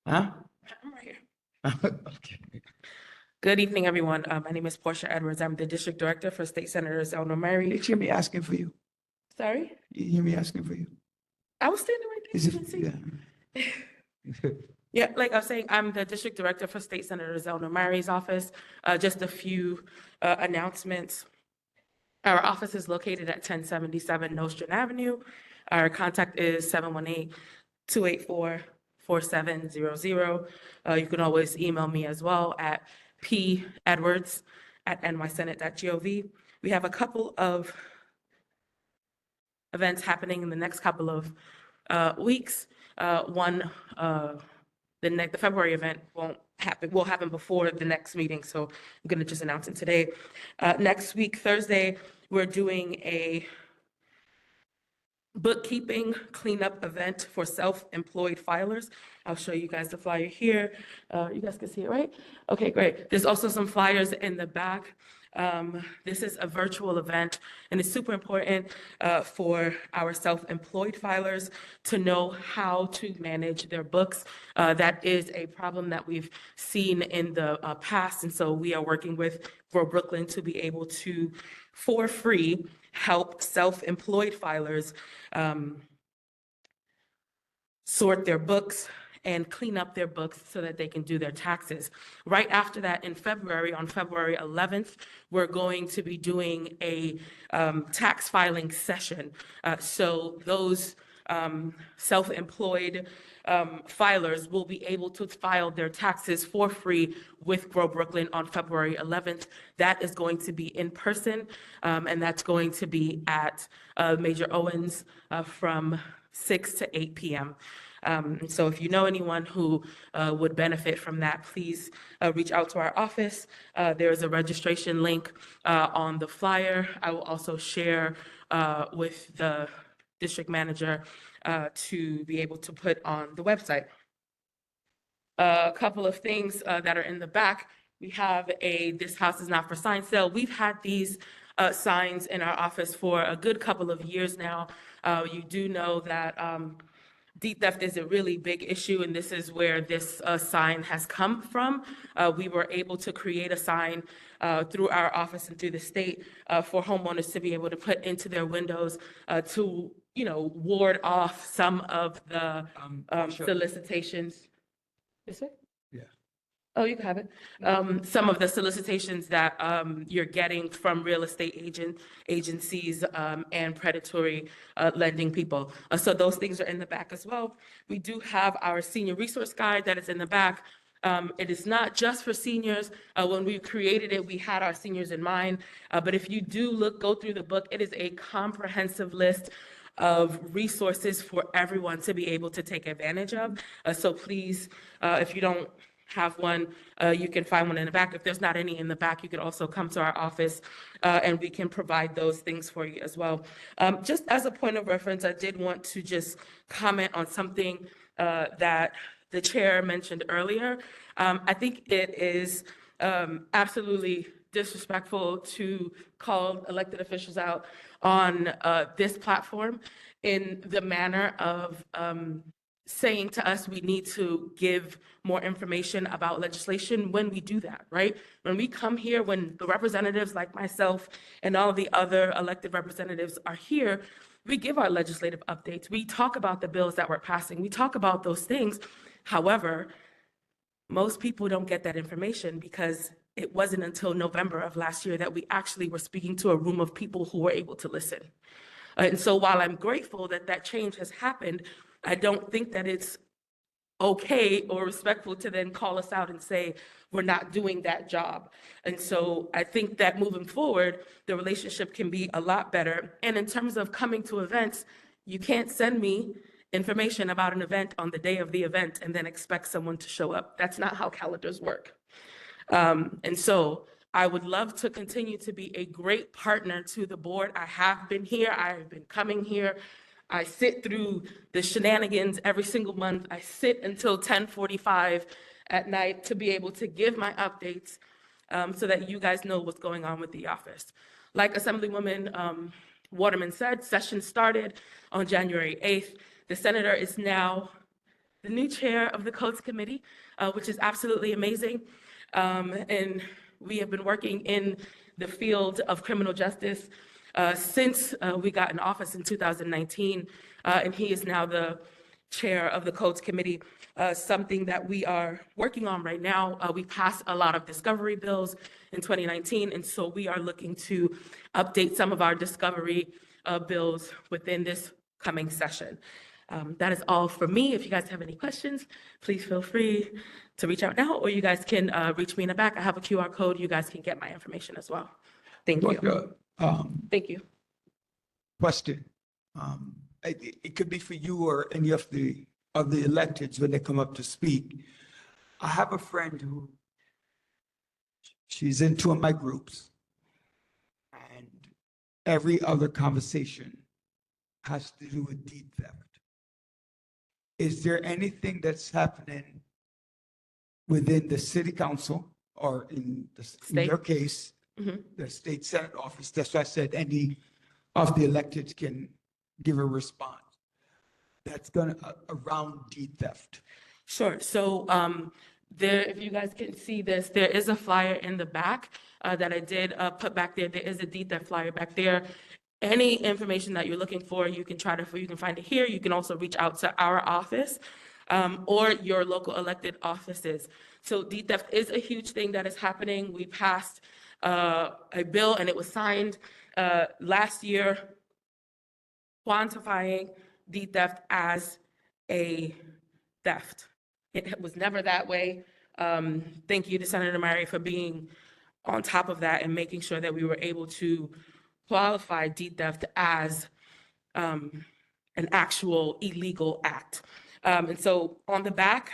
Huh? I'm right here. Okay. Good evening, everyone. My name is Portia Edwards. I'm the district director for State Senator Zelma Murray. Did you hear me asking for you? Sorry? You hear me asking for you? I was standing right there. Is You didn't see. Yeah, like I was saying, I'm the district director for State Senator Zelma Murray's office. Just a few announcements. Our office is located at 1077 Nostrand Avenue. Our contact is 718-284-4700. You can always email me as well at pedwards@nysenate.gov. We have a couple of events happening in the next couple of weeks. The February event will happen before the next meeting, so I'm gonna just announce it today. Next week, Thursday, we're doing a bookkeeping cleanup event for self-employed filers. I'll show you guys the flyer here. You guys can see it, right? Okay, great. There's also some flyers in the back. This is a virtual event, and it's super important for our self-employed filers to know how to manage their books. That is a problem that we've seen in the past, and so we are working with Grow Brooklyn to be able to, for free, help self-employed filers sort their books and clean up their books so that they can do their taxes. Right after that, in February, on February 11th, we're going to be doing a tax filing session. So those self-employed filers will be able to file their taxes for free with Grow Brooklyn on February 11th. That is going to be in person, and that's going to be at Major Owens from 6 to 8 p.m. So if you know anyone who would benefit from that, please reach out to our office. There's a registration link on the flyer. I will also share with the district manager to be able to put on the website. A couple of things that are in the back. We have a "This House is Not for Sign" sale. We've had these signs in our office for a good couple of years now. You do know that deed theft is a really big issue, and this is where this sign has come from. We were able to create a sign through our office and through the state for homeowners to be able to put into their windows to, ward off some of the solicitations. Is it? Yeah. Oh, you can have it. Some of the solicitations that you're getting from real estate agencies and predatory lending people. So those things are in the back as well. We do have our senior resource guide that is in the back. It is not just for seniors. When we created it, we had our seniors in mind. But if you do go through the book, it is a comprehensive list of resources for everyone to be able to take advantage of. So please, if you don't have one, you can find one in the back. If there's not any in the back, you can also come to our office and we can provide those things for you as well. Just as a point of reference, I did want to just comment on something that the chair mentioned earlier. I think it is absolutely disrespectful to call elected officials out on this platform in the manner of saying to us we need to give more information about legislation when we do that, right? When we come here, when the representatives like myself and all the other elected representatives are here, we give our legislative updates. We talk about the bills that we're passing. We talk about those things. However, most people don't get that information because it wasn't until November of last year that we actually were speaking to a room of people who were able to listen. And so while I'm grateful that that change has happened, I don't think that it's okay or respectful to then call us out and say, we're not doing that job. And so I think that moving forward, the relationship can be a lot better. And in terms of coming to events, you can't send me information about an event on the day of the event and then expect someone to show up. That's not how calendars work. And so I would love to continue to be a great partner to the board. I have been here. I have been coming here. I sit through the shenanigans every single month. I sit until 10:45 at night to be able to give my updates so that you guys know what's going on with the office. Like Assemblywoman Waterman said, session started on January 8th. The senator is now the new chair of the Codes Committee, which is absolutely amazing. And we have been working in the field of criminal justice since we got in office in 2019, and he is now the chair of the Codes Committee, something that we are working on right now. We passed a lot of discovery bills in 2019, and so we are looking to update some of our discovery bills within this coming session. That is all for me. If you guys have any questions, please feel free to reach out now, or you guys can reach me in the back. I have a QR code. You guys can get my information as well. Thank you. Thank you. Question. It could be for you or any of the electeds when they come up to speak. I have a friend who, she's in 2 of my groups, and every other conversation has to do with deed theft. Is there anything that's happening within the city council or in your case, the state senate office? That's why I said any of the electeds can give a response that's gonna around deed theft. Sure. So there, if you guys can see this, there is a flyer in the back that I did put back there. There is a deed theft flyer back there. Any information that you're looking for, you can find it here. You can also reach out to our office or your local elected offices. So deed theft is a huge thing that is happening. We passed a bill and it was signed last year quantifying deed theft as a theft. It was never that way. Thank you to Senator Murray for being on top of that and making sure that we were able to qualify deed theft as an actual illegal act. And so on the back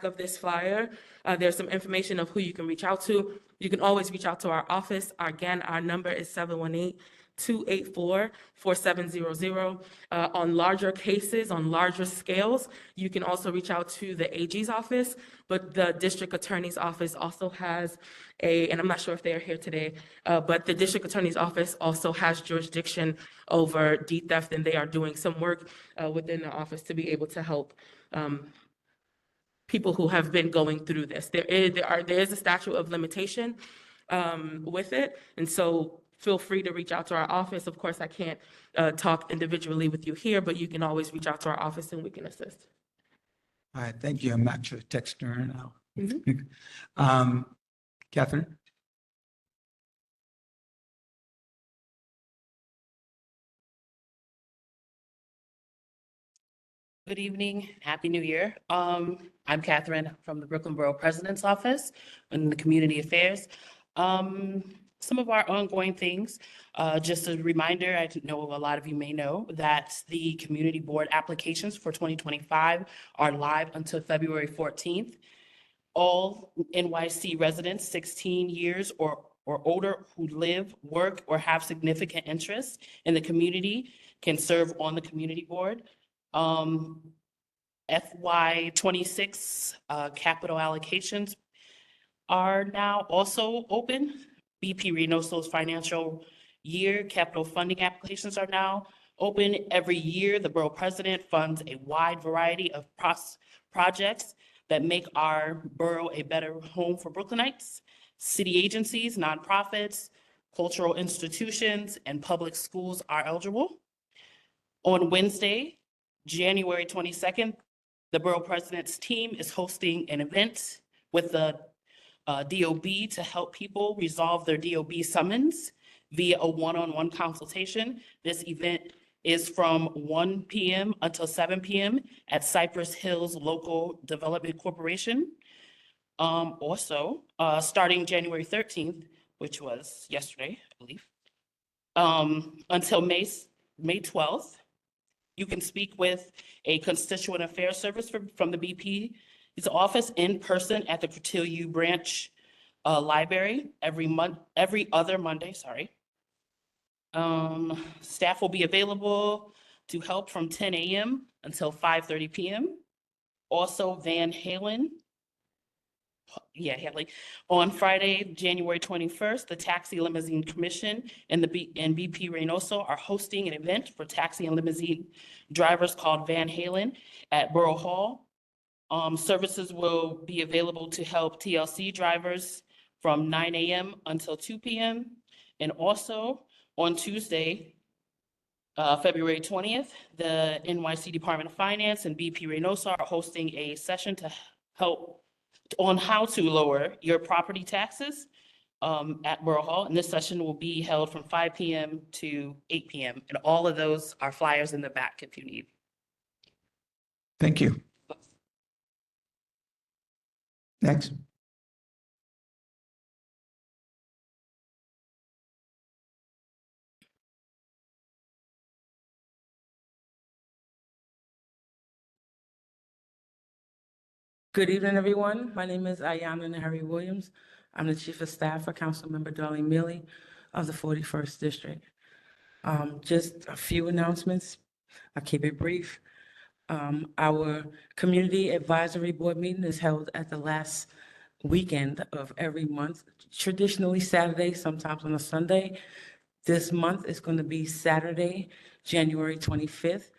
of this flyer, there's some information of who you can reach out to. You can always reach out to our office. Again, our number is 718-284-4700. On larger cases, on larger scales, you can also reach out to the AG's office, but the district attorney's office also has and I'm not sure if they are here today, but the district attorney's office also has jurisdiction over deed theft, and they are doing some work within the office to be able to help people who have been going through this. There is a statute of limitation with it, and so feel free to reach out to our office. Of course, I can't talk individually with you here, but you can always reach out to our office and we can assist. All right, thank you. I'm actually texting her now. Catherine? Good evening. Happy New Year. I'm Catherine from the Brooklyn Borough President's Office in the Community Affairs. Some of our ongoing things, just a reminder, I know a lot of you may know that the community board applications for 2025 are live until February 14th. All NYC residents 16 years or older who live, work, or have significant interests in the community can serve on the community board. FY 26 capital allocations are now also open. BP Reynoso's financial year capital funding applications are now open. Every year, the borough president funds a wide variety of projects that make our borough a better home for Brooklynites. City agencies, nonprofits, cultural institutions, and public schools are eligible. On Wednesday, January 22nd, the borough president's team is hosting an event with the DOB to help people resolve their DOB summons via a one-on-one consultation. This event is from 1 p.m. until 7 p.m. at Cypress Hills Local Development Corporation. Also, starting January 13th, which was yesterday, I believe, until May 12th, you can speak with a constituent affairs service from the BP's office in person at the Cortelyou Branch Library every other Monday, sorry. Staff will be available to help from 10 a.m. until 5:30 p.m. Also, Van Halen, on Friday, January 21st, the Taxi Limousine Commission and BP Reynoso are hosting an event for taxi and limousine drivers called Van Halen at Borough Hall. Services will be available to help TLC drivers from 9 a.m. until 2 p.m. And also on Tuesday, February 20th, the NYC Department of Finance and BP Reynoso are hosting a session to help on how to lower your property taxes at Borough Hall. And this session will be held from 5 p.m. to 8 p.m. And all of those are flyers in the back if you need. Thank you. Next. Good evening, everyone. My name is Ayana Nahari Williams. I'm the Chief of Staff for Councilmember Darlene Mealy of the 41st District. Just a few announcements. I'll keep it brief. Our Community Advisory Board meeting is held at the last weekend of every month, traditionally Saturday, sometimes on a Sunday. This month is going to be Saturday, January 25th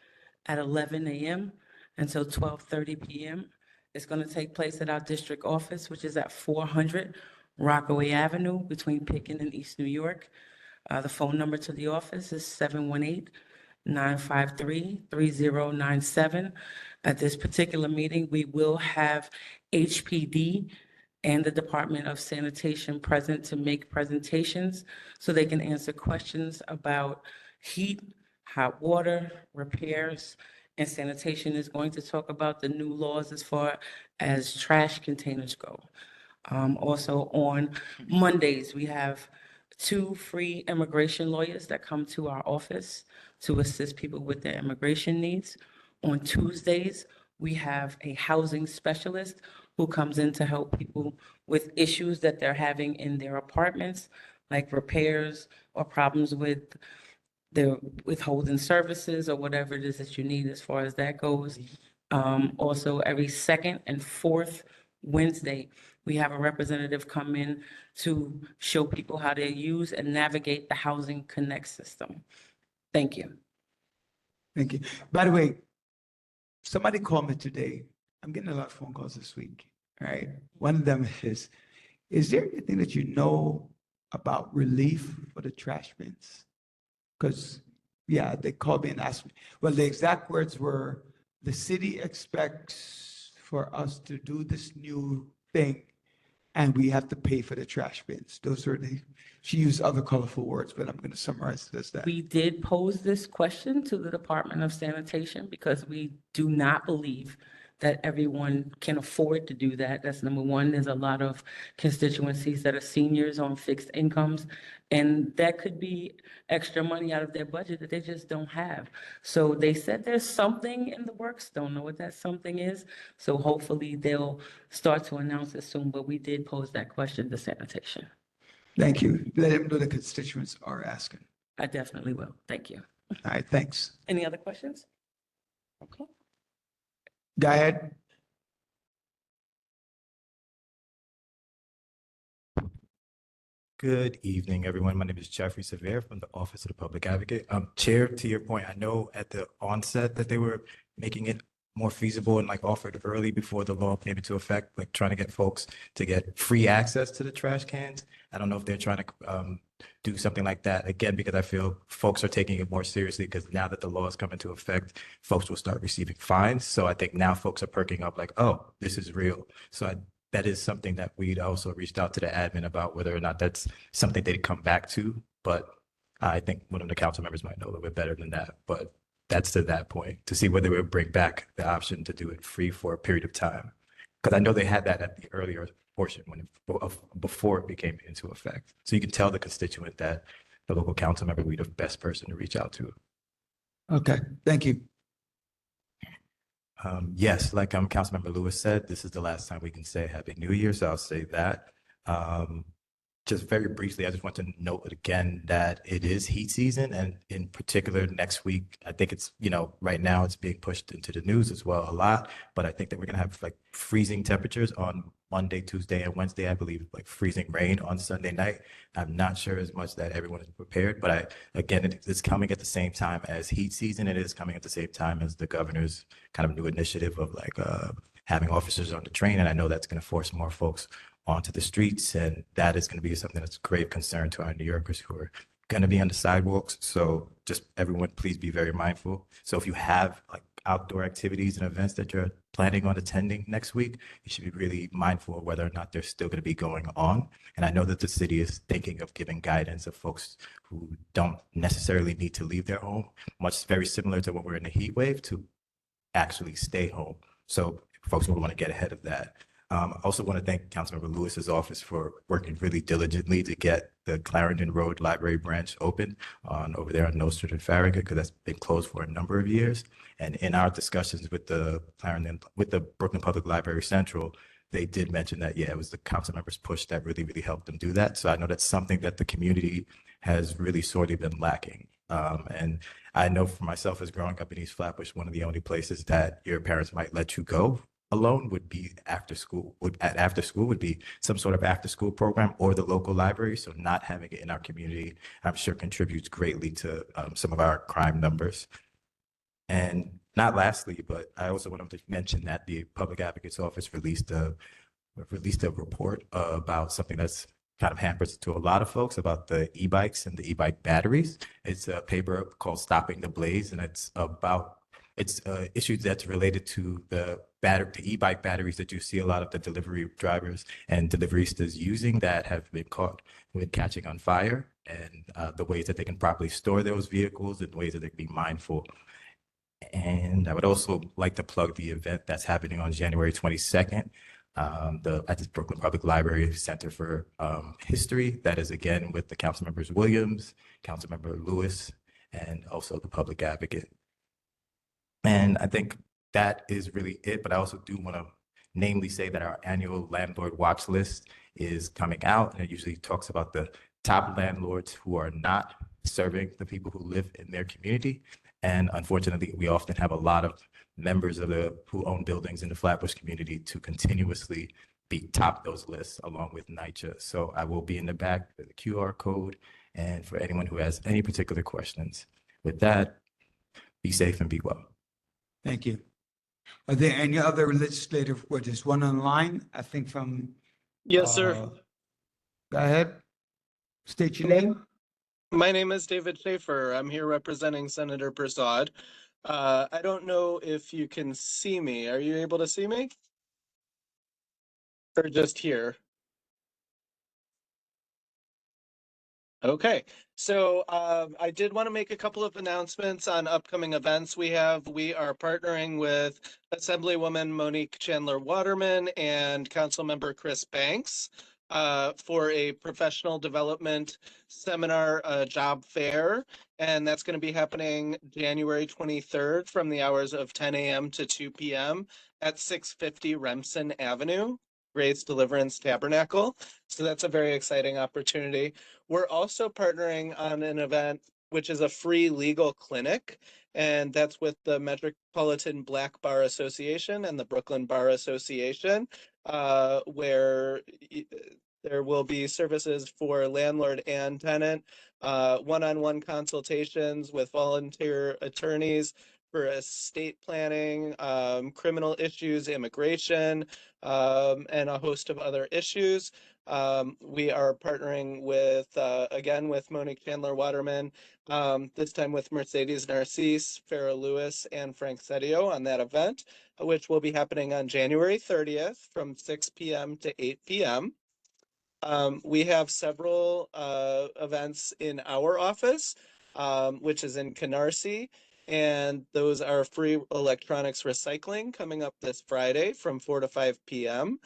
at 11 a.m. until 12:30 p.m. It's going to take place at our district office, which is at 400 Rockaway Avenue between Pickens and East New York. The phone number to the office is 718-953-3097. At this particular meeting, we will have HPD and the Department of Sanitation present to make presentations so they can answer questions about heat, hot water, repairs, and sanitation is going to talk about the new laws as far as trash containers go. Also on Mondays, we have 2 free immigration lawyers that come to our office to assist people with their immigration needs. On Tuesdays, we have a housing specialist who comes in to help people with issues that they're having in their apartments, like repairs or problems with the withholding services or whatever it is that you need as far as that goes. Also, every second and fourth Wednesday, we have a representative come in to show people how to use and navigate the Housing Connect system. Thank you. Thank you. By the way, somebody called me today. I'm getting a lot of phone calls this week. All right. One of them is there anything that you know about relief for the trash bins? Because, yeah, they called me and asked me. Well, the exact words were, the city expects for us to do this new thing and we have to pay for the trash bins. Those are she used other colorful words, but I'm going to summarize it as that. We did pose this question to the Department of Sanitation because we do not believe that everyone can afford to do that. That's number one. There's a lot of constituencies that are seniors on fixed incomes, and that could be extra money out of their budget that they just don't have. So they said there's something in the works, don't know what that something is. So hopefully they'll start to announce it soon, but we did pose that question to sanitation. Thank you. Let them know the constituents are asking. I definitely will. Thank you. All right, thanks. Any other questions? Okay. Go ahead. Good evening, everyone. My name is Jeffrey Sevier from the Office of the Public Advocate. Chair, to your point, I know at the onset that they were making it more feasible and like offered early before the law came into effect, like trying to get folks to get free access to the trash cans. I don't know if they're trying to do something like that again, because I feel folks are taking it more seriously because now that the law has come into effect, folks will start receiving fines. So I think now folks are perking up like, oh, this is real. So that is something that we'd also reached out to the admin about whether or not that's something they'd come back to. But I think one of the council members might know a little bit better than that. But that's to that point, to see whether we would bring back the option to do it free for a period of time. Because I know they had that at the earlier portion before it became into effect. So you can tell the constituent that the local council member would be the best person to reach out to. Okay, thank you. Yes, like Councilmember Lewis said, this is the last time we can say Happy New Year, so I'll say that. Just very briefly, I just want to note again that it is heat season, and in particular next week, I think it's, right now it's being pushed into the news as well a lot, but I think that we're gonna have like freezing temperatures on Monday, Tuesday, and Wednesday. I believe like freezing rain on Sunday night. I'm not sure as much that everyone is prepared, but again, it's coming at the same time as heat season. It is coming at the same time as the governor's kind of new initiative of like having officers on the train, and I know that's gonna force more folks onto the streets, and that is going to be something that's a grave concern to our New Yorkers who are going to be on the sidewalks. So just everyone, please be very mindful. So if you have like outdoor activities and events that you're planning on attending next week, you should be really mindful of whether or not they're still going to be going on. And I know that the city is thinking of giving guidance of folks who don't necessarily need to leave their home, much very similar to when we're in a heat wave, to actually stay home. So folks will want to get ahead of that. I also want to thank Councilmember Lewis's office for working really diligently to get the Clarendon Road Library branch open over there on Nostrand and Farragut, because that's been closed for a number of years. And in our discussions with the Brooklyn Public Library Central, they did mention that, yeah, it was the council members' push that really, really helped them do that. So I know that's something that the community has really sorely been lacking. And I know for myself, as growing up in East Flatbush, one of the only places that your parents might let you go alone would be after school would be some sort of after school program or the local library. So not having it in our community, I'm sure, contributes greatly to some of our crime numbers. And not lastly, but I also wanted to mention that the Public Advocate's Office released a report about something that's kind of hampers to a lot of folks about the e-bikes and the e-bike batteries. It's a paper called Stopping the Blaze, and it's issues that's related to the e-bike batteries that you see a lot of the delivery drivers and deliveristas using that have been caught with catching on fire, and the ways that they can properly store those vehicles and ways that they can be mindful. And I would also like to plug the event that's happening on January 22nd at the Brooklyn Public Library Center for History. That is again with the council members Williams, Councilmember Lewis, and also the Public Advocate. And I think that is really it, but I also do want to namely say that our annual landlord watch list is coming out, and it usually talks about the top landlords who are not serving the people who live in their community. And unfortunately, we often have a lot of members of who own buildings in the Flatbush community to continuously top those lists along with NYCHA. So I will be in the back with the QR code, and for anyone who has any particular questions. With that, be safe and be well. Thank you. Are there any other legislative, there's one online, I think from? Yes, sir. Go ahead. State your name. My name is David Schaefer. I'm here representing Senator Prasad. I don't know if you can see me. Are you able to see me? Or just here? Okay, so I did want to make a couple of announcements on upcoming events we have. We are partnering with Assemblywoman Monique Chandler Waterman and Councilmember Chris Banks for a professional development seminar job fair. And that's going to be happening January 23rd from the hours of 10 a.m. to 2 p.m. at 650 Remsen Avenue, Grace Deliverance Tabernacle. So that's a very exciting opportunity. We're also partnering on an event which is a free legal clinic, and that's with the Metropolitan Black Bar Association and the Brooklyn Bar Association, where there will be services for landlord and tenant, one-on-one consultations with volunteer attorneys for estate planning, criminal issues, immigration, and a host of other issues. We are partnering with, again, with Monique Chandler Waterman, this time with Mercedes Narcisse, Farrah Lewis, and Frank Sedio on that event, which will be happening on January 30th from 6 p.m. to 8 p.m. We have several events in our office, which is in Canarsie, and those are free electronics recycling coming up this Friday from 4 to 5 p.m.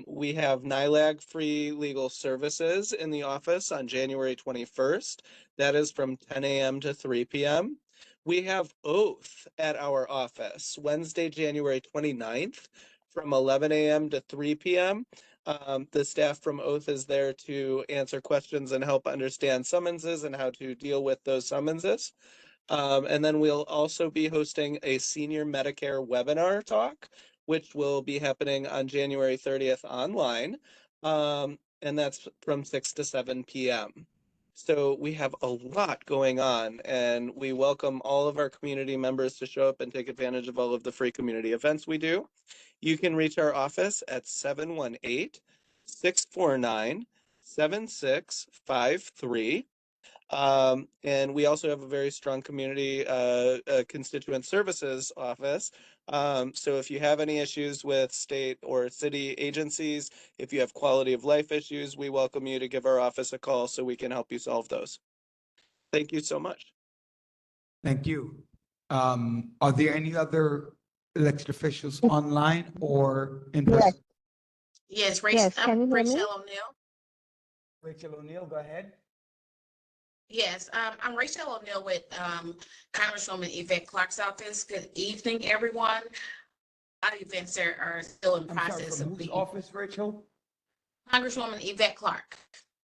We have NILAG free legal services in the office on January 21st. That is from 10 a.m. to 3 p.m. We have Oath at our office Wednesday, January 29th from 11 a.m. to 3 p.m. The staff from Oath is there to answer questions and help understand summonses and how to deal with those summonses. And then we'll also be hosting a senior Medicare webinar talk, which will be happening on January 30th online. And that's from 6 to 7 p.m. So we have a lot going on, and we welcome all of our community members to show up and take advantage of all of the free community events we do. You can reach our office at 718-649-7653. And we also have a very strong community constituent services office. So if you have any issues with state or city agencies, if you have quality of life issues, we welcome you to give our office a call so we can help you solve those. Thank you so much. Thank you. Are there any other elected officials online or in person? Yes, Rachel, I'm Rachel O'Neill. Rachel O'Neill, go ahead. Yes, I'm Rachel O'Neill with Congresswoman Yvette Clarke's office. Good evening, everyone. Our events are still in process of being. Office, Rachel? Congresswoman Yvette Clarke.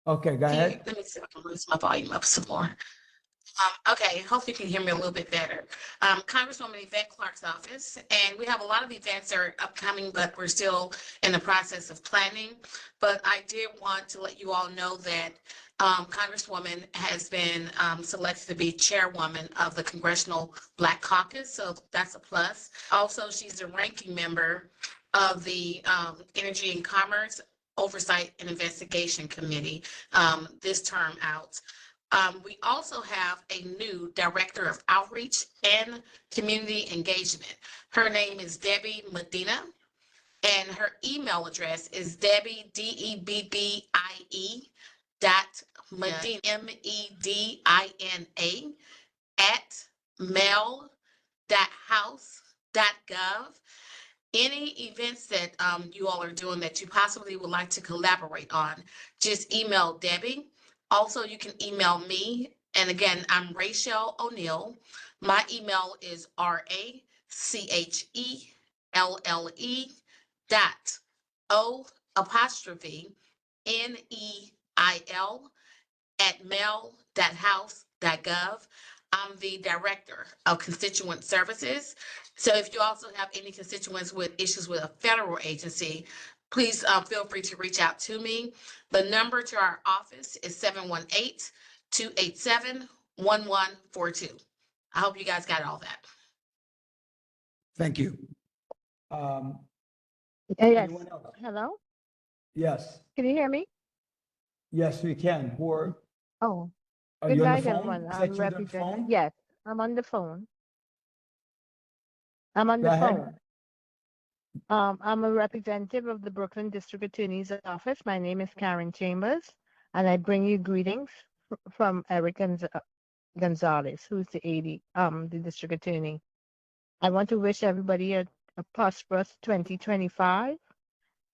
Okay, go ahead. Let me see if I can raise my volume up some more. Okay, hope you can hear me a little bit better. Congresswoman Yvette Clarke's office, and we have a lot of events that are upcoming, but we're still in the process of planning. But I did want to let you all know that Congresswoman has been selected to be chairwoman of the Congressional Black Caucus, so that's a plus. Also, she's a ranking member of the Energy and Commerce Oversight and Investigation Committee this term out. We also have a new Director of Outreach and Community Engagement. Her name is Debbie Medina, and her email address is Debbie, DEBBIE, Medina, MEDINA, @mail.house.gov. Any events that you all are doing that you possibly would like to collaborate on, just email Debbie. Also, you can email me. And again, I'm Rachel O'Neill. My email is RACHEL@mail.house.gov. I'm the Director of Constituent Services. So if you also have any constituents with issues with a federal agency, please feel free to reach out to me. The number to our office is 718-287-1142. I hope you guys got all that. Thank you. Yes. Anyone else? Hello? Yes, Can you hear me? yes, we can. Or Oh, are good you on the night, phone? everyone. Is that I'm you on the representing. phone? Yes, I'm on the phone. I'm on Go the ahead. phone. I'm a representative of the Brooklyn District Attorney's Office. My name is Karen Chambers, and I bring you greetings from Eric Gonzalez, who's the the district attorney. I want to wish everybody a prosperous 2025.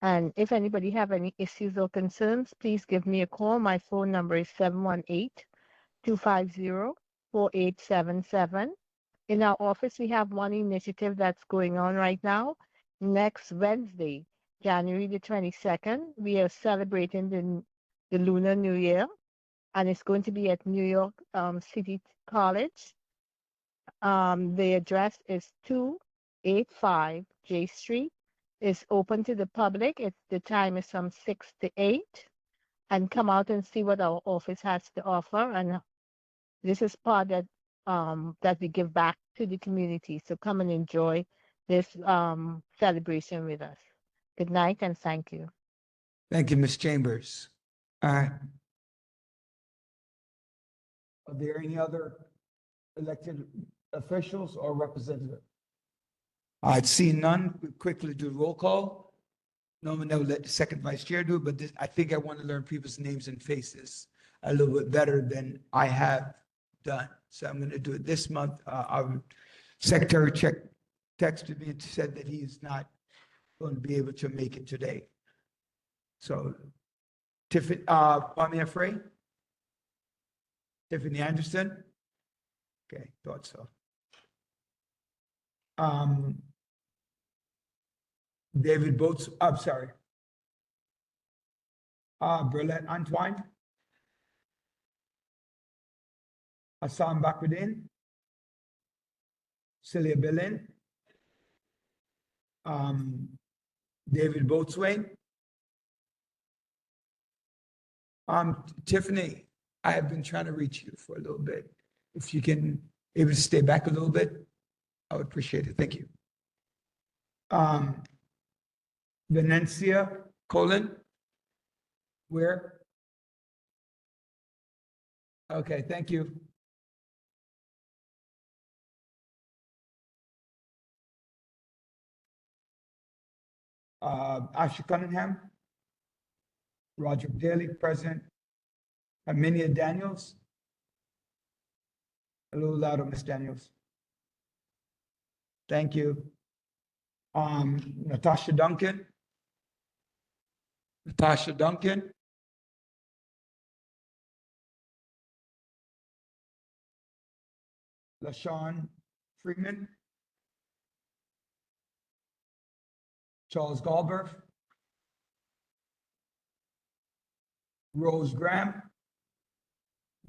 And if anybody have any issues or concerns, please give me a call. My phone number is 718-250-4877. In our office, we have one initiative that's going on right now. Next Wednesday, January the 22nd, we are celebrating the Lunar New Year, and it's going to be at New York City College. The address is 285 J Street. It's open to the public. The time is from 6 to 8. And come out and see what our office has to offer. And this is part that we give back to the community. So come and enjoy this celebration with us. Good night and thank you. Thank you, Ms. Chambers. All right. Are there any other elected officials or representatives? I'd see none. We'll quickly do roll call. Normally, I would let the second vice chair do it, but I think I want to learn people's names and faces a little bit better than I have done. So I'm going to do it this month. Our secretary texted me and said that he is not going to be able to make it today. So Tiffany, Pamela Frey? Tiffany Anderson? Okay, thought so. David Boats, I'm sorry. Burlette Antoine. Hassan Bakruddin. Celia Bellin. David Boatswain. Tiffany, I have been trying to reach you for a little bit. If you can able to stay back a little bit, I would appreciate it. Thank you. Venencia Colon, where? Okay, thank you. Asha Cunningham, Roger Daly, present. Arminia Daniels. A little louder, Ms. Daniels. Thank you. Natasha Duncan. Natasha Duncan. LaShawn Freeman. Charles Galbraith. Rose Graham.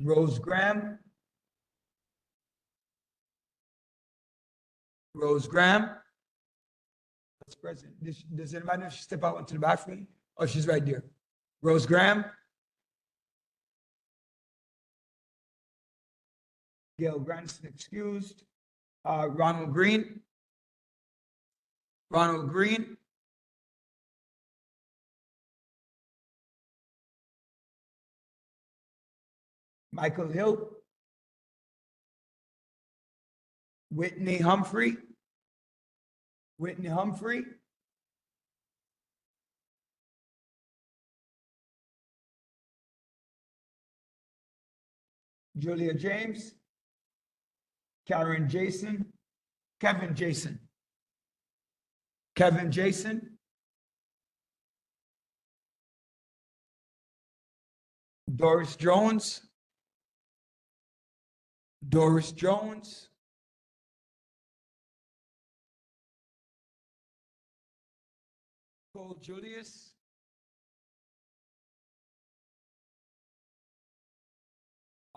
Rose Graham. Rose Graham. That's present. Does anybody know if she step out into the bathroom? Oh, she's right there. Rose Graham. Gail Granson excused. Ronald Green. Ronald Green. Michael Hill. Whitney Humphrey. Whitney Humphrey. Julia James. Karen Jason. Kevin Jason. Kevin Jason. Doris Jones. Doris Jones. Cole Julius.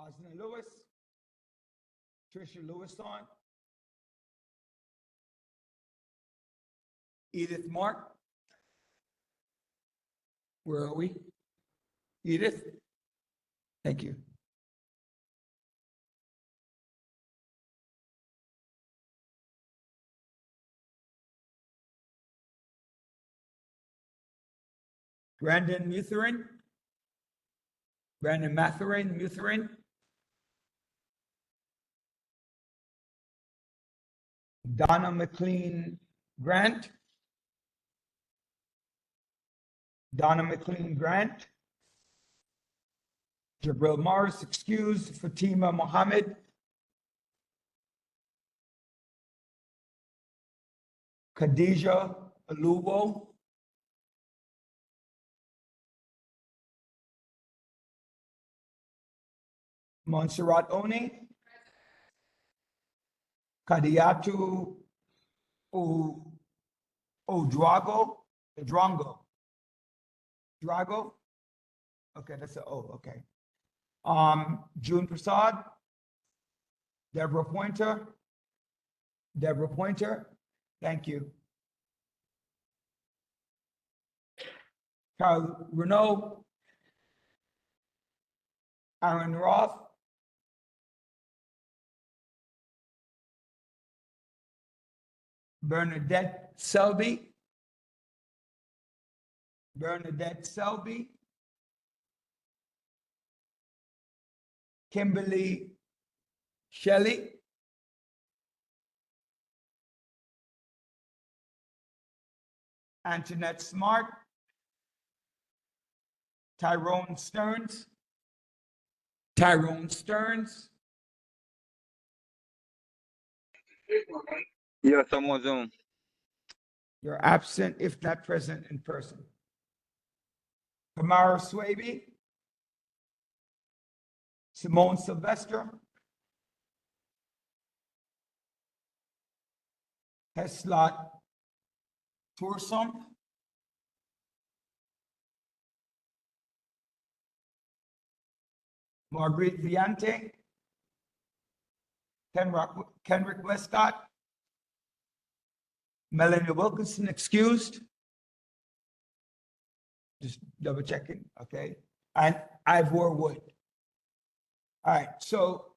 Osna Lewis. Tricia Lewis-on. Edith Mark. Where are we? Edith? Thank you. Brandon Mutherin. Brandon Mutherin. Donna McLean Grant. Donna McLean Grant. Jabril Morris, excused. Fatima Mohammed. Khadija Alubo. Montserrat Oni. Kadiatu Odrago. Drago. Okay, that's a O, okay. June Prasad. Deborah Pointer. Thank you. Carl Renault. Aaron Roth. Bernadette Selby. Kimberly Shelley. Antoinette Smart. Tyrone Stearns. Yes, I'm on Zoom. You're absent if not present in person. Kamara Swaby. Simone Sylvester. Heslot Toursum. Marguerite Viante. Kenrick Westcott. Melanie Wilkinson, excused. Just double checking, okay? And Ivor Wood. All right, so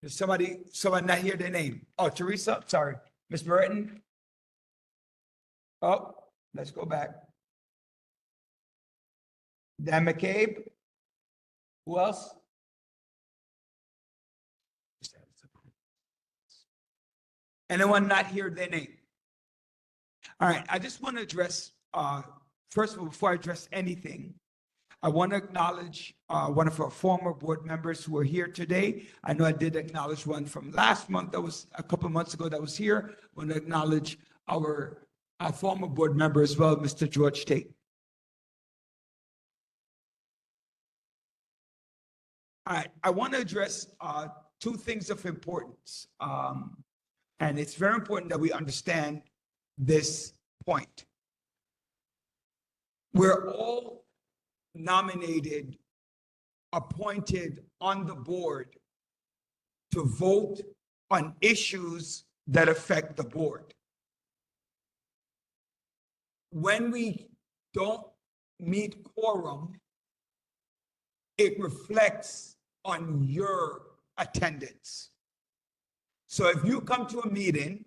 does someone not hear their name? Oh, Teresa, sorry. Miss Burton? Oh, let's go back. Dan McCabe? Who else? Anyone not hear their name? All right, I just want to address, first of all, before I address anything, I want to acknowledge one of our former board members who are here today. I know I did acknowledge one from last month, that was a couple of months ago that was here. I want to acknowledge our former board member as well, Mr. George Tate. All right, I want to address two things of importance. And it's very important that we understand this point. We're all nominated, appointed on the board to vote on issues that affect the board. When we don't meet quorum, it reflects on your attendance. So if you come to a meeting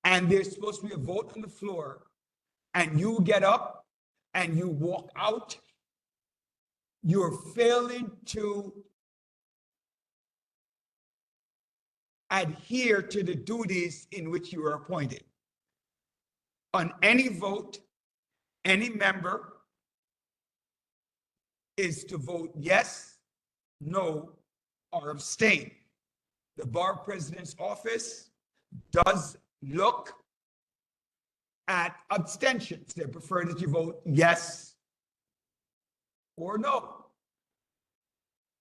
and there's supposed to be a vote on the floor and you get up and you walk out, you're failing to adhere to the duties in which you are appointed. On any vote, any member is to vote yes, no, or abstain. The bar president's office does look at abstentions. They prefer that you vote yes or no.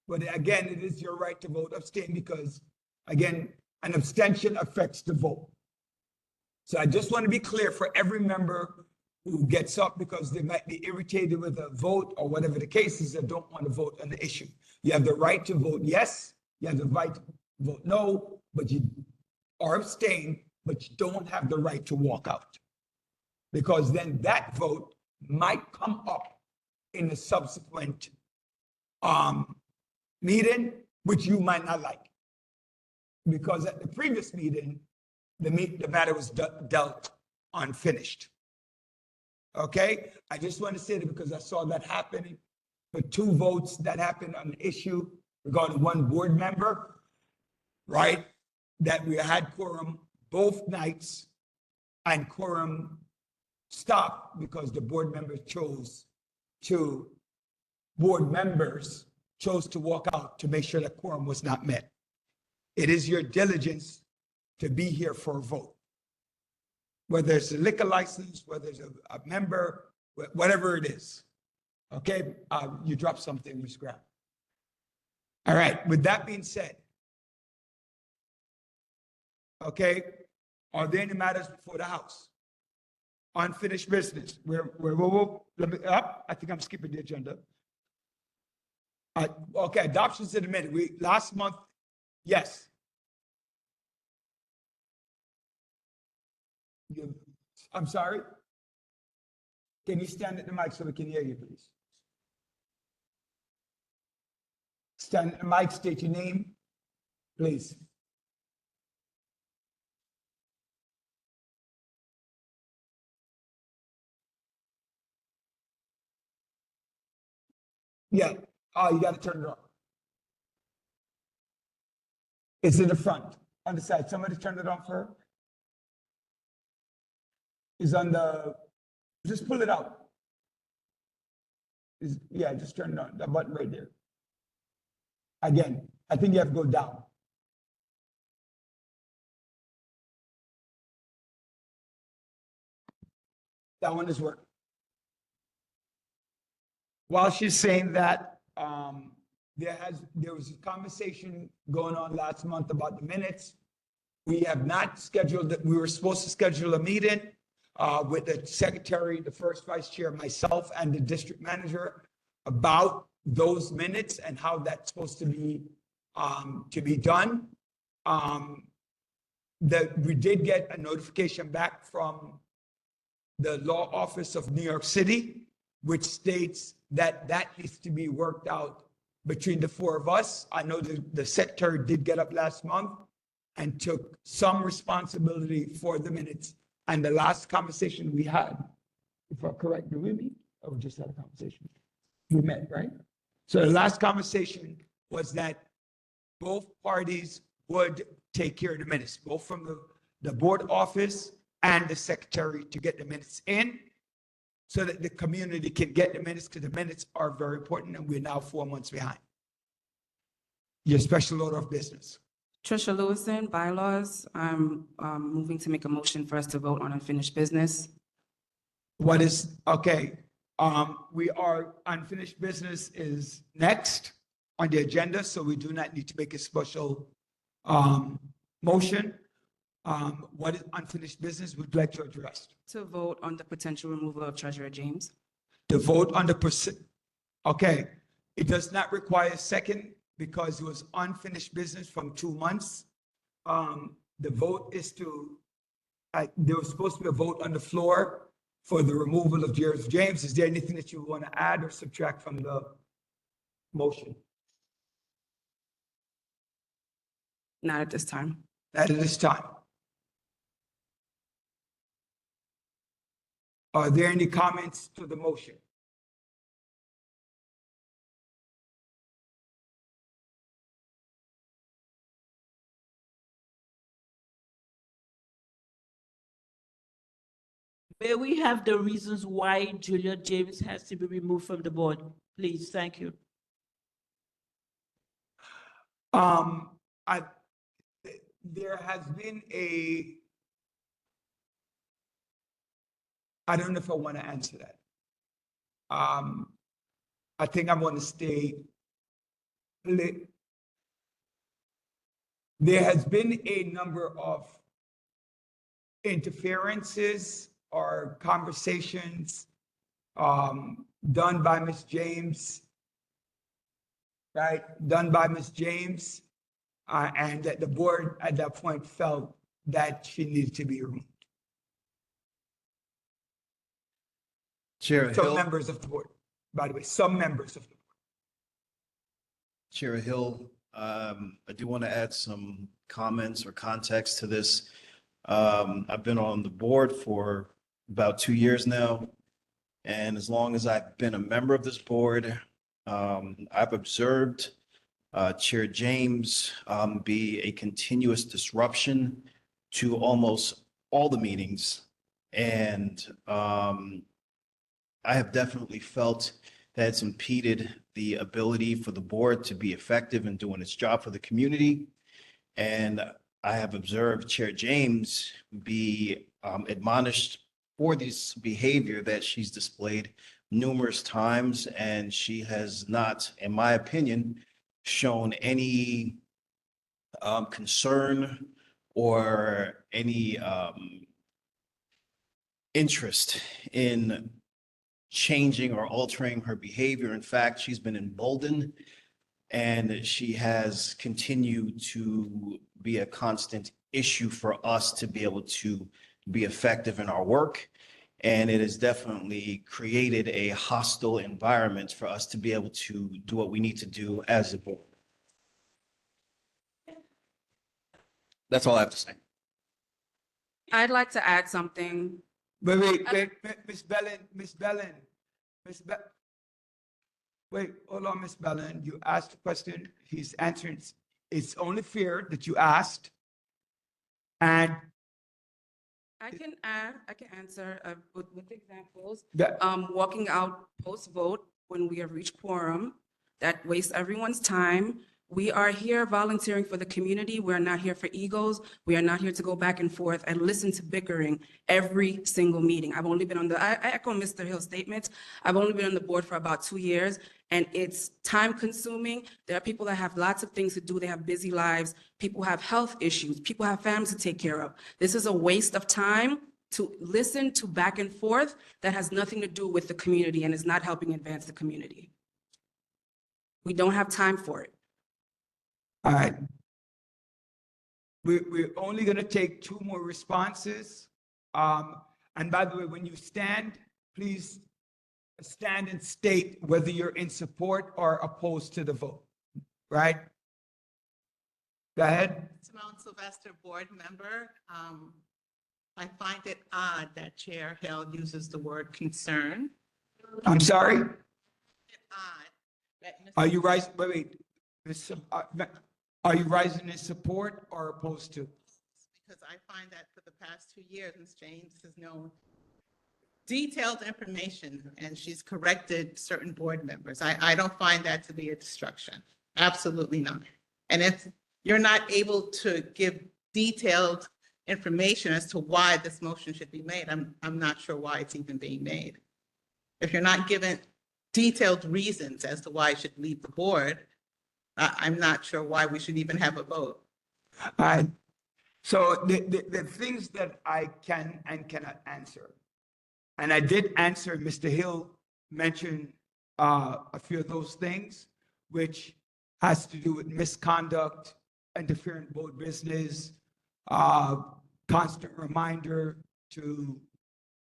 But again, it is your right to vote abstain because, again, an abstention affects the vote. So I just want to be clear for every member who gets up because they might be irritated with a vote or whatever the case is, that don't want to vote on the issue. You have the right to vote yes, you have the right to vote no, but you or abstain, but you don't have the right to walk out. Because then that vote might come up in a subsequent meeting, which you might not like. Because at the previous meeting, the matter was dealt unfinished. Okay, I just want to say that because I saw that happening for two votes that happened on the issue regarding one board member, right? That we had quorum both nights and quorum stopped because the board member chose two board members chose to walk out to make sure that quorum was not met. It is your diligence to be here for a vote. Whether it's a liquor license, whether it's a member, whatever it is. Okay, you dropped something, Ms. Graham. All right, with that being said, okay, are there any matters before the House? Unfinished business. Let me up. I think I'm skipping the agenda. Okay, adoptions in a minute. Last month, yes. I'm sorry. Can you stand at the mic so we can hear you, please? Stand at the mic, state your name, please. Yeah. Oh, you got to turn it off. It's in the front, on the side. Somebody turn it on for her. Is on the, just pull it out. Yeah, just turn it on, that button right there. Again, I think you have to go down. That one is working. While she's saying that, there was a conversation going on last month about the minutes. We have not scheduled that. We were supposed to schedule a meeting with the secretary, the first vice chair, myself, and the district manager about those minutes and how that's supposed to be done. That we did get a notification back from the law office of New York City, which states that that needs to be worked out between the four of us. I know the secretary did get up last month and took some responsibility for the minutes. And the last conversation we had, if I'm correct, did we meet? Or we just had a conversation? We met, right? So the last conversation was that both parties would take care of the minutes, both from the board office and the secretary, to get the minutes in so that the community can get the minutes, because the minutes are very important and we're now 4 months behind. Your special order of business. Trisha Lewison, bylaws. I'm moving to make a motion for us to vote on unfinished business. What is, okay, we are, unfinished business is next on the agenda, so we do not need to make a special motion. What is unfinished business would you like to address? To vote on the potential removal of Treasurer James. To vote on the okay, it does not require a second because it was unfinished business from 2 months. The vote is to, there was supposed to be a vote on the floor for the removal of Treasurer James. Is there anything that you want to add or subtract from the motion? Not at this time. Not at this time. Are there any comments to the motion? May we have the reasons why Julia James has to be removed from the board, please? Thank you. There has been I don't know if I want to answer that. I think I want to stay. There has been a number of interferences or conversations done by Ms. James, right? Done by Ms. James, and that the board at that point felt that she needed to be removed. Chair Some Hill. members of the board, by the way, some members of the board. Chair Hill, I do want to add some comments or context to this. I've been on the board for about 2 years now. And as long as I've been a member of this board, I've observed Chair James be a continuous disruption to almost all the meetings. And I have definitely felt that's impeded the ability for the board to be effective in doing its job for the community. And I have observed Chair James be admonished for this behavior that she's displayed numerous times, and she has not, in my opinion, shown any concern or any interest in changing or altering her behavior. In fact, she's been emboldened, and she has continued to be a constant issue for us to be able to be effective in our work. And it has definitely created a hostile environment for us to be able to do what we need to do as a board. That's all I have to say. I'd like to add something. Wait, Miss Bellin. Wait, hold on, Miss Bellin. You asked a question. He's answering. It's only fair that you asked. And I can answer with examples. That- Walking out post-vote when we have reached quorum, that wastes everyone's time. We are here volunteering for the community. We're not here for egos. We are not here to go back and forth and listen to bickering every single meeting. I've only been I echo Mr. Hill's statements. I've only been on the board for about 2 years, and it's time consuming. There are people that have lots of things to do. They have busy lives. People have health issues. People have families to take care of. This is a waste of time to listen to back and forth that has nothing to do with the community and is not helping advance the community. We don't have time for it. all right. We're only going to take 2 more responses. And by the way, when you stand, please stand and state whether you're in support or opposed to the vote, right? Go ahead. Simone Sylvester, board member. I find it odd that Chair Hill uses the word concern. I'm sorry? Odd that Are you rising, wait, Miss, are you rising in support or opposed to? Because I find that for the past 2 years, Ms. James has known detailed information and she's corrected certain board members. I don't find that to be a destruction. Absolutely not. And if you're not able to give detailed information as to why this motion should be made, I'm not sure why it's even being made. If you're not given detailed reasons as to why it should leave the board, I'm not sure why we should even have a vote. So the things that I can and cannot answer, and I did answer, Mr. Hill mentioned a few of those things, which has to do with misconduct, interfering in board business, constant reminder to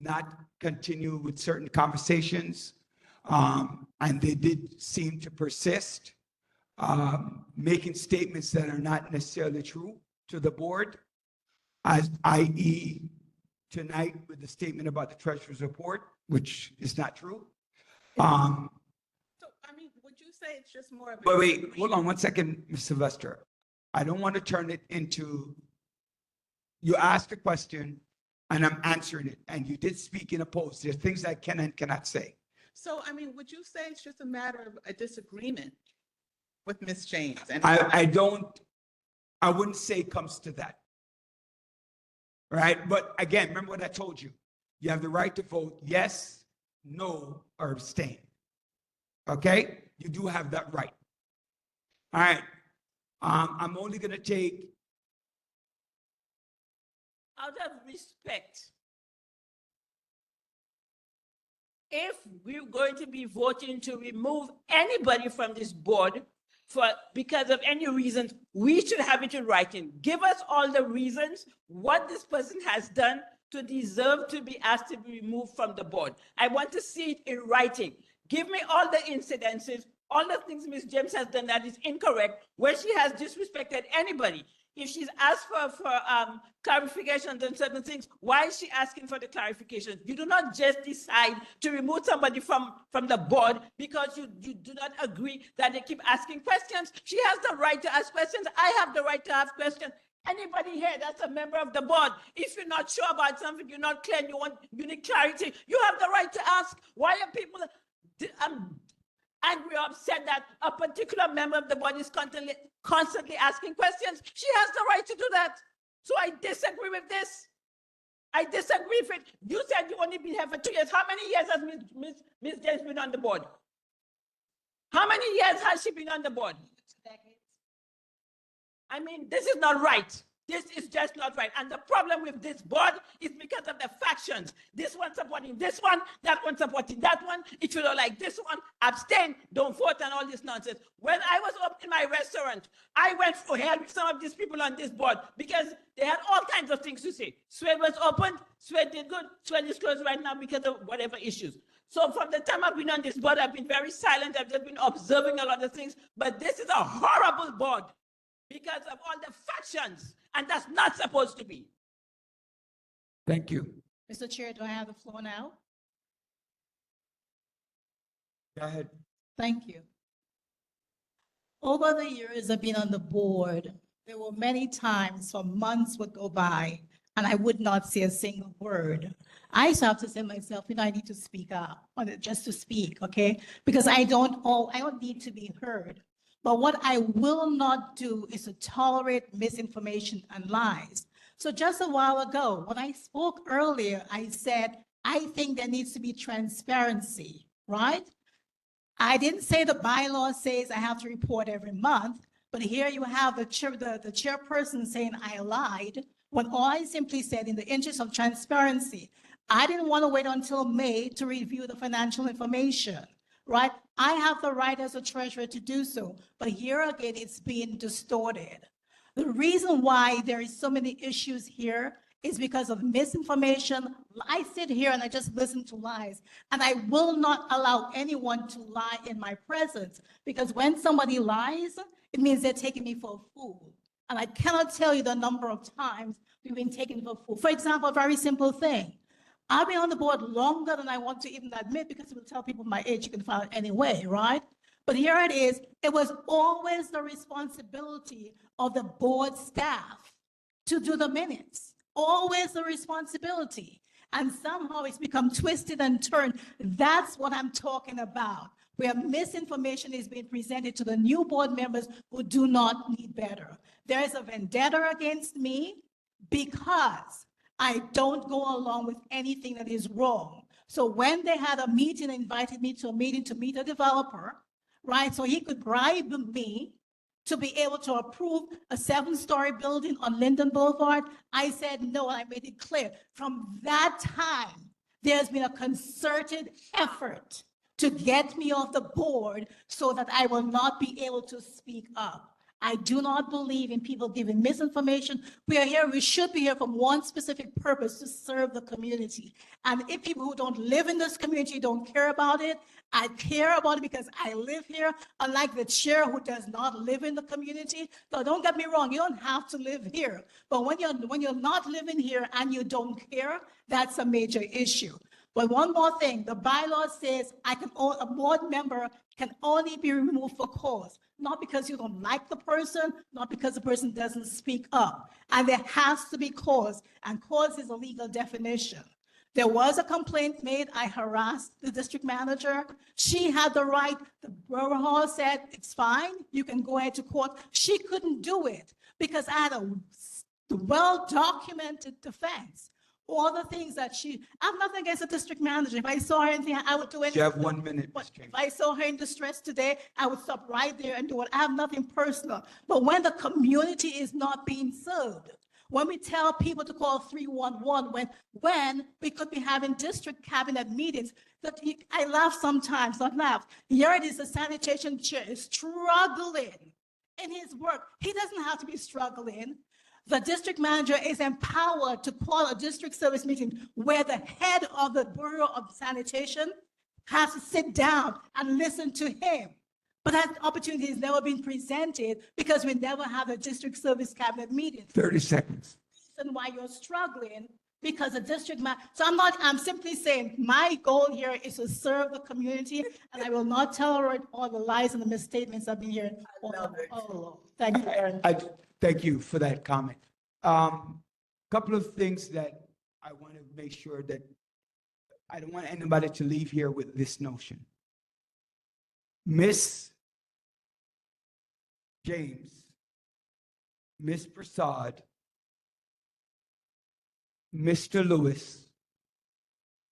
not continue with certain conversations. And they did seem to persist, making statements that are not necessarily true to the board, as i.e. tonight with the statement about the treasurer's report, which is not true. So, I mean, would you say it's just more of a... Wait, hold on 1 second, Ms. Sylvester. I don't want to turn it into, you asked a question and I'm answering it, and you did speak in a post. There are things I can and cannot say. So, I mean, would you say it's just a matter of a disagreement with Ms. James? And I wouldn't say it comes to that. Right? But again, remember what I told you. You have the right to vote yes, no, or abstain. Okay? You do have that right. All right. I'm only going to take. Out of respect, if we're going to be voting to remove anybody from this board because of any reasons, we should have it in writing. Give us all the reasons what this person has done to deserve to be asked to be removed from the board. I want to see it in writing. Give me all the incidences, all the things Ms. James has done that is incorrect, where she has disrespected anybody. If she's asked for clarifications on certain things, why is she asking for the clarification? You do not just decide to remove somebody from the board because you do not agree that they keep asking questions. She has the right to ask questions. I have the right to ask questions. Anybody here that's a member of the board, if you're not sure about something, you're not clear, you need clarity, you have the right to ask. Why are people and we're upset that a particular member of the board is constantly asking questions, she has the right to do that. So I disagree with this. I disagree with it. You said you only been here for 2 years. How many years has Ms. James been on the board? How many years has she been on the board? I mean, this is not right. This is just not right. And the problem with this board is because of the factions. This one supporting this one, that one supporting that one. If you don't like this one, abstain, don't vote, and all this nonsense. When I was up in my restaurant, I went for help with some of these people on this board because they had all kinds of things to say. Swed was open, Swed did good, Swed is closed right now because of whatever issues. So from the time I've been on this board, I've been very silent. I've just been observing a lot of things. But this is a horrible board because of all the factions, and that's not supposed to be. Thank you. Mr. Chair, do I have the floor now? Go ahead. Thank you. Over the years I've been on the board, there were many times for months would go by and I would not say a single word. I used to have to say to myself, I need to speak up, just to speak, okay? Because I don't need to be heard. But what I will not do is to tolerate misinformation and lies. So just a while ago, when I spoke earlier, I said, I think there needs to be transparency, right? I didn't say the bylaw says I have to report every month, but here you have the chairperson saying I lied, when all I simply said in the interest of transparency, I didn't want to wait until May to review the financial information. Right? I have the right as a treasurer to do so, but here again, it's being distorted. The reason why there is so many issues here is because of misinformation. I sit here and I just listen to lies, and I will not allow anyone to lie in my presence, because when somebody lies, it means they're taking me for a fool. And I cannot tell you the number of times we've been taken for a fool. For example, a very simple thing. I've been on the board longer than I want to even admit, because it will tell people my age, you can find it anyway, right? But here it is. It was always the responsibility of the board staff to do the minutes. Always the responsibility. And somehow it's become twisted and turned. That's what I'm talking about, where misinformation is being presented to the new board members who do not need better. There is a vendetta against me because I don't go along with anything that is wrong. So when they had a meeting, invited me to a meeting to meet a developer, right? So he could bribe me to be able to approve a 7-story building on Linden Boulevard. I said no, and I made it clear. From that time, there's been a concerted effort to get me off the board so that I will not be able to speak up. I do not believe in people giving misinformation. We are here, we should be here for one specific purpose, to serve the community. And if people who don't live in this community don't care about it, I care about it because I live here, unlike the chair who does not live in the community. So don't get me wrong, you don't have to live here. But when you're not living here and you don't care, that's a major issue. But one more thing, the bylaw says a board member can only be removed for cause, not because you don't like the person, not because the person doesn't speak up. And there has to be cause, and cause is a legal definition. There was a complaint made, I harassed the district manager. She had the right, the borough hall said, it's fine, you can go ahead to court. She couldn't do it because I had a well-documented defense. All the things that I have nothing against the district manager. If I saw her anything, I would do anything. You have 1 minute. If I saw her in distress today, I would stop right there and do it. I have nothing personal. But when the community is not being served, when we tell people to call 311, when we could be having district cabinet meetings, I laugh sometimes, not laugh. Here it is, the sanitation chair is struggling in his work. He doesn't have to be struggling. The district manager is empowered to call a district service meeting where the head of the Bureau of Sanitation has to sit down and listen to him. But that opportunity has never been presented because we never have a district service cabinet meeting. 30 seconds. The reason why you're struggling, because the district so I'm simply saying my goal here is to serve the community, and I will not tolerate all the lies and the misstatements I've been hearing all along. Thank you, Aaron. Thank you for that comment. Couple of things that I want to make sure that I don't want anybody to leave here with this notion. Miss James, Miss Prasad, Mr. Lewis,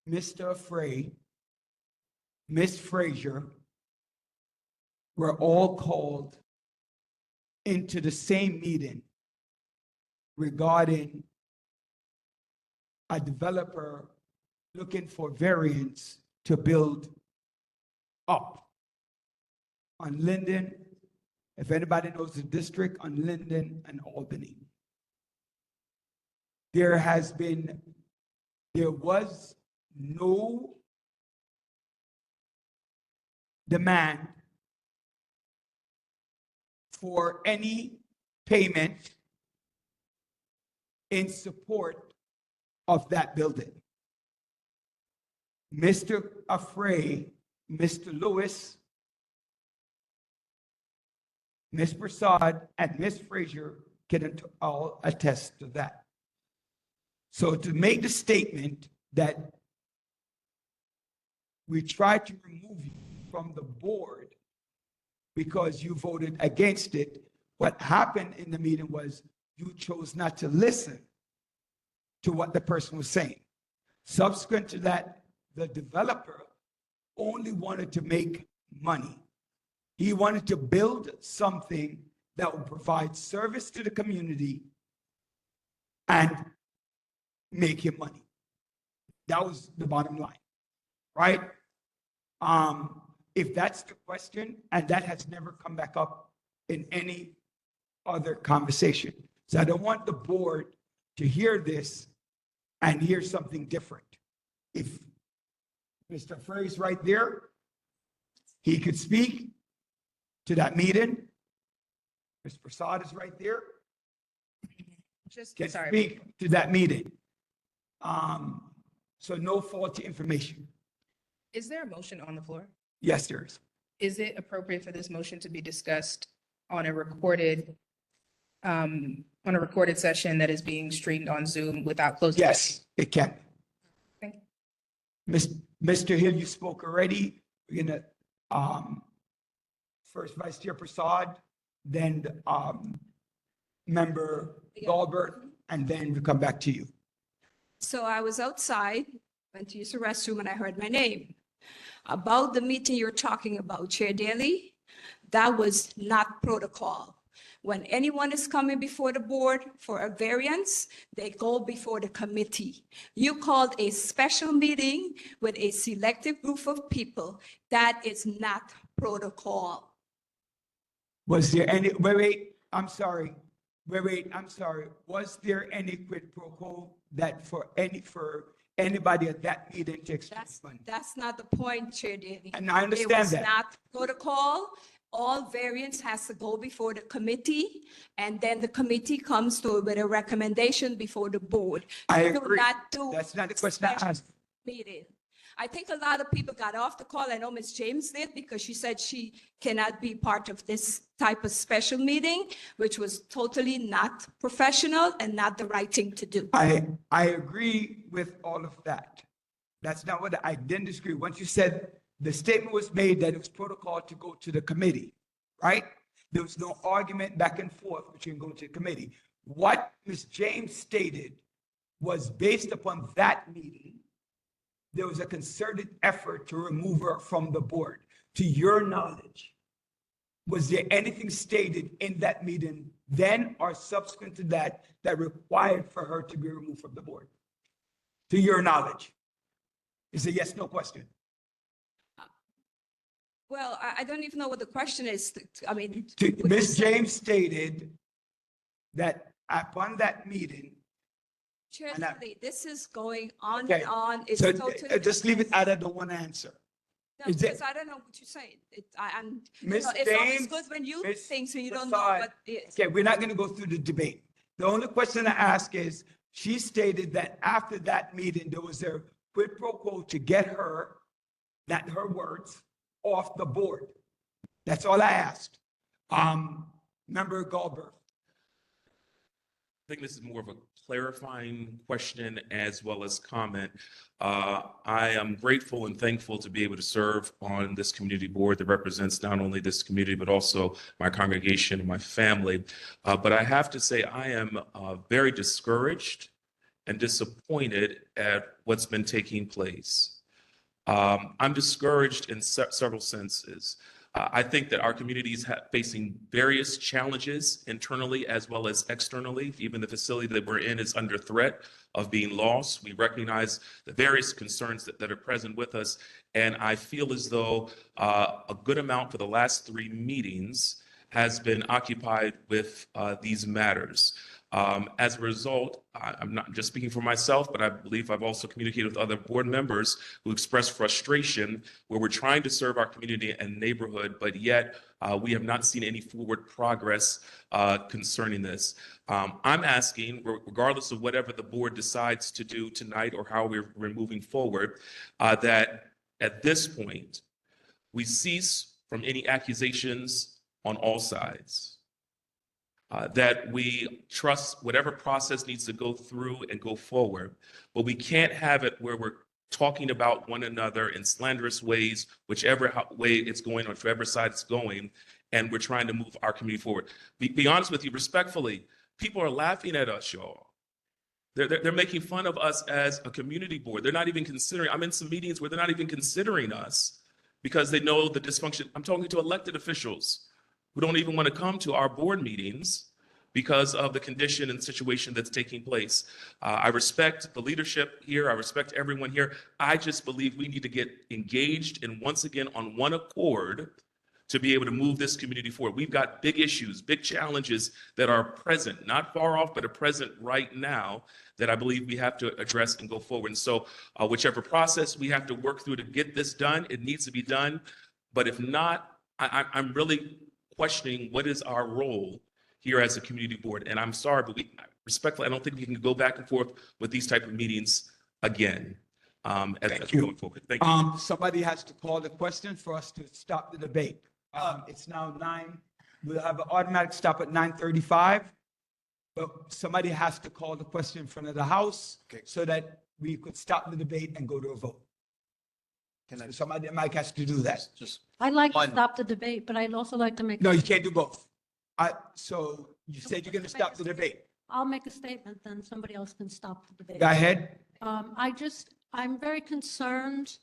Mr. Frey, Miss Frazier were all called into the same meeting regarding a developer looking for variance to build up on Linden. If anybody knows the district, on Linden and Albany. There was no demand for any payment in support of that building. Mr. Afray, Mr. Lewis, Ms. Prasad, and Ms. Frazier can all attest to that. So to make the statement that we tried to remove you from the board because you voted against it, what happened in the meeting was you chose not to listen to what the person was saying. Subsequent to that, the developer only wanted to make money. He wanted to build something that would provide service to the community and make him money. That was the bottom line, right? If that's the question, and that has never come back up in any other conversation. So I don't want the board to hear this and hear something different. If Mr. Frey is right there, he could speak to that meeting. Ms. Prasad is right there. Can speak to that meeting. So no faulty information. Is there a motion on the floor? Yes, there is. Is it appropriate for this motion to be discussed on a recorded session that is being streamed on Zoom without closing? Yes, it can. Thank you. Mr. Hill, you spoke already. We're gonna, first Vice Chair Prasad, then Member Dahlberg, and then we come back to you. So I was outside, went to use the restroom, and I heard my name. About the meeting you're talking about, Chair Daly, that was not protocol. When anyone is coming before the board for a variance, they go before the committee. You called a special meeting with a selective group of people. That is not protocol. Was there any, wait, I'm sorry. I'm sorry. Was there any quid pro quo that for anybody at that meeting to exchange money? That's not the point, Chair Daly. And I understand It was that. not protocol. All variance has to go before the committee, and then the committee comes to with a recommendation before the board. I You do agree. not do That's not the question I special asked. meeting. I think a lot of people got off the call. I know Ms. James did because she said she cannot be part of this type of special meeting, which was totally not professional and not the right thing to do. I agree with all of that. That's not what I didn't disagree. Once you said the statement was made that it was protocol to go to the committee, right? There was no argument back and forth between going to the committee. What Ms. James stated was based upon that meeting. There was a concerted effort to remove her from the board. To your knowledge, was there anything stated in that meeting then or subsequent to that that required for her to be removed from the board? To your knowledge? Is a yes, no question? Well, I don't even know what the question is. I mean. Ms. James stated that upon that meeting. Chair, And I- Daly, this is going on Okay, and on. It's so totally. just leave it out of the one answer. No, is it- because I don't know what you're saying. I'm, Ms. it's always James, good when you Ms. think so you don't know Prasad, what it is. Okay, we're not gonna go through the debate. The only question I ask is, she stated that after that meeting, there was a quid pro quo to get her, not her words, off the board. That's all I asked. Member Goldberg. think this is more of a clarifying question as well as comment. I am grateful and thankful to be able to serve on this community board that represents not only this community, but also my congregation and my family. But I have to say, I am very discouraged and disappointed at what's been taking place. I'm discouraged in several senses. I think that our community is facing various challenges internally as well as externally. Even the facility that we're in is under threat of being lost. We recognize the various concerns that are present with us. And I feel as though a good amount for the last 3 meetings has been occupied with these matters. As a result, I'm not just speaking for myself, but I believe I've also communicated with other board members who express frustration where we're trying to serve our community and neighborhood, but yet we have not seen any forward progress concerning this. I'm asking, regardless of whatever the board decides to do tonight or how we're moving forward, that at this point, we cease from any accusations on all sides. That we trust whatever process needs to go through and go forward, but we can't have it where we're talking about one another in slanderous ways, whichever way it's going or whichever side it's going, and we're trying to move our community forward. Be honest with you, respectfully, people are laughing at us, y'all. They're making fun of us as a community board. They're not even considering, I'm in some meetings where they're not even considering us because they know the dysfunction. I'm talking to elected officials who don't even want to come to our board meetings because of the condition and situation that's taking place. I respect the leadership here. I respect everyone here. I just believe we need to get engaged and once again on one accord to be able to move this community forward. We've got big issues, big challenges that are present, not far off, but are present right now that I believe we have to address and go forward. And so whichever process we have to work through to get this done, it needs to be done. But if not, I'm really questioning what is our role here as a community board. And I'm sorry, but respectfully, I don't think we can go back and forth with these type of meetings again as we go forward. Thank you. Somebody has to call the question for us to stop the debate. It's now 9. We'll have an automatic stop at 9:35. But somebody has to call the question in front of the House so that we could stop the debate and go to a vote. Somebody, Mike has to do that. I'd like to stop the debate, but I'd also like to make. No, you can't do both. So you said you're going to stop the debate. I'll make a statement, then somebody else can stop the debate. Go ahead. I'm very concerned.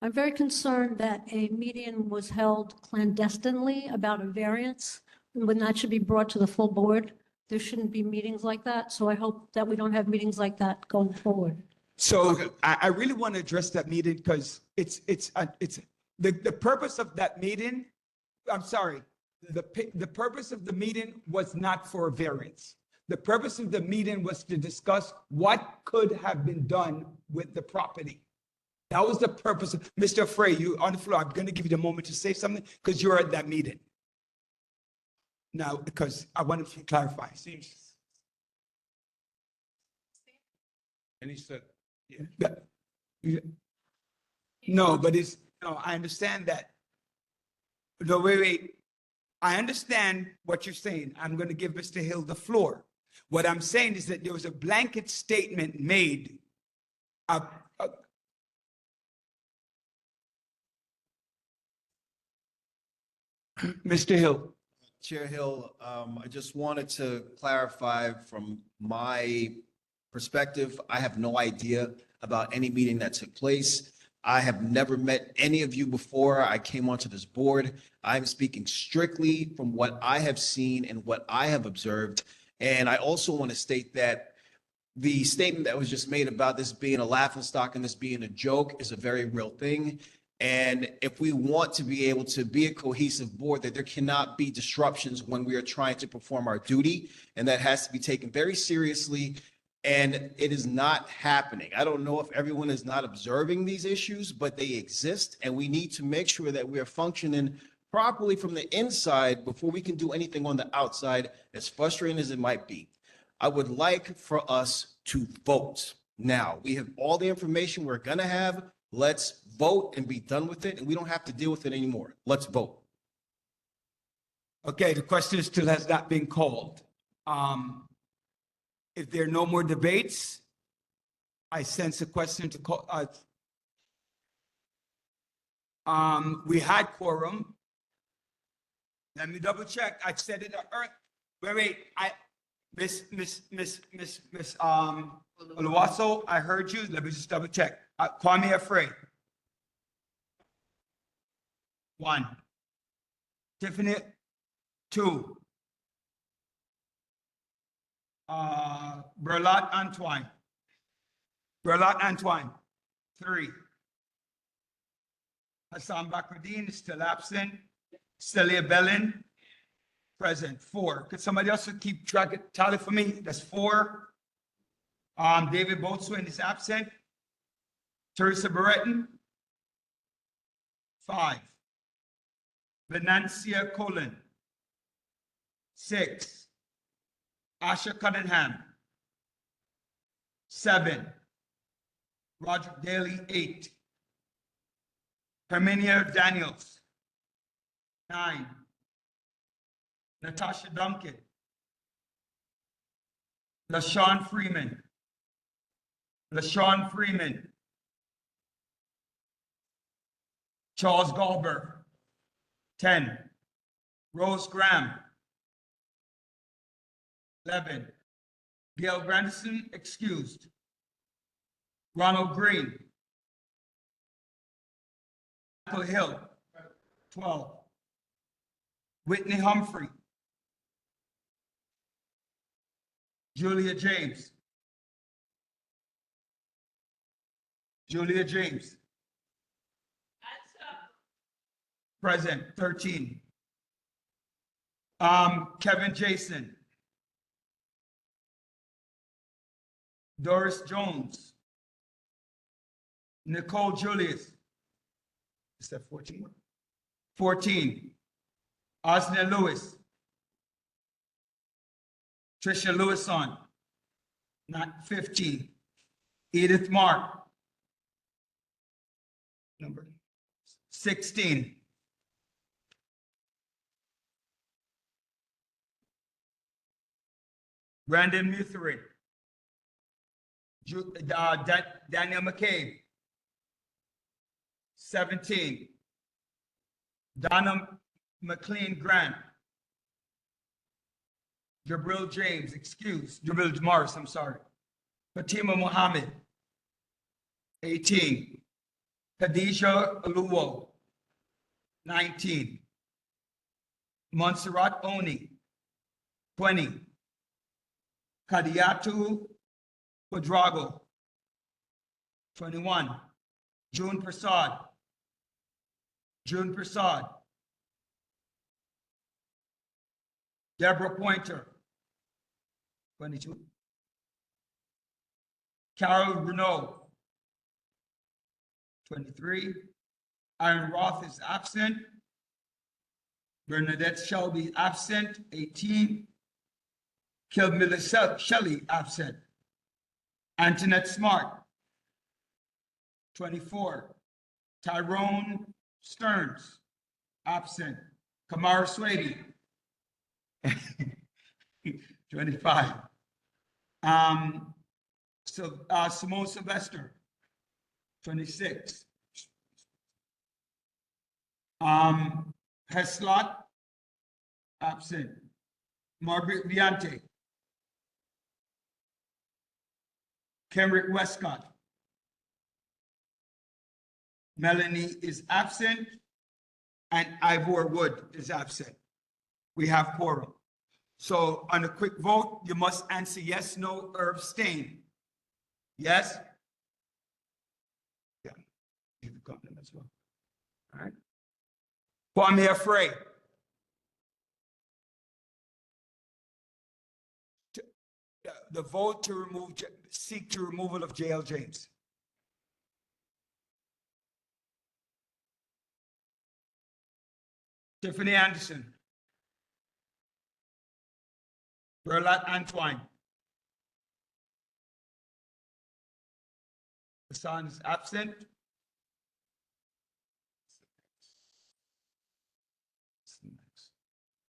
I'm very concerned that a meeting was held clandestinely about a variance when that should be brought to the full board. There shouldn't be meetings like that. So I hope that we don't have meetings like that going forward. So I really want to address that meeting because it's the purpose of that meeting. I'm sorry. The purpose of the meeting was not for a variance. The purpose of the meeting was to discuss what could have been done with the property. That was the purpose. Mr. Frey, you on the floor. I'm going to give you the moment to say something because you're at that meeting. Now, because I wanted to clarify. And he said, yeah. No, but I understand that. No, wait. I understand what you're saying. I'm going to give Mr. Hill the floor. What I'm saying is that there was a blanket statement made. Mr. Hill. Chair Hill, I just wanted to clarify from my perspective, I have no idea about any meeting that took place. I have never met any of you before I came onto this board. I'm speaking strictly from what I have seen and what I have observed. And I also want to state that the statement that was just made about this being a laughingstock and this being a joke is a very real thing. And if we want to be able to be a cohesive board, that there cannot be disruptions when we are trying to perform our duty, and that has to be taken very seriously. And it is not happening. I don't know if everyone is not observing these issues, but they exist, and we need to make sure that we are functioning properly from the inside before we can do anything on the outside, as frustrating as it might be. I would like for us to vote now. We have all the information we're gonna have. Let's vote and be done with it, and we don't have to deal with it anymore. Let's vote. Okay, the question still has not been called. If there are no more debates, I sense a question to call. We had quorum. Let me double check. I said it wait, Miss Oluwaso, I heard you. Let me just double check. Kwame Afraid. 1. Tiffany, 2. Berlat Antoine. 3. Hassan Bakruddin is still absent. Celia Bellin, present. 4. Could somebody else keep track of tally for me? That's 4. David Boatswain is absent. Teresa Barretton, 5. Venancia Colon, 6. Asha Cunningham, 7. Roderick Daly, 8. Herminia Daniels, 9. Natasha Duncan, LaShawn Freeman, Charles Galber, 10. Rose Graham, 11. Gail Grandison, excused. Ronald Green, Michael Hill, 12. Whitney Humphrey, Julia James, present. 13. Kevin Jason, Doris Jones, Nicole Julius. Is that 14? 14. Osner Lewis. Tricia Lewison. Not 15. Edith Mark. Number 16. Brandon Muthery. Daniel McCabe. 17. Donna McLean Grant. Jabril James, Jabril Morris, I'm sorry. Fatima Muhammad. 18. Khadijah Aluwo. 19. Montserrat Oni. 20. Kadiatu Quadrago. 21. June Prasad. Deborah Pointer. 22. Carol Renault. 23. Aaron Roth is absent. Bernadette Shelby absent. 18. Kilmilla Shelley absent. Antoinette Smart. 24. Tyrone Stearns absent. Kamara Swady. 25. Simone Sylvester. 26. Heslot absent. Margaret Viante. Kenrick Westcott. Melanie is absent, and Ivor Wood is absent. We have quorum. So on a quick vote, you must answer yes, no, or abstain. Yes? Yeah. You can come in as well. All right. Kwame Afraid. The vote to seek to removal of J.L. James. Tiffany Anderson. Berlat Antoine. Hassan is absent.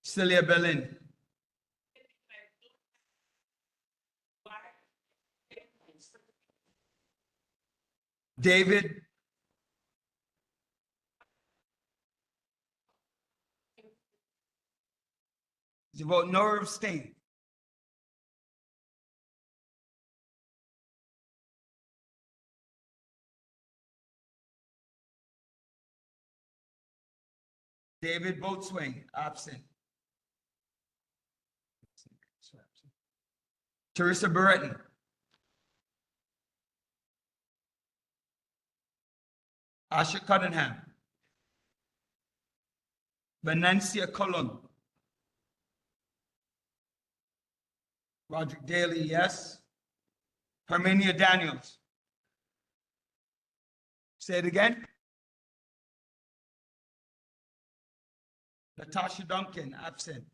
Celia Bellin. David. Did you vote no or abstain? David Boatswain, absent. Teresa Barretton. Asha Cunningham. Venencia Colon. Roderick Daly, yes. Herminia Daniels. Say it again. Natasha Duncan, absent.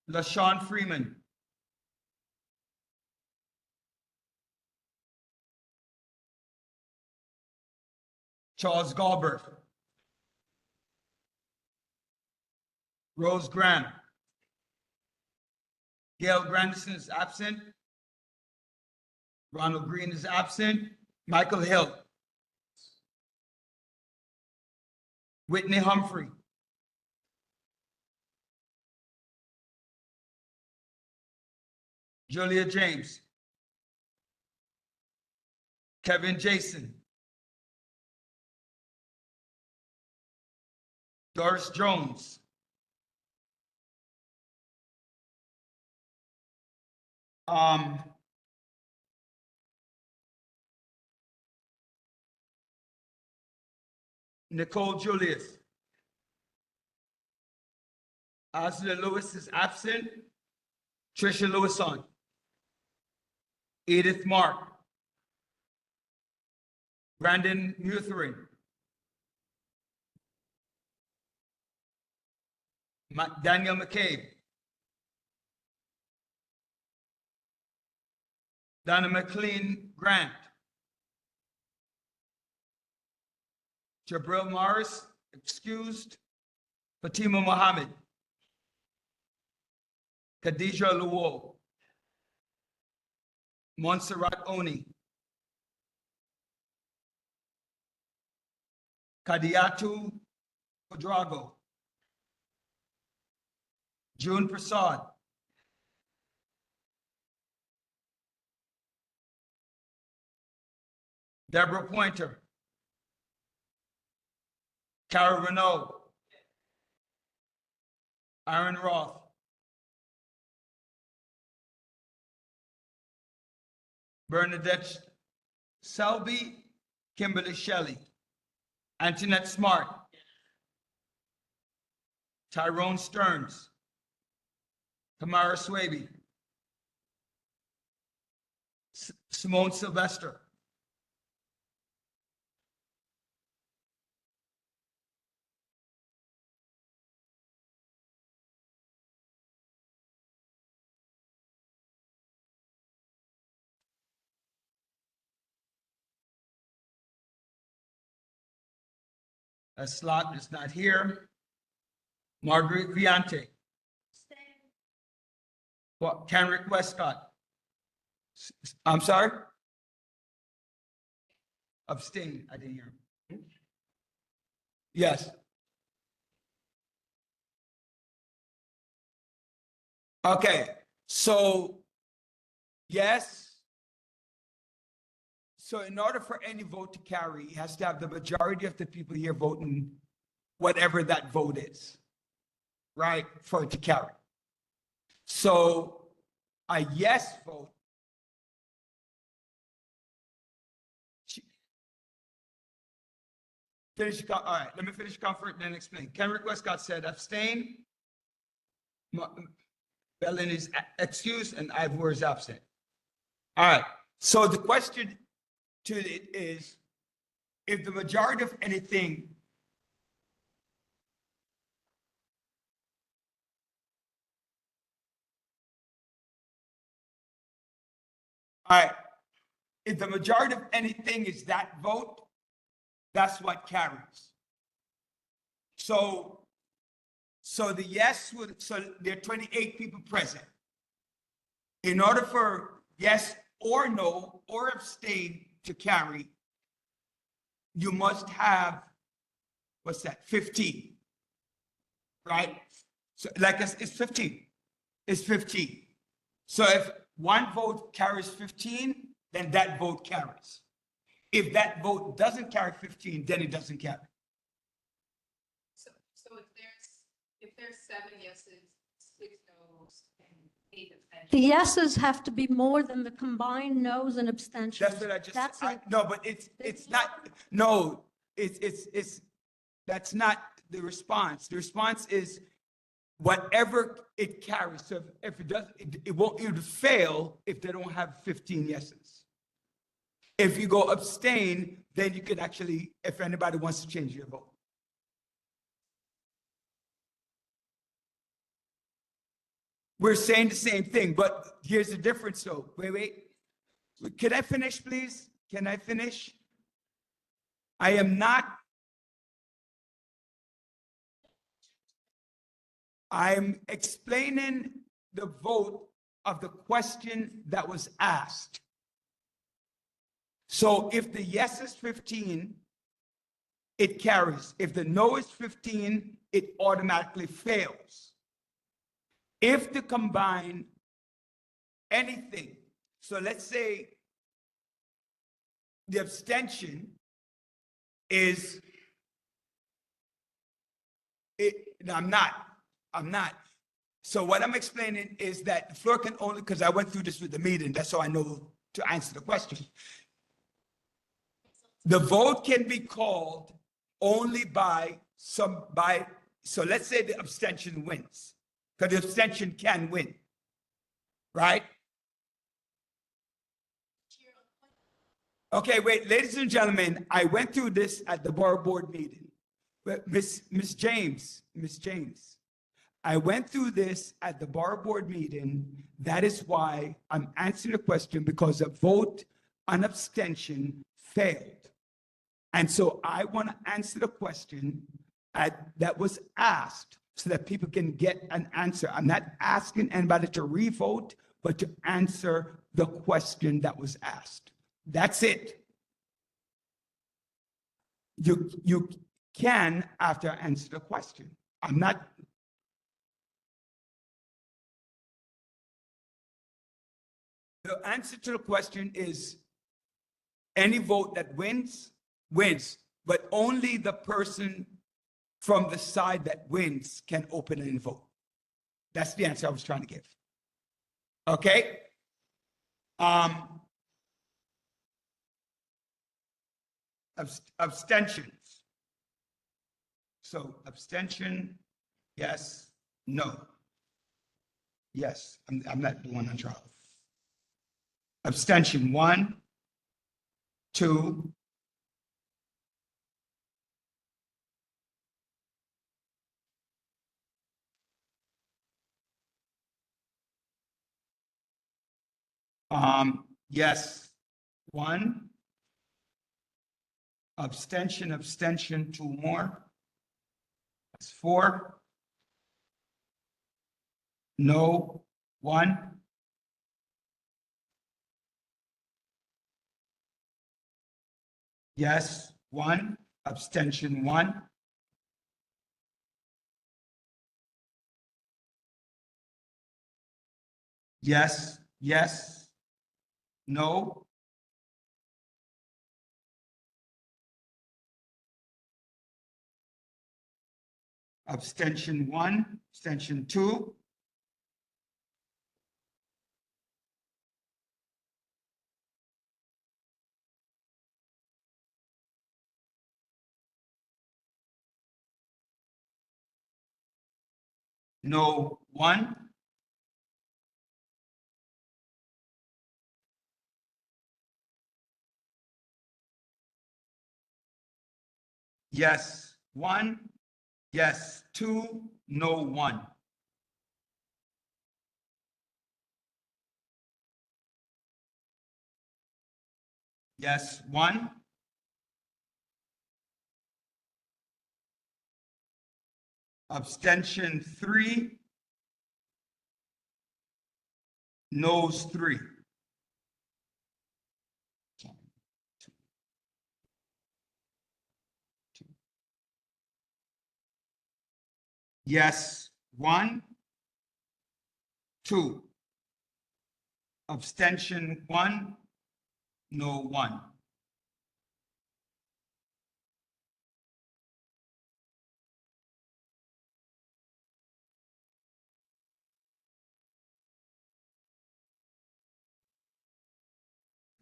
LaShawn Freeman. Charles Galbert. Rose Graham. Gail Grandison is absent. Ronald Green is absent. Michael Hill. Whitney Humphrey. Julia James. Kevin Jason. Doris Jones. Nicole Julius. Ashley Lewis is absent. Tricia Lewison. Edith Mark. Brandon Mutherin. Daniel McCabe. Donna McLean Grant. Jabril Morris, excused. Fatima Mohammed. Khadija Luwo. Montserrat Oni. Kadiatu Quadrago. June Prasad. Deborah Pointer. Cara Renault. Aaron Roth. Bernadette Selby. Kimberly Shelley. Antoinette Smart. Tyrone Stearns. Tamara Swaby. Simone Sylvester. A slot is not here. Margaret Viante. What? Kenrick Westcott. I'm sorry? Abstain. I didn't hear him. Yes. Okay, so yes. So in order for any vote to carry, it has to have the majority of the people here voting whatever that vote is, right, for it to carry. So a yes vote. All right, let me finish comfort and then explain. Kenrick Westcott said abstain. Belen is excused and Ivor is absent. All right, so the question to it is, if the majority of anything all right, if the majority of anything is that vote, that's what carries. So the yes would, so there are 28 people present. In order for yes or no or abstain to carry, you must have, what's that, 15, right? So like it's 15, it's 15. So if one vote carries 15, then that vote carries. If that vote doesn't carry 15, then it doesn't carry. So if there's 7 yeses, 6 noes, and 8 abstentions. The yeses have to be more than the combined noes and abstentions. That's what I just, That's it. no, but it's not, no, that's not the response. The response is whatever it carries. So if it does, it won't, it would fail if they don't have 15 yeses. If you go abstain, then you can actually, if anybody wants to change your vote. We're saying the same thing, but here's the difference though. Wait. Can I finish, please? Can I finish? I am not. I'm explaining the vote of the question that was asked. So if the yes is 15, it carries. If the no is 15, it automatically fails. If they combine anything, so let's say the abstention is, no, I'm not. So what I'm explaining is that the floor can only, because I went through this with the meeting, that's how I know to answer the question. The vote can be called only by so let's say the abstention wins, because the abstention can win, right? Okay, wait, ladies and gentlemen, I went through this at the borough board meeting. But Miss James, I went through this at the borough board meeting. That is why I'm answering the question, because a vote on abstention failed. And so I want to answer the question that was asked so that people can get an answer. I'm not asking anybody to revote, but to answer the question that was asked. That's it. You can, after I answer the question. I'm not. The answer to the question is any vote that wins, but only the person from the side that wins can open and vote. That's the answer I was trying to give. Okay? Abstentions. So abstention, yes, no. Yes, I'm not the one on trial. Abstention, 1, 2, yes, 1. Abstention, 2 more. That's 4. No, 1. Yes, 1. Abstention, 1. Yes. No. Abstention, 1. Abstention, 2. No, 1. Yes, 1. Yes, 2. No, 1. Yes, 1. Abstention, 3. No's, 3. Yes, 1. 2. Abstention 1. No 1.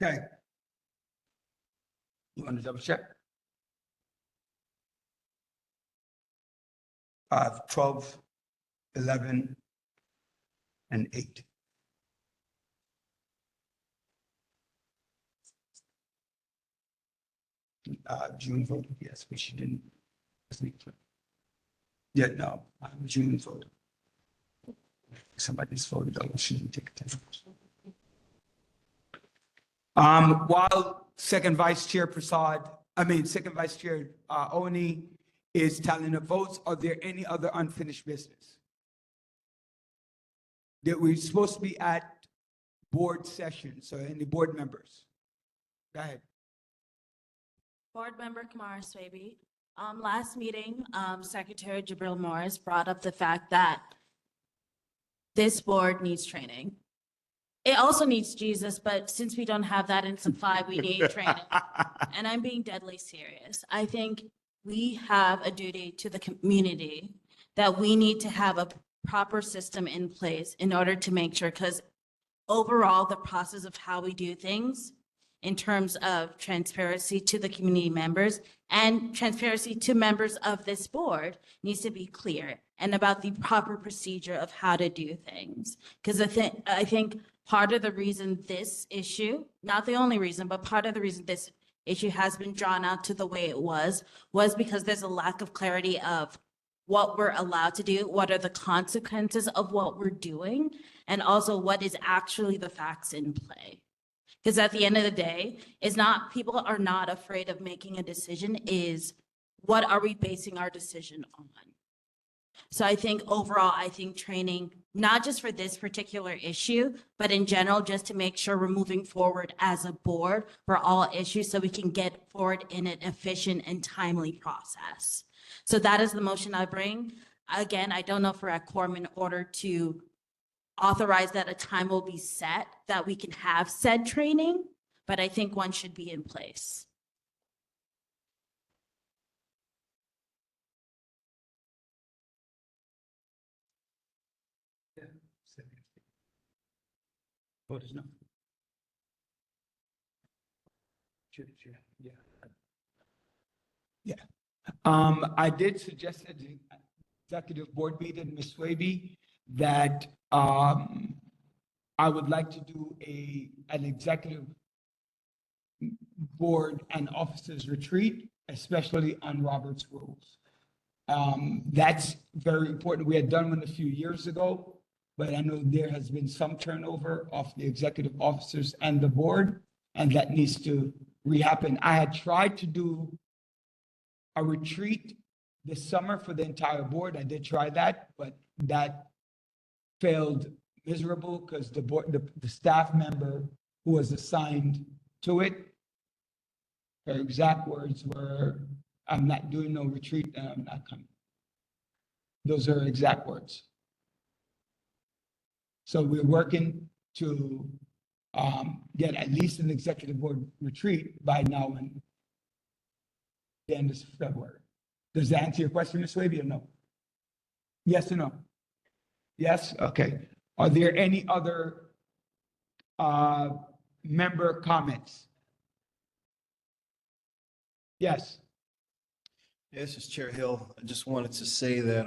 Okay. You want to double check? 5, 12, 11, and 8. June voted yes, but she didn't. Yeah, no, June voted. Somebody's voted, though, she didn't take it. While Second Vice Chair Oni is tallying the votes, are there any other unfinished business? That we're supposed to be at board session, so any board members? Go ahead. Board Member Kamara Swaby. Last meeting, Secretary Jabril Morris brought up the fact that this board needs training. It also needs Jesus, but since we don't have that in supply, we need training. And I'm being deadly serious. I think we have a duty to the community that we need to have a proper system in place in order to make sure, because overall, the process of how we do things in terms of transparency to the community members and transparency to members of this board needs to be clear and about the proper procedure of how to do things. Because I think part of the reason this issue, not the only reason, but part of the reason this issue has been drawn out to the way it was because there's a lack of clarity of what we're allowed to do, what are the consequences of what we're doing, and also what is actually the facts in play. Because at the end of the day, it's not, people are not afraid of making a decision, is what are we basing our decision on? So I think overall, I think training, not just for this particular issue, but in general, just to make sure we're moving forward as a board for all issues so we can get forward in an efficient and timely process. So that is the motion I bring. Again, I don't know if we're at quorum in order to authorize that a time will be set that we can have said training, but I think one should be in place. Vote is no. Yeah. I did suggest at the executive board meeting, Ms. Swaby, that I would like to do an executive board and officers retreat, especially on Robert's rules. That's very important. We had done one a few years ago, but I know there has been some turnover of the executive officers and the board, and that needs to rehappen. I had tried to do a retreat this summer for the entire board. I did try that, but that failed miserable because the board, the staff member who was assigned to it, her exact words were, "I'm not doing no retreat and I'm not coming." Those are her exact words. So we're working to get at least an executive board retreat by now and the end of February. Does that answer your question, Ms. Swaby, or no? Yes or no? Yes? Okay. Are there any other member comments? Yes. Yes, this is Chair Hill. I just wanted to say that,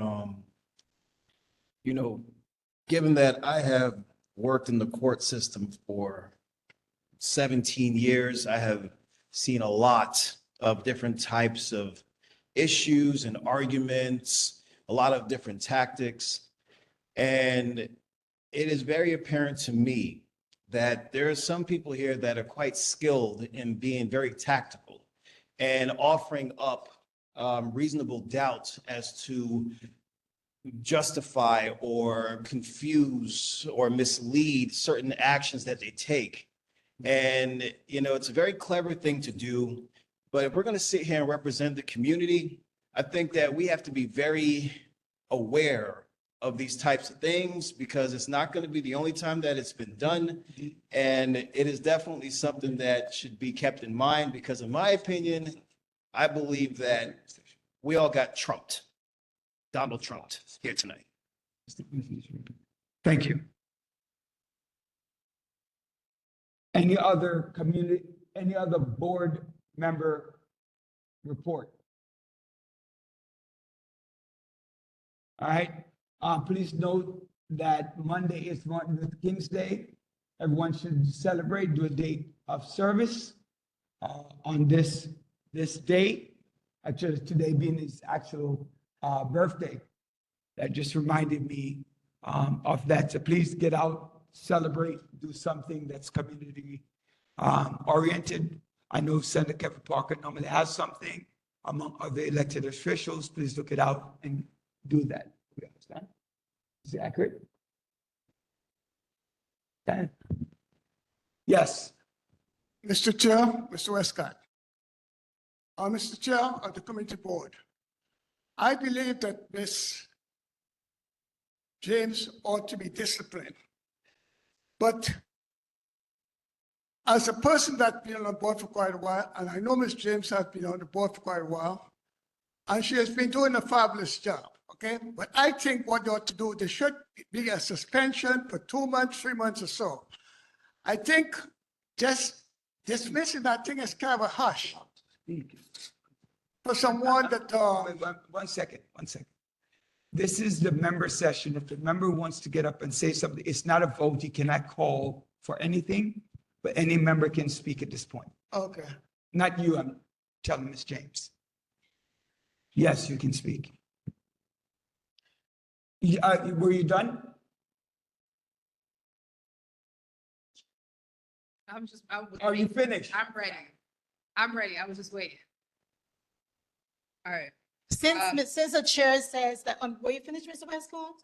given that I have worked in the court system for 17 years, I have seen a lot of different types of issues and arguments, a lot of different tactics. And it is very apparent to me that there are some people here that are quite skilled in being very tactical and offering up reasonable doubt as to justify or confuse or mislead certain actions that they take. And, it's a very clever thing to do. But if we're going to sit here and represent the community, I think that we have to be very aware of these types of things because it's not going to be the only time that it's been done. And it is definitely something that should be kept in mind because in my opinion, I believe that we all got trumped. Donald Trump here tonight. Thank you. Any other board member report? All right, please note that Monday is Martin Luther King's Day. Everyone should celebrate, do a date of service on this date. Actually, today being his actual birthday. That just reminded me of that. So please get out, celebrate, do something that's community oriented. I know Senator Kevin Parker normally has something among other elected officials. Please look it out and do that. We understand? Is it accurate? Dan? Yes. Mr. Chair, Mr. Westcott. Mr. Chair of the Committee Board, I believe that Ms. James ought to be disciplined. But as a person that's been on the board for quite a while, and I know Ms. James has been on the board for quite a while, and she has been doing a fabulous job, okay? But I think what they ought to do, there should be a suspension for 2 months, 3 months or so. I think just dismissing that thing is kind of a hush for someone that, One second. This is the member session. If the member wants to get up and say something, it's not a vote. He cannot call for anything, but any member can speak at this point. okay. Not you, I'm telling Ms. James. Yes, you can speak. Were you done? Are you finished? I'm ready. I'm ready. I was just waiting. All right. Since the chair says that, were you finished, Mr. Westcott?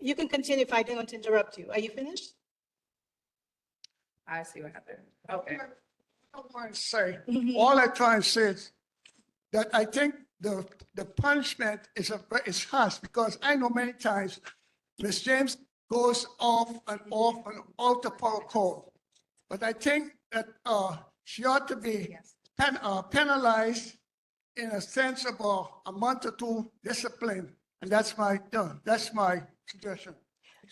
You can continue if I didn't want to interrupt you. Are you finished? I see what happened. Okay. I want to say, all I try and say is that I think the punishment is harsh because I know many times Ms. James goes off the protocol. But I think that she ought to be penalized in a sense of a month or two discipline. And that's my suggestion.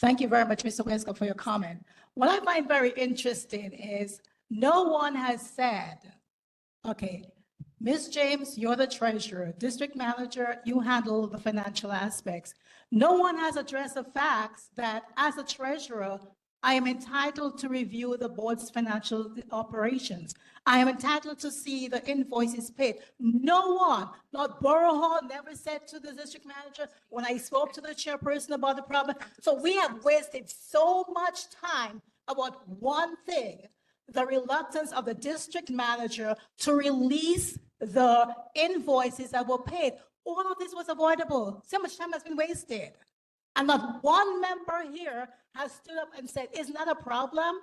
Thank you very much, Mr. Westcott, for your comment. What I find very interesting is no one has said, okay, Ms. James, you're the treasurer, district manager, you handle the financial aspects. No one has addressed the facts that as a treasurer, I am entitled to review the board's financial operations. I am entitled to see the invoices paid. No one, not Borough Hall, never said to the district manager when I spoke to the chairperson about the problem. So we have wasted so much time about one thing, the reluctance of the district manager to release the invoices that were paid. All of this was avoidable. So much time has been wasted. And not one member here has stood up and said, isn't that a problem?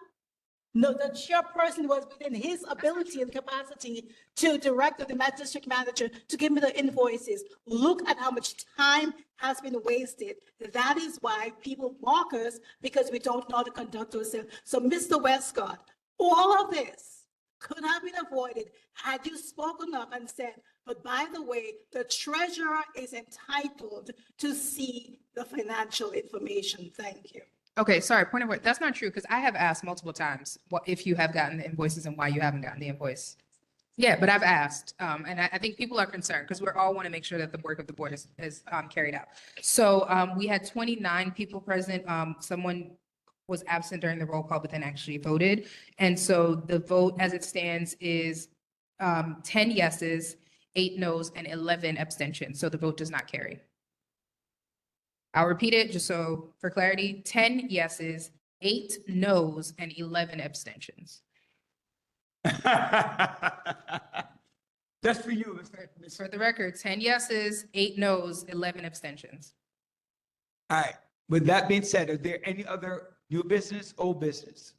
No, the chairperson was within his ability and capacity to direct the district manager to give me the invoices. Look at how much time has been wasted. That is why people mock us because we don't know how to conduct ourselves. So Mr. Westcott, all of this could have been avoided had you spoken up and said, but by the way, the treasurer is entitled to see the financial information. Thank you. Okay, sorry, point of order. That's not true because I have asked multiple times if you have gotten the invoices and why you haven't gotten the invoice. Yeah, but I've asked, and I think people are concerned because we all want to make sure that the work of the board is carried out. So we had 29 people present. Someone was absent during the roll call, but then actually voted. And so the vote as it stands is 10 yeses, 8 noes, and 11 abstentions. So the vote does not carry. I'll repeat it just so for clarity, 10 yeses, 8 noes, and 11 abstentions. Just for you. For the record, 10 yeses, 8 noes, 11 abstentions. All right. With that being said, are there any other new business, old business?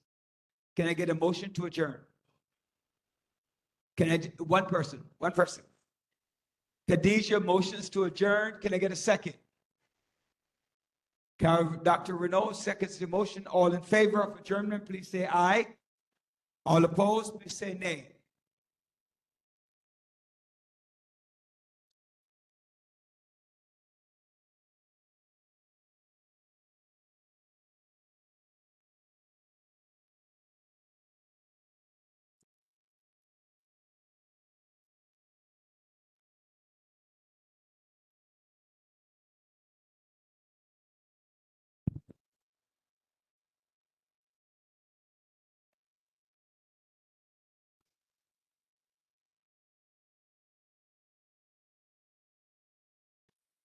Can I get a motion to adjourn? One person. Khadijah motions to adjourn. Can I get a second? Dr. Renault seconds the motion. All in favor of adjournment, please say aye. All opposed, please say nay.